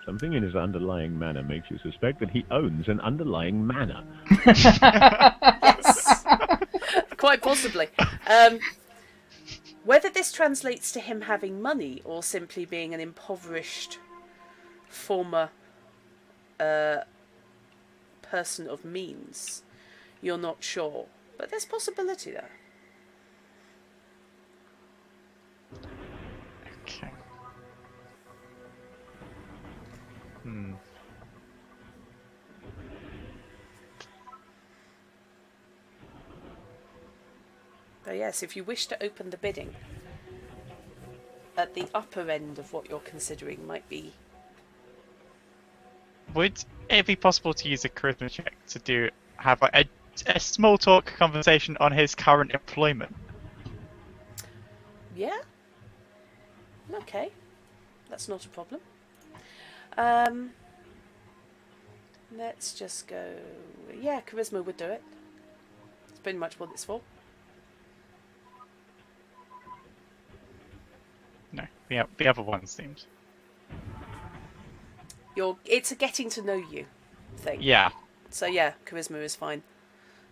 Something in his underlying manner makes you suspect that he owns an underlying manor. Yes, quite possibly. Whether this translates to him having money or simply being an impoverished former person of means, you're not sure. But there's possibility there. Okay. But yes, if you wish to open the bidding, at the upper end of what you're considering might be... Would it be possible to use a charisma check to have like a small talk conversation on his current employment? Yeah? Okay. That's not a problem. Let's just go... Yeah, charisma would do it. It's pretty much what it's for. No, the other one seems. It's a getting to know you thing. Yeah. So yeah, charisma is fine.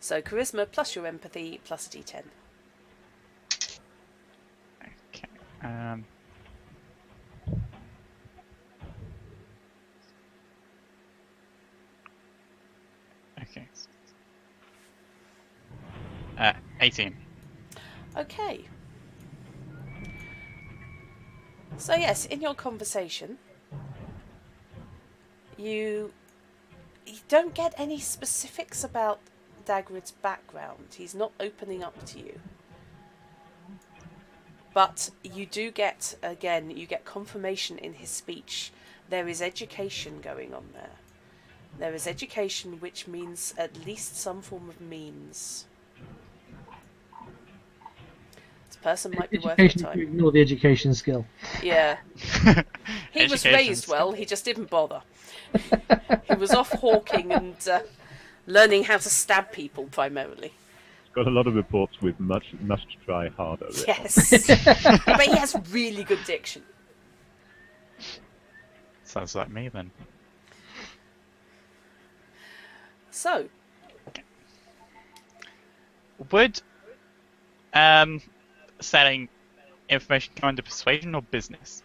So charisma plus your empathy plus a d10. Okay. Okay. 18. Okay. So yes, in your conversation, you don't get any specifics about Dagrid's background. He's not opening up to you. But you do get, again, you get confirmation in his speech. There is education going on there. There is education, which means at least some form of means. This person might be worth your Education, time. ignore the education skill. Yeah. He was raised well, he just didn't bother. He was off hawking and learning how to stab people, primarily. Got a lot of reports with must try harder. Yes. But he has really good diction. Sounds like me then. So, Would selling information come under persuasion or business?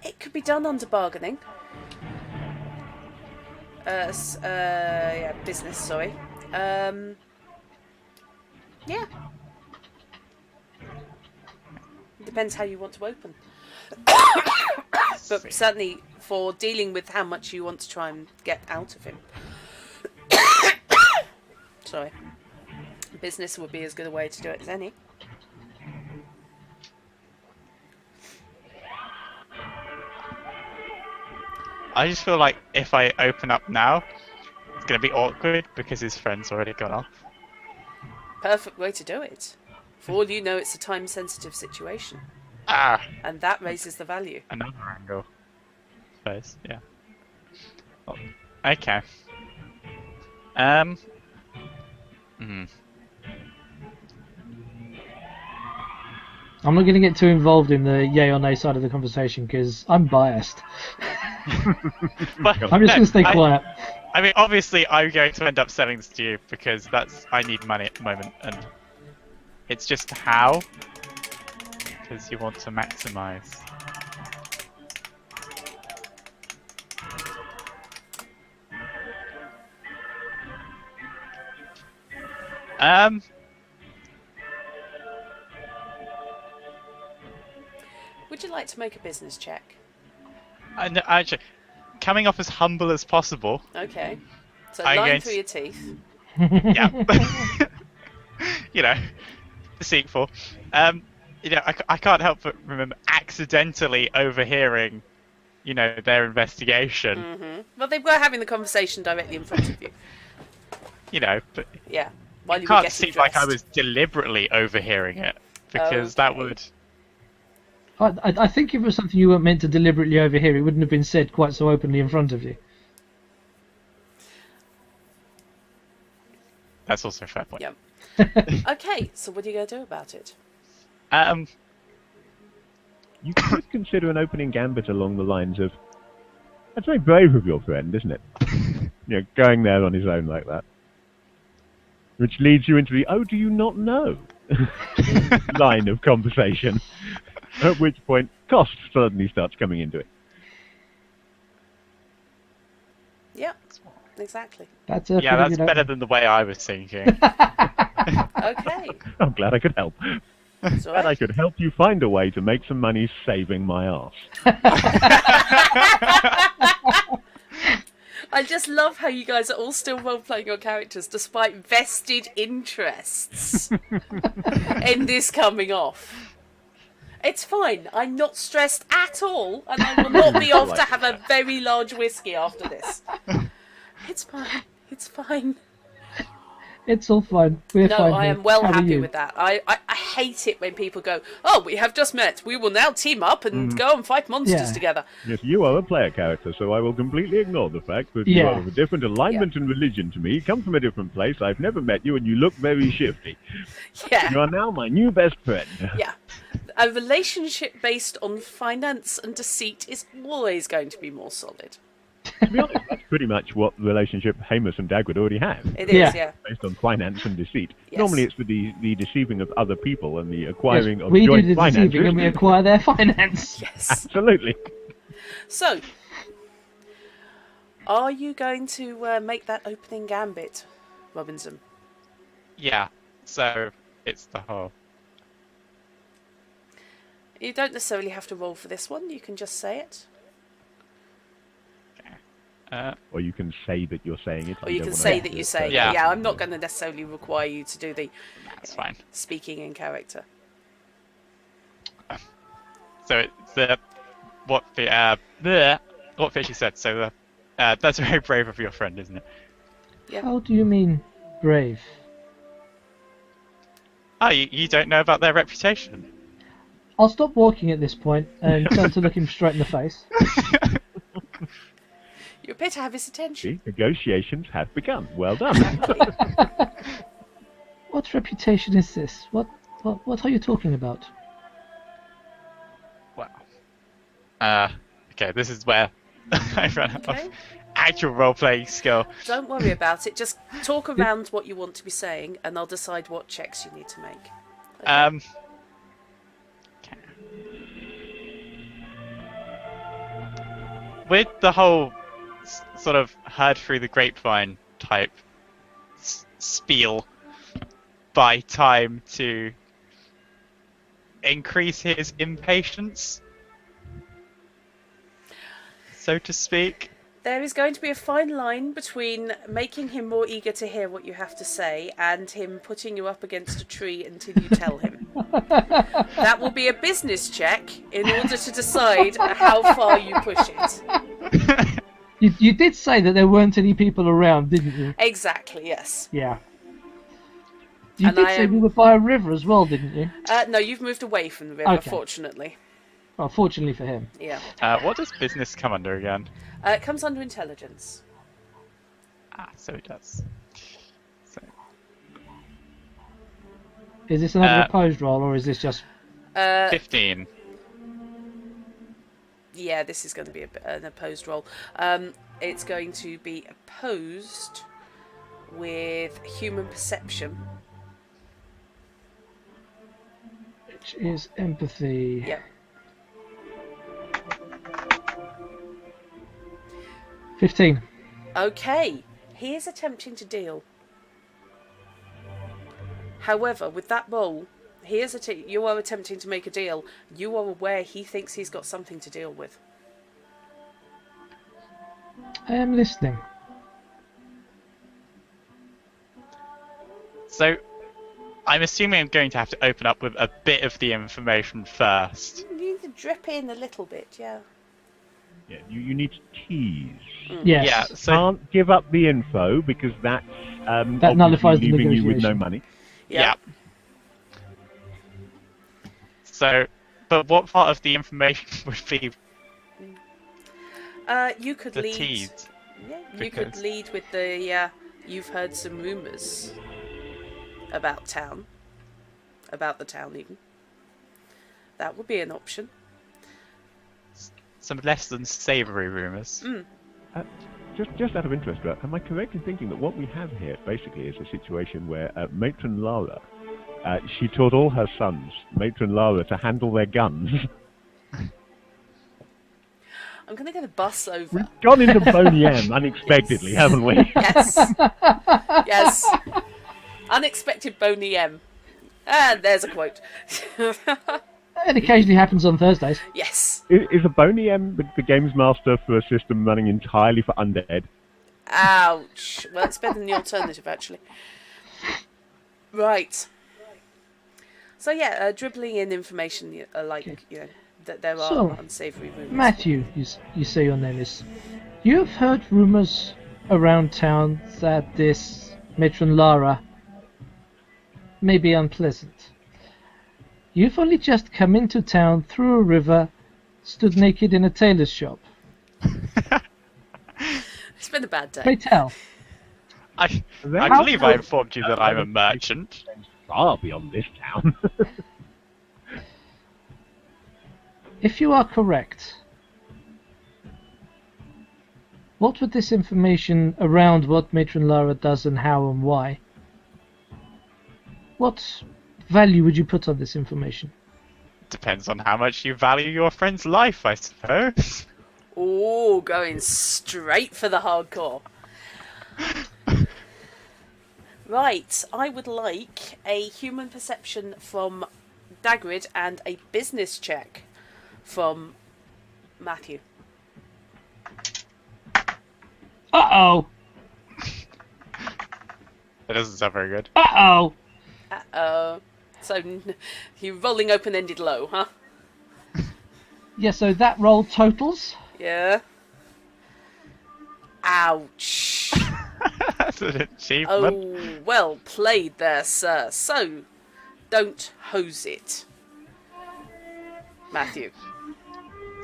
it could be done under bargaining. Yeah, business, sorry. Yeah. Depends how you want to open. But certainly for dealing with how much you want to try and get out of him. Sorry. Business would be as good a way to do it as any. I just feel like if I open up now, it's going to be awkward because his friend's already gone off. Perfect way to do it. For all you know, it's a time-sensitive situation. Ah, And that raises the value. another angle. Suppose, yeah. Oh, okay. Hmm. I'm not going to get too involved in the yay or nay side of the conversation because I'm biased. But, I'm just going to stay I- quiet. I mean, obviously, I'm going to end up selling this to you because I need money at the moment, and it's just how. Because you want to maximize. Would you like to make a business check? And actually, coming off as humble as possible. Okay. So I'm line going through to- your teeth. Yeah. You know, deceitful. You know, I can't help but remember accidentally overhearing, you know, their investigation. Well, they were having the conversation directly in front of you. You know, but Yeah. While it you were can't getting seem like I dressed. was deliberately overhearing it because that Okay. would. I think if it was something you weren't meant to deliberately overhear, it wouldn't have been said quite so openly in front of you. That's also a fair point. Yep. Okay, so what are you going to do about it? You could consider an opening gambit along the lines of, "That's very brave of your friend, isn't it?" You know, going there on his own like that. Which leads you into the "oh, do you not know?" line of conversation. At which point, cost suddenly starts coming into it. Yeah, exactly. That's a Yeah, pretty that's good better opening. than the way I was thinking. Okay. I'm glad I could help. It's all And I right. could help you find a way to make some money saving my arse. I just love how you guys are all still role-playing your characters despite vested interests in this coming off. It's fine. I'm not stressed at all, and I will not be off to have a very large whiskey after this. It's fine. It's fine. It's all fine. We're No, fine I here. am well How are happy you? with that. I hate it when people go, "Oh, we have just met. We will now team up and go and fight monsters Yeah. together." Yes, you are a player character, so I will completely ignore the fact that you Yeah. are of a different alignment and religion to me, come from a different place, I've never met you, and you look very shifty. Yeah. You are now my new best friend. Yeah. A relationship based on finance and deceit is always going to be more solid. To be honest, that's pretty much what the relationship Hamus and Dagwood already have, It is, Yeah. yeah. based on finance and deceit. Yes. Normally it's the deceiving of other people and the acquiring Yes, of we do joint the finances. deceiving and we acquire their finance. Yes. Absolutely. So, are you going to make that opening gambit, Robinson? Yeah, so it's the whole. You don't necessarily have to roll for this one. You can just say it. Or you can say that you're saying it. Or you don't can wanna say make that it you say it. Yeah. Yeah, I'm not going to necessarily require you to do the That's fine. speaking in character. So it's what Fishy said. So that's very brave of your friend, isn't it? Yeah. How do you mean brave? Oh, you don't know about their reputation. I'll stop walking at this point and turn to look him straight in the face. You appear to have his attention. See, negotiations have begun. Well done. What reputation is this? What are you talking about? Wow. Okay, this is where I run out Okay. of actual role-playing skill. Don't worry about it. Just talk around what you want to be saying, and I'll decide what checks you need to make. Okay. With the whole sort of heard through the grapevine type spiel, buy time to increase his impatience, so to speak. There is going to be a fine line between making him more eager to hear what you have to say and him putting you up against a tree until you tell him. That will be a business check in order to decide how far you push it. You did say that there weren't any people around, didn't you? Exactly, yes. Yeah. You And did I say am- we were by a river as well, didn't you? No, you've moved away from the river, Okay. fortunately. Well, fortunately for him. Yeah. What does business come under again? It comes under intelligence. So it does. So, Is this another opposed roll, or is this just... 15. Yeah, this is going to be an opposed roll. It's going to be opposed with human perception. Which is empathy. Yep. 15. Okay, he is attempting to deal. However, with that roll, you are attempting to make a deal. You are aware he thinks he's got something to deal with. I am listening. So, I'm assuming I'm going to have to open up with a bit of the information first. You need to drip in a little bit, yeah. Yeah, you need to tease. Yes. Yeah, so Can't give up the info because that's That obviously nullifies the leaving you with no negotiation. money. yeah. So, but what part of the information would be You could the lead. tease? Yeah, you could Because- lead with the. You've heard some rumours about the town even. That would be an option. Some less than savoury rumours. Just out of interest, am I correct in thinking that what we have here basically is a situation where Matron Lara, she taught all her sons, Matron Lara, to handle their guns. I'm going to get a bus over. We've gone into Boney M unexpectedly, haven't we? Yes. Yes. Unexpected Boney M. And there's a quote. It occasionally happens on Thursdays. Yes. Is a Boney M the games master for a system running entirely for undead? Ouch. Well, it's better than the alternative, actually. Right. So, yeah, dribbling in information like, that there are So, unsavoury rumours. Matthew, you say your name is. You've heard rumours around town that this Matron Lara may be unpleasant. You've only just come into town through a river, stood naked in a tailor's shop. It's been a bad day. Pray tell. I That- believe I informed you that I'm a merchant. Far beyond this town. If you are correct, what would this information around what Matron Lara does and how and why? What value would you put on this information? Depends on how much you value your friend's life, I suppose. Oh, going straight for the hardcore. Right, I would like a human perception from Dagrid and a business check from Matthew. Uh-oh! That doesn't sound very good. Uh-oh! Uh-oh. So, you're rolling open-ended low, huh? Yeah, so that roll totals? Yeah. Ouch. That's an achievement. Oh, well played there, sir. So, don't hose it. Matthew.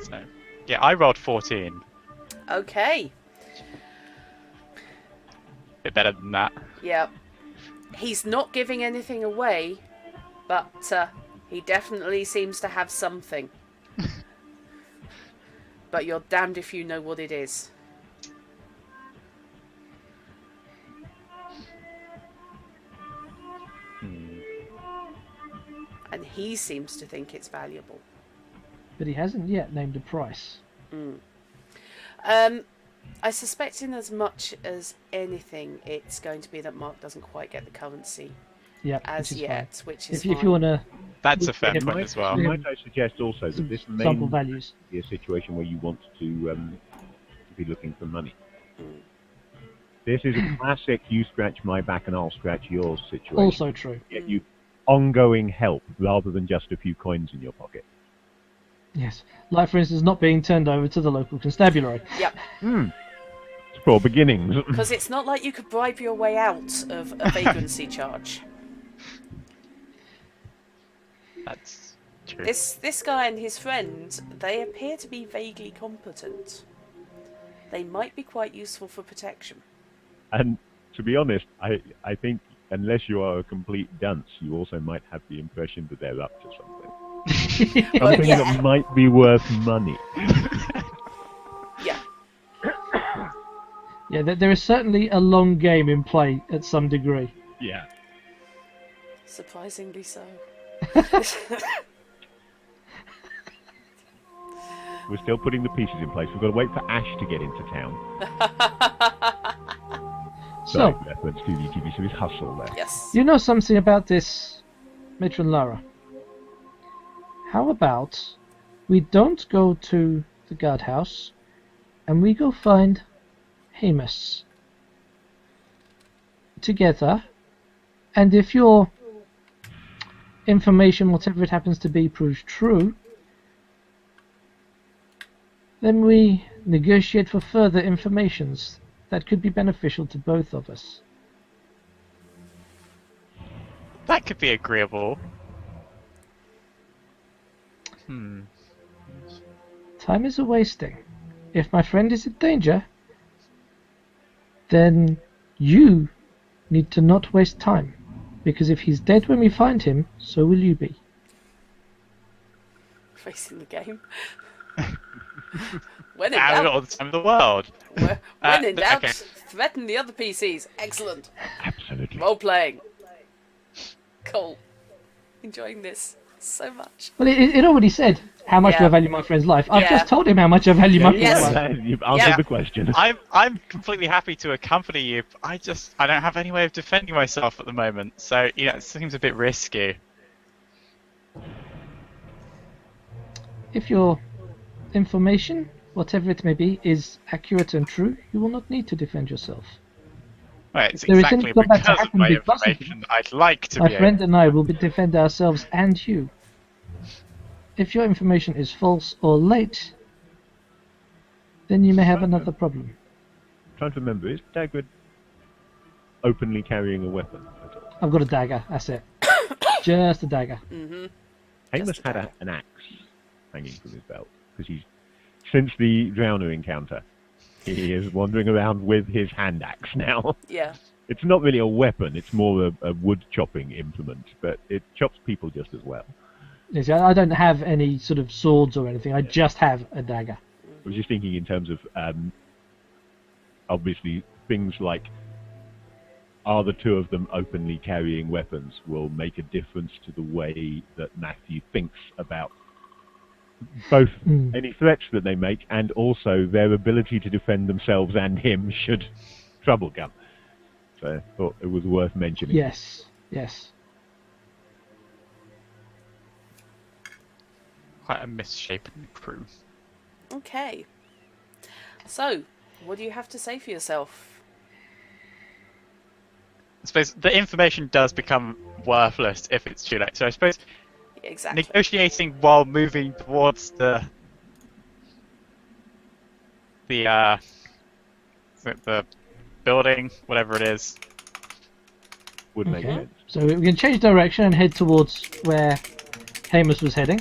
So, yeah, I rolled 14. Okay. Bit better than that. Yep. He's not giving anything away, but he definitely seems to have something. But you're damned if you know what it is. and he seems to think it's valuable. But he hasn't yet named a price. I suspect in as much as anything, it's going to be that Mark doesn't quite get the currency Yep, as which is yet, fine. which is If you want to That's a fair Yeah, point as well. Might I suggest also that this may sample values. be a situation where you want to be looking for money. This is a classic you scratch my back and I'll scratch yours situation. Also true. Get you ongoing help rather than just a few coins in your pocket. Yes. Like, for instance, not being turned over to the local constabulary. Yep. It's for beginnings. Because it's not like you could bribe your way out of a vagrancy charge. That's true. This guy and his friend, they appear to be vaguely competent. They might be quite useful for protection. And to be honest, I think unless you are a complete dunce, you also might have the impression that they're up to something. Something that might be worth money. Yeah. Yeah, there is certainly a long game in play at some degree. Yeah. Surprisingly so. We're still putting the pieces in place. We've got to wait for Ash to get into town. Sorry, So, reference to the TV series Hustle there. Yes. you know something about this, Matron Lara. How about we don't go to the guardhouse and we go find Hamus together, and if your information, whatever it happens to be, proves true, then we negotiate for further informations that could be beneficial to both of us. That could be agreeable. Time is a wasting. If my friend is in danger, then you need to not waste time, because if he's dead when we find him, so will you be. Facing the game. When in I've got doubt, all the time in the world. when in doubt, okay. threaten the other PCs. Excellent. Absolutely. Role playing. Cool. Enjoying this so much. Well, it already said how much do Yeah. I value my friend's life. I've Yeah. just told him how much I value my Yes. friend's life. You've answered Yeah. the question. I'm completely happy to accompany you. I don't have any way of defending myself at the moment, so it seems a bit risky. If your information, whatever it may be, is accurate and true, you will not need to defend yourself. Well, it's there is exactly any combat to because of happen my because of information that I'd like to My be friend able. and I will defend ourselves and you. If your information is false or late, then you may have another problem. I'm trying to remember, is Dagwood openly carrying a weapon at all? I've got a dagger, that's it. Just a dagger. Amos had an axe hanging from his belt, because since the Drowner encounter, he is wandering around with his hand axe now. Yeah. It's not really a weapon, it's more a wood chopping implement, but it chops people just as well. Yes, I don't have any sort of swords or anything, I just have a dagger. I was just thinking in terms of, obviously, things like, are the two of them openly carrying weapons will make a difference to the way that Matthew thinks about both any threats that they make and also their ability to defend themselves and him should trouble come. So I thought it was worth mentioning. Yes, yes. Quite a misshapen crew. Okay. So, what do you have to say for yourself? I suppose the information does become worthless if it's too late. So I suppose Exactly. negotiating while moving towards the building, whatever it is. Would make Okay. sense. So we can change direction and head towards where Hamus was heading.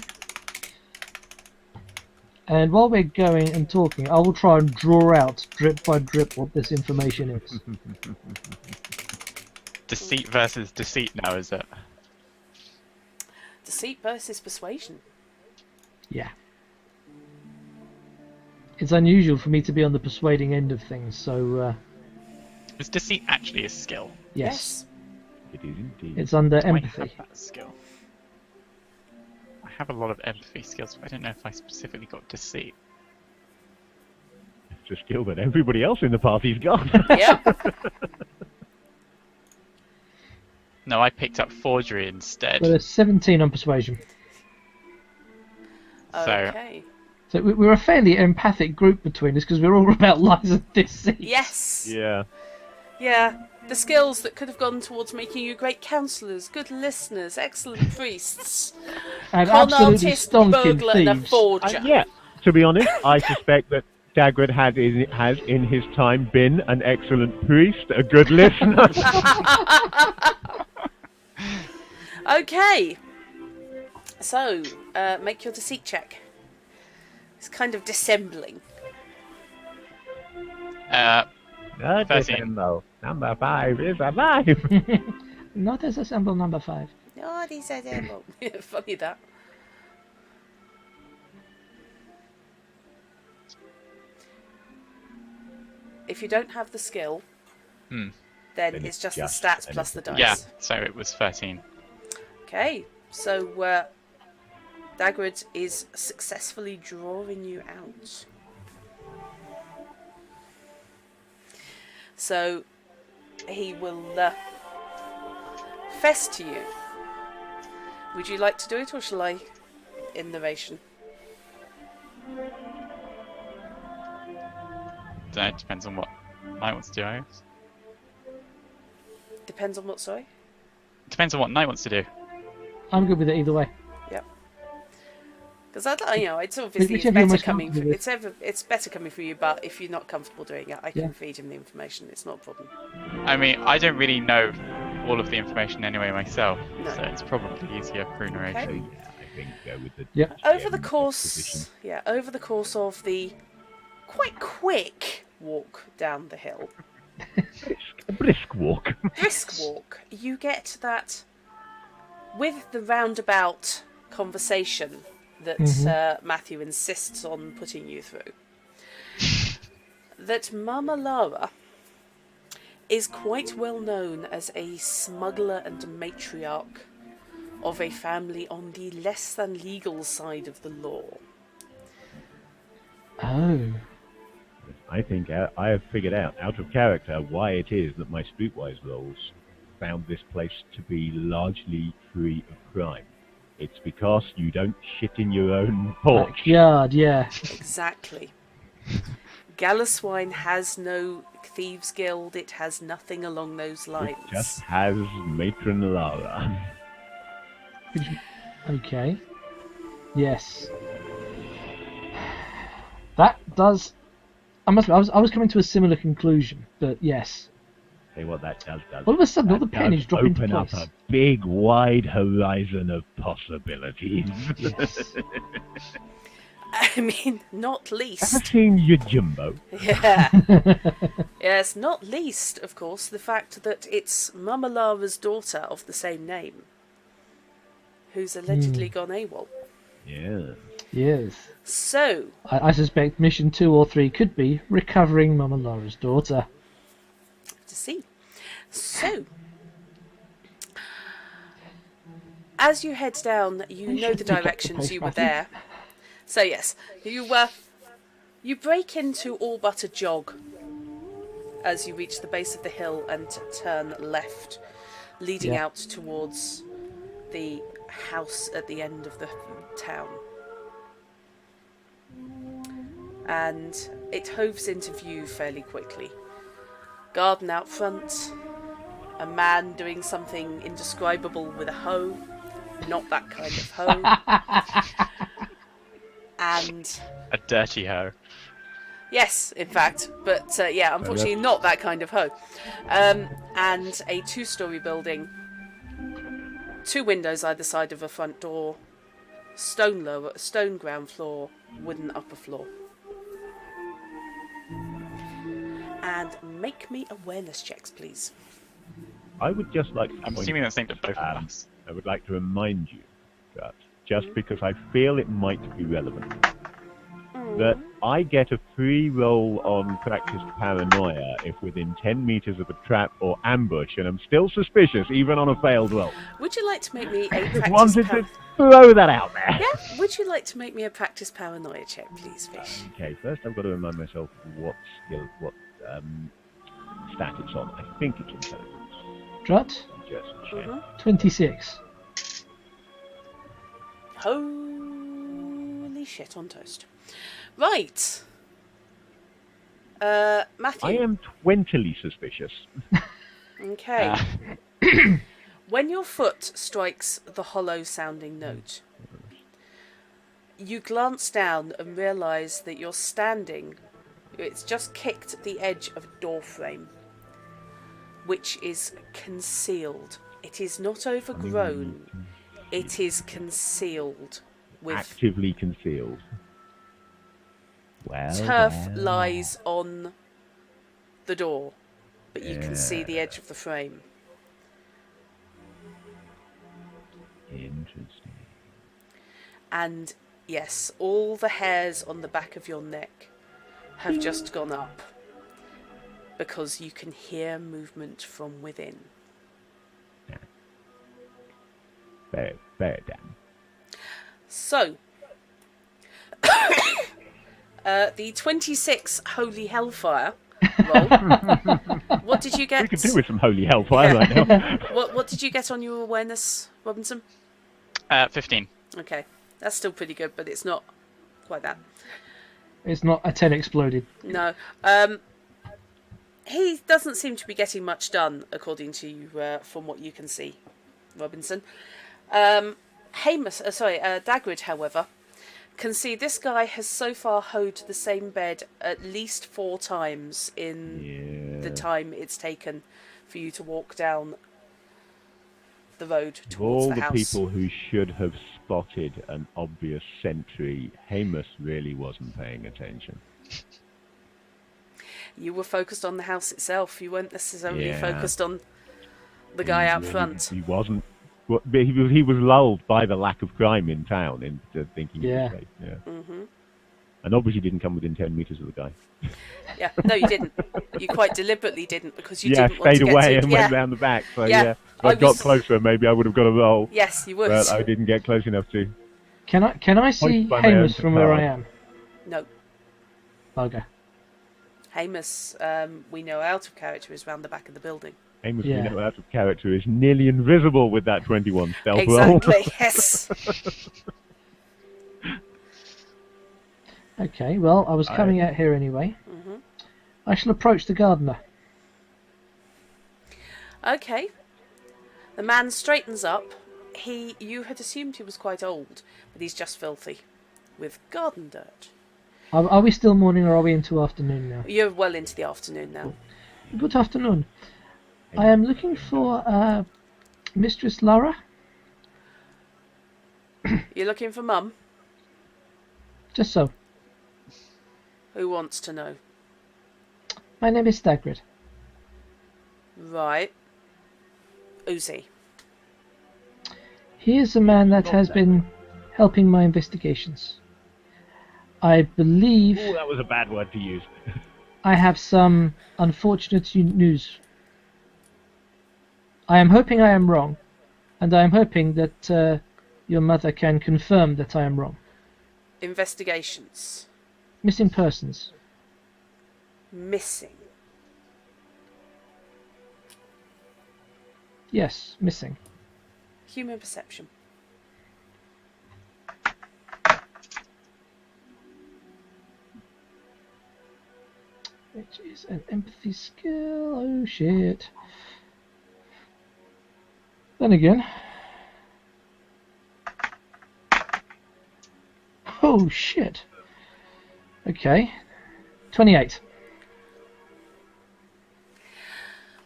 And while we're going and talking, I will try and draw out, drip by drip, what this information is. Deceit versus deceit now, is it? Deceit versus persuasion. Yeah. It's unusual for me to be on the persuading end of things, so Is deceit actually a skill? yes. It is indeed. It's under Do I empathy. have that skill? have a lot of empathy skills, but I don't know if I specifically got deceit. It's a skill that everybody else in the party's got. Yep. No, I picked up forgery instead. Got a 17 on persuasion. So Okay. So we're a fairly empathic group between us because we're all about lies and deceit. Yes. Yeah. Yeah. The skills that could have gone towards making you great counsellors, good listeners, excellent priests, And con absolutely artist, stonking burglar, and a thieves. forger. Yeah, to be honest, I suspect that Dagwood has in his time been an excellent priest, a good listener. Okay. So, make your deceit check. It's kind of dissembling. December. Number 5 is alive. Not as assemble number 5. Oh, these are them. Funny that. If you don't have the skill, then Then it's it's just the just stats an plus the dice. yeah, so it was 13. Okay, so Dagwood is successfully drawing you out. So he will fess to you. Would you like to do it, or shall I in narration? Don't know, it depends on what Knight wants to do, I guess. Depends on what, sorry? Depends on what Knight wants to do. I'm good with it either way. Yep. Because it's obviously it's Whichever you're better most coming. comfortable with. It's better coming from you. But if you're not comfortable doing it, I can Yeah. feed him the information. It's not a problem. I mean, I don't really know all of the information anyway myself, No. so it's probably easier through narration. Yeah, I think go with the Yeah. Over the GM course, exposition. over the course of the quite quick walk down the hill, A brisk walk. brisk walk, you get that with the roundabout conversation that Matthew insists on putting you through, that Mama Lara is quite well known as a smuggler and matriarch of a family on the less than legal side of the law. Oh. I think I have figured out of character why it is that my Streetwise roles found this place to be largely free of crime. It's because you don't shit in your own porch. Backyard, yeah. Exactly. Gallaswine has no thieves guild. It has nothing along those It lines. just has Matron Lara. Okay. Yes. That does... I was coming to a similar conclusion, but yes. Say what that does. All of a sudden, all the That pennies does drop into open up place. a big, wide horizon of possibilities. Yes. I mean, not Ever least. seen your Jumbo? Yeah. Yes, not least, of course, the fact that it's Mama Lara's daughter of the same name, who's allegedly gone AWOL. Yeah. Yes. So, I suspect mission 2 or 3 could be recovering Mama Laura's daughter. to see. So, as you head down, you know the should pick up the directions pace, you were Matthew. there. So yes, you break into all but a jog as you reach the base of the hill and turn left, leading Yeah. out towards the house at the end of the town. And it hoves into view fairly quickly. Garden out front, a man doing something indescribable with a hoe, not that kind of hoe. And A dirty hoe. yes, in fact, but yeah, unfortunately not that kind of hoe. And a 2-story building, 2 windows either side of a front door, stone ground floor, wooden upper floor. And make me awareness checks, please. I would just like to I'm point assuming that's aimed at both of Um, us. I would like to remind you that just because I feel it might be relevant, that I get a free roll on practiced paranoia if within 10 meters of a trap or ambush, and I'm still suspicious even on a failed roll. Would you like to make me a Just practice wanted to throw that out there. Yeah, would you like to make me a practice paranoia check, please, Fish? Okay, first I've got to remind myself what skill, what stat it's on. I think it's intelligence. Drut, Just check. 26. Holy shit on toast. Right. Matthew. I am 20 suspicious. Okay. When your foot strikes the hollow sounding note, you glance down and realise that you're standing. It's just kicked the edge of a door frame, which is concealed. It is not overgrown. It is concealed with Actively concealed. Well, turf lies on the door, but you can see the Yeah. edge of the frame. Interesting. And yes, all the hairs on the back of your neck have just gone up because you can hear movement from within. Fair damn. So, the 26 Holy Hellfire roll. What did you get? We could do with some holy hellfire right now. What did you get on your awareness, Robinson? 15. Okay, that's still pretty good, but it's not quite that. It's not a 10 exploded. No. He doesn't seem to be getting much done, according to you, from what you can see, Robinson. Dagrid, however, can see this guy has so far hoed the same bed at least 4 times in the time it's taken for you to walk down the road Of towards all the the house. people who should have spotted an obvious sentry, Hamus really wasn't paying attention. You were focused on the house itself. You weren't necessarily Yeah. focused on the guy out front. He wasn't. He was lulled by the lack of crime in town into thinking he was safe. Yeah. Mm-hmm. And obviously didn't come within 10 meters of the guy. Yeah, no, you didn't. You quite deliberately didn't because you Yeah, didn't want stayed to get away too... and went round the back. So Yeah, yeah, if I I'd got was- closer, maybe I would have got a roll. Yes, you would. But I didn't get close enough to. Can I see by my own Hamus from where I petard. am? No. Okay. Hamus, we know out of character, is round the back of the building. Amos, Yeah. we know out of character, is nearly invisible with that 21 stealth roll. Exactly, yes. Okay, well, I was coming out here anyway. I shall approach the gardener. Okay. The man straightens up. You had assumed he was quite old, but he's just filthy with garden dirt. Are we still morning or are we into afternoon now? You're well into the afternoon now. Good afternoon. I am looking for Mistress Lara. You're looking for Mum? Just so. Who wants to know? My name is Dagrid. Right. Uzi. He is a man that has been helping my investigations. I believe Ooh, that was a bad word to use. I have some unfortunate news. I am hoping I am wrong, and I am hoping that your mother can confirm that I am wrong. Investigations. Missing persons. Missing. Yes, missing. Human perception. Which is an empathy skill. Oh shit. Then again. Oh shit. Okay. 28.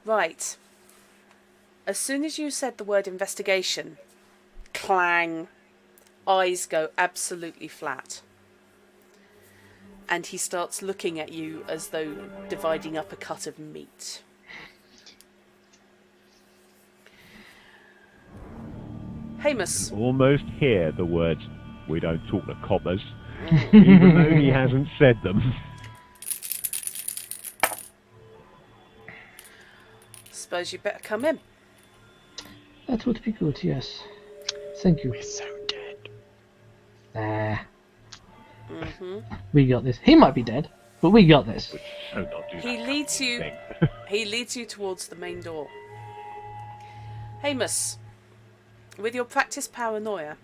Right. As soon as you said the word investigation, clang, eyes go absolutely flat. And he starts looking at you as though dividing up a cut of meat. Hamus. Almost hear the words, "We don't talk to coppers." even though he hasn't said them. Suppose you better come in. That would be good, yes. Thank you. We're so dead. Ah, Mm-hmm. we got this. He might be dead, but we got this. So not do He that leads you. thing. He leads you towards the main door. Hamus, with your practice paranoia,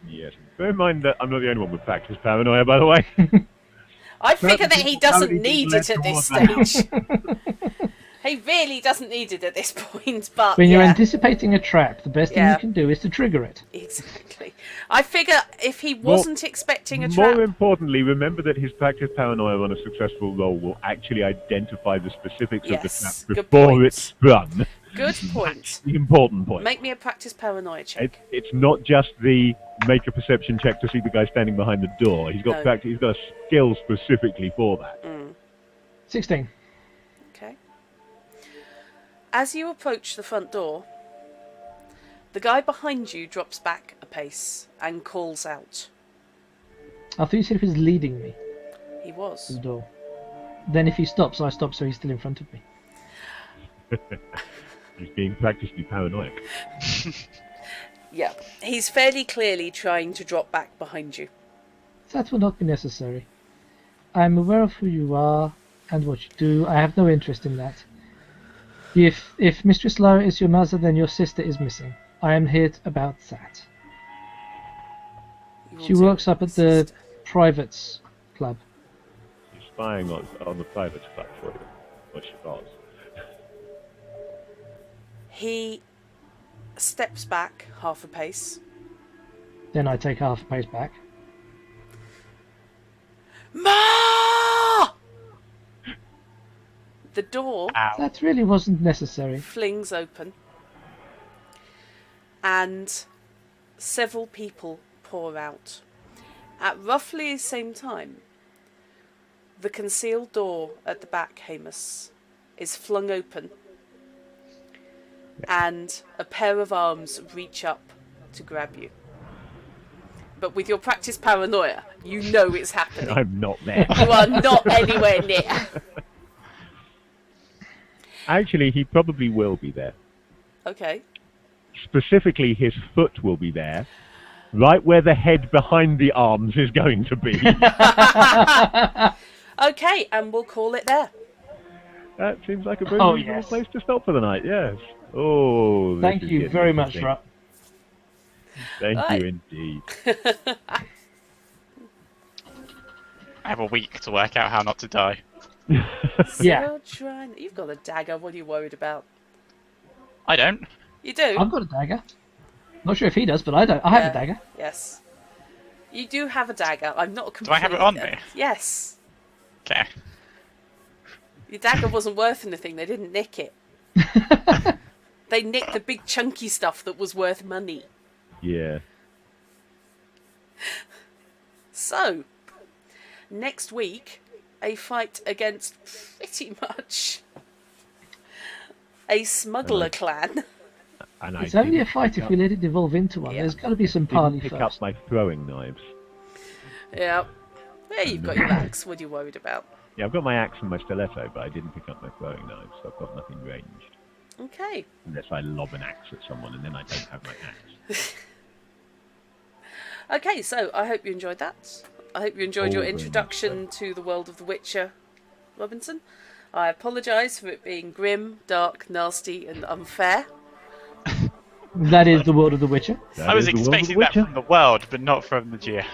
Yes. Bear in mind that I'm not the only one with practice paranoia, by the way. I figure that he doesn't Totally need left it at this towards stage. He really doesn't need it at this point, but When you're yeah, anticipating a trap, the best thing Yeah. you can do is to trigger it. exactly. I figure if he wasn't expecting a trap, More importantly, remember that his practice paranoia on a successful roll will actually identify the specifics of the Yes, trap good before point. it's run. good point. The important point. Make me a practice paranoia check. It's not just the make a perception check to see the guy standing behind the door. He's got No. practice. He's got a skill specifically for that. 16. Okay. As you approach the front door, the guy behind you drops back a pace and calls out. I thought you said he was leading me He to was. the door. Then if he stops, I stop, so he's still in front of me. He's being practically paranoid. Yeah. He's fairly clearly trying to drop back behind you. That will not be necessary. I am aware of who you are and what you do. I have no interest in that. If Mistress Lara is your mother, then your sister is missing. I am here about that. You She want to works up at the assist? privates club. He's spying on the private stuff for you. What she does. He steps back half a pace. Then I take half a pace back. Ma! The door Ow. That really wasn't necessary. flings open, and several people pour out. At roughly the same time, the concealed door at the back, Hamus, is flung open, and a pair of arms reach up to grab you. But with your practice paranoia, you know it's happening. I'm not there. You are not anywhere near. Actually, he probably will be there. Okay. Specifically, his foot will be there, right where the head behind the arms is going to be. Okay, and we'll call it there. That seems like a very Oh, reasonable yes. place to stop for the night. Yes. Oh. this Thank is you getting very much, interesting. Rup. Thank Right. you indeed. I have a week to work out how not to die. Yeah. Still trying. You've got a dagger. What are you worried about? I don't. You do? I've got a dagger. Not sure if he does, but I don't. I have Yeah. a dagger. Yes. You do have a dagger. I'm not Do I have it on me? Yes. Okay. Your dagger wasn't worth anything. They didn't nick it. They nicked the big chunky stuff that was worth money. Yeah. So, next week, a fight against pretty much a smuggler clan. And It's I only a didn't fight pick if we let it devolve into one. Yeah. There's got to be some didn't parley pick up first. my throwing knives. Yeah. Yeah, you've got your axe. What are you worried about? Yeah, I've got my axe and my stiletto, but I didn't pick up my throwing knives, so I've got nothing ranged. Okay. Unless I lob an axe at someone, and then I don't have my axe. Okay, so I hope you enjoyed that. I hope you enjoyed your Oh, very much introduction to the world of The Witcher, Robinson. I apologise for it being grim, dark, nasty, and unfair. That is the world of The Witcher. That I was is the world of expecting the that Witcher. from the world, but not from the GM.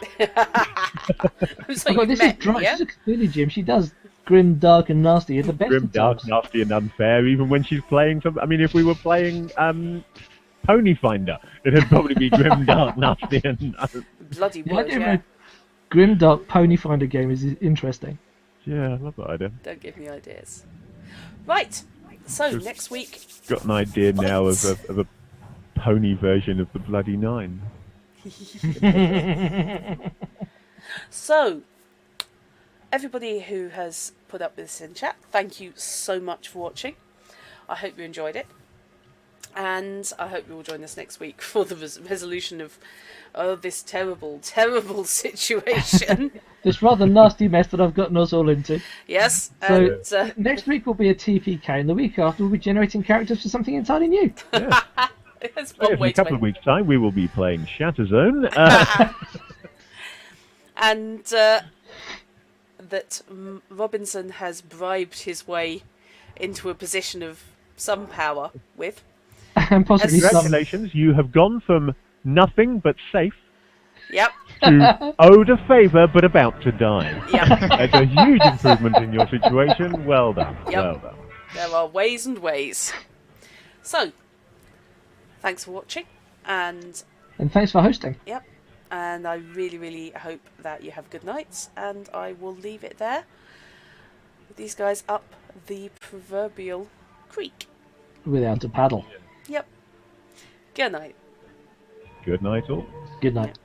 So Oh, God, you've this is met dry. me, yeah? She's clearly Jim. She does grim, dark, and nasty at the best Grim, of dark, times. nasty, and unfair, even when she's playing some... I mean, if we were playing Pony Finder, it'd probably be grim, dark, nasty, and... Bloody The word, idea of yeah. a grim, dark pony finder game is interesting. Yeah, I love that idea. Don't give me ideas. Right, so next week... Got an idea now What? of a pony version of the Bloody Nine. So, everybody who has put up with this in chat, thank you so much for watching. I hope you enjoyed it. And I hope you will join us next week for the resolution of this terrible, terrible situation. This rather nasty mess that I've gotten us all into. Yes, So and next week will be a TPK, and the week after we'll be generating characters for something entirely new. Yes. it's Yes, one in way a couple to of weeks' time, we will be playing Shatterzone. and that Robinson has bribed his way into a position of some power with. And possibly some. Congratulations, you have gone from nothing but safe Yep. to owed a favour but about to die. Yep. That's a huge improvement in your situation. Well done. Yep. Well done. There are ways and ways. So, thanks for watching, and thanks for hosting. yep, and I really, really hope that you have good nights, and I will leave it there with these guys up the proverbial creek. Without a paddle. Yep. Good night. Good night, all. Good night.